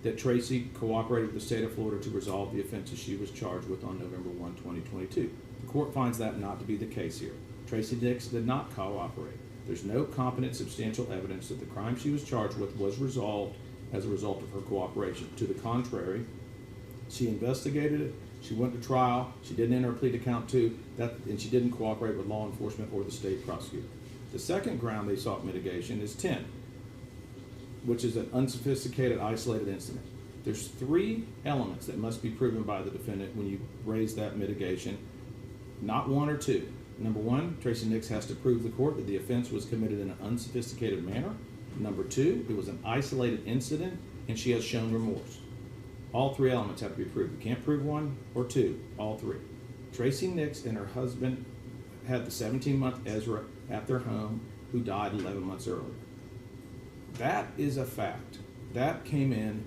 that Tracey cooperated with the state of Florida to resolve the offenses she was charged with on November 1, 2022. The court finds that not to be the case here. Tracey Nix did not cooperate. There's no competent substantial evidence that the crime she was charged with was resolved as a result of her cooperation. To the contrary, she investigated it, she went to trial, she didn't enter a plea to count 2, and she didn't cooperate with law enforcement or the state prosecutor. The second ground they sought mitigation is 10, which is an unsophisticated, isolated incident. There's 3 elements that must be proven by the defendant when you raise that mitigation, not 1 or 2. Number 1, Tracey Nix has to prove the court that the offense was committed in an unsophisticated manner. Number 2, it was an isolated incident, and she has shown remorse. All 3 elements have to be proved. You can't prove 1 or 2, all 3. Tracey Nix and her husband had the 17-month Ezra at their home, who died 11 months earlier. That is a fact. That came in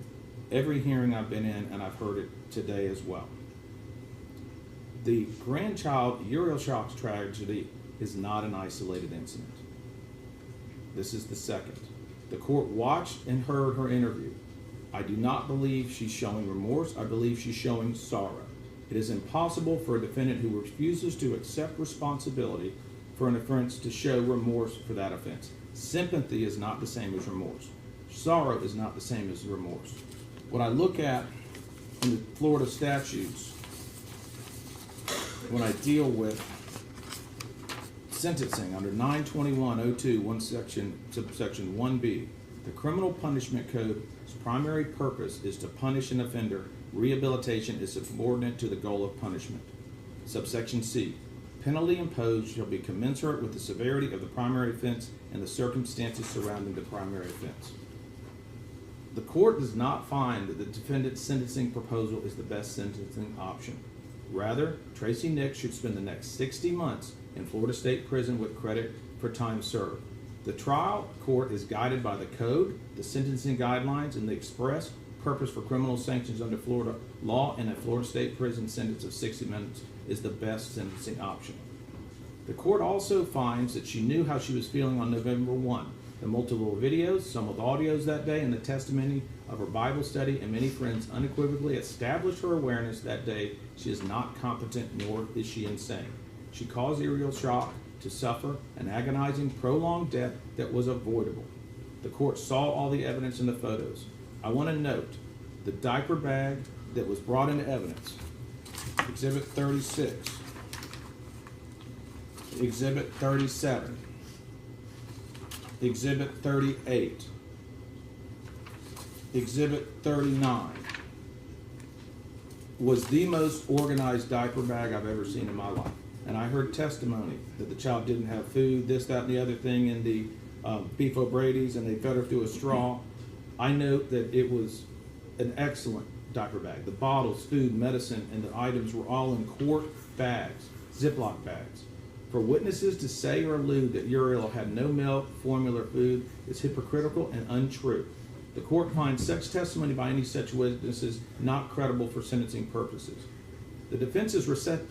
every hearing I've been in, and I've heard it today as well. The grandchild Uriel Schock's tragedy is not an isolated incident. This is the second. The court watched and heard her interview. I do not believe she's showing remorse. I believe she's showing sorrow. It is impossible for a defendant who refuses to accept responsibility for an offense to show remorse for that offense. Sympathy is not the same as remorse. Sorrow is not the same as remorse. What I look at in the Florida statutes when I deal with sentencing under 921.02, subsection 1B, the criminal punishment code's primary purpose is to punish an offender. Rehabilitation is subordinate to the goal of punishment. Subsection C, penalty imposed shall be commensurate with the severity of the primary offense and the circumstances surrounding the primary offense. The court does not find that the defendant's sentencing proposal is the best sentencing option. Rather, Tracey Nix should spend the next 60 months in Florida State Prison with credit for time served. The trial court is guided by the code, the sentencing guidelines, and the express purpose for criminal sanctions under Florida law, and a Florida State Prison sentence of 60 months is the best sentencing option. The court also finds that she knew how she was feeling on November 1. The multiple videos, some with audios that day, and the testimony of her Bible study and many friends unequivocally established her awareness that day she is not competent, nor is she insane. She caused Uriel Schock to suffer an agonizing, prolonged death that was avoidable. The court saw all the evidence in the photos. I want to note the diaper bag that was brought into evidence, Exhibit 36, Exhibit 37, Exhibit 38, Exhibit 39, was the most organized diaper bag I've ever seen in my life. And I heard testimony that the child didn't have food, this, that, and the other thing in the beef O'Brady's, and they fed her through a straw. I note that it was an excellent diaper bag. The bottles, food, medicine, and the items were all in quart bags, Ziploc bags. For witnesses to say or allude that Uriel had no milk, formula, or food is hypocritical and untrue. The court finds such testimony by any such witnesses not credible for sentencing purposes. The defense's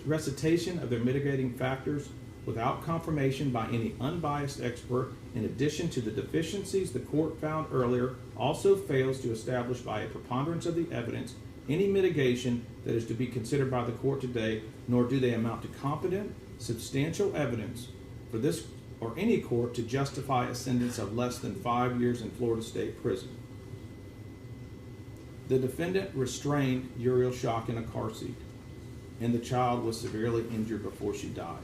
recitation of their mitigating factors without confirmation by any unbiased expert, in addition to the deficiencies the court found earlier, also fails to establish by a preponderance of the evidence any mitigation that is to be considered by the court today, nor do they amount to competent, substantial evidence for this or any court to justify a sentence of less than 5 years in Florida State Prison. The defendant restrained Uriel Schock in a car seat, and the child was severely injured before she died.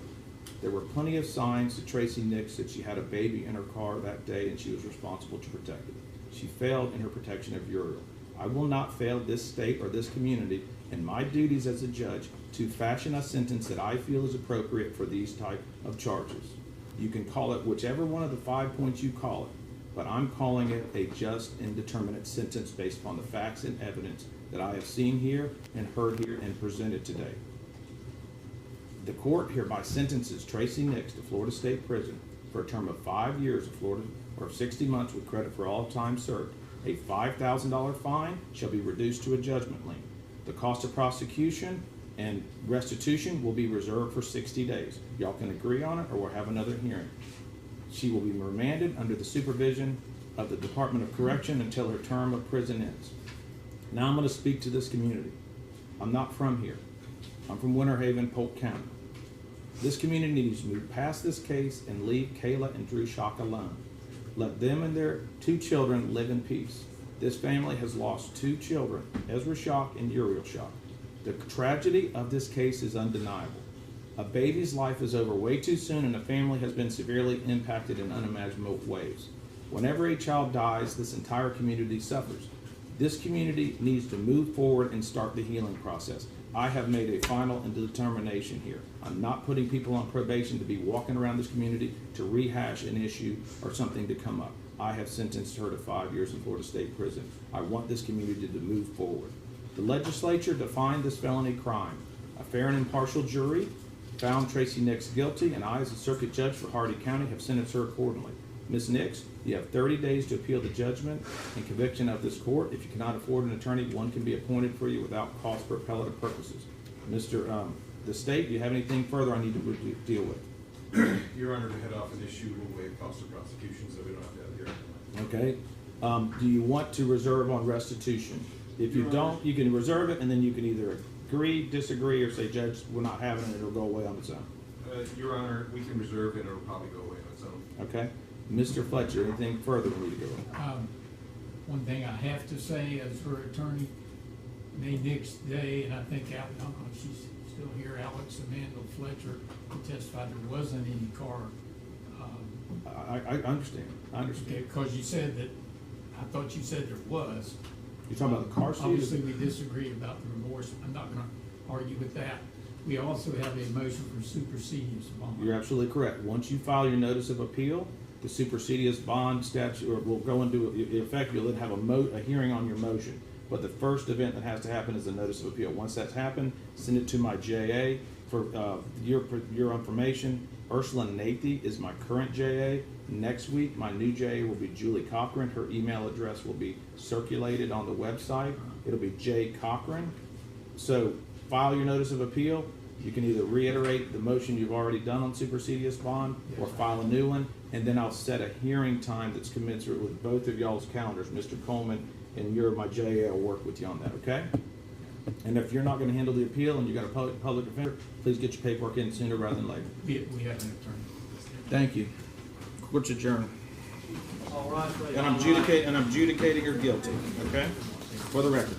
There were plenty of signs to Tracey Nix that she had a baby in her car that day and she was responsible to protect it. She failed in her protection of Uriel. I will not fail this state or this community in my duties as a judge to fashion a sentence that I feel is appropriate for these type of charges. You can call it whichever one of the 5 points you call it, but I'm calling it a just and determinate sentence based upon the facts and evidence that I have seen here and heard here and presented today. The court hereby sentences Tracey Nix to Florida State Prison for a term of 5 years of Florida or 60 months with credit for all time served. A $5,000 fine shall be reduced to a judgment lien. The cost of prosecution and restitution will be reserved for 60 days. Y'all can agree on it or we'll have another hearing. She will be remanded under the supervision of the Department of Correction until her term of prison ends. Now I'm going to speak to this community. I'm not from here. I'm from Winter Haven, Polk County. This community needs to move past this case and leave Kayla and Drew Schock alone. Let them and their 2 children live in peace. This family has lost 2 children, Ezra Schock and Uriel Schock. The tragedy of this case is undeniable. A baby's life is over way too soon and a family has been severely impacted in unimaginable ways. Whenever a child dies, this entire community suffers. This community needs to move forward and start the healing process. I have made a final and determination here. I'm not putting people on probation to be walking around this community to rehash an issue or something to come up. I have sentenced her to 5 years in Florida State Prison. I want this community to move forward. The legislature defined this felony crime. A fair and impartial jury found Tracey Nix guilty, and I, as a circuit judge for Hardee County, have sentenced her accordingly. Ms. Nix, you have 30 days to appeal the judgment and conviction of this court. If you cannot afford an attorney, one can be appointed for you without cost for appellate purposes. The state, do you have anything further I need to deal with? Your Honor, to head off an issue, we'll waive cost of prosecution, so we don't have to have the hearing. Okay. Do you want to reserve on restitution? If you don't, you can reserve it, and then you can either agree, disagree, or say, Judge, we're not having it, it'll go away on its own. Your Honor, we can reserve it, and it'll probably go away on its own. Okay. Mr. Fletcher, anything further we need to go over? One thing I have to say as her attorney, May Nix Day, and I think I don't know if she's still here, Alex Amanda Fletcher testified there wasn't any car. I understand. I understand. Because you said that, I thought you said there was. You're talking about the car seat? Obviously, we disagree about the remorse. I'm not gonna argue with that. We also have a motion for supersedious bond. You're absolutely correct. Once you file your notice of appeal, the supersedious bond statute will go into effect. You'll then have a hearing on your motion. But the first event that has to happen is the notice of appeal. Once that's happened, send it to my JA for your information. Ursula Nathy is my current JA. Next week, my new JA will be Julie Cochran. Her email address will be circulated on the website. It'll be J. Cochran. So file your notice of appeal. You can either reiterate the motion you've already done on supersedious bond or file a new one, and then I'll set a hearing time that's commensurate with both of y'all's calendars. Mr. Coleman and my JA will work with you on that, okay? And if you're not going to handle the appeal and you got a public defender, please get your paperwork in sooner rather than later. We have an attorney. Thank you. Court's adjourned. All right. And I'm adjudicating her guilty, okay? For the record.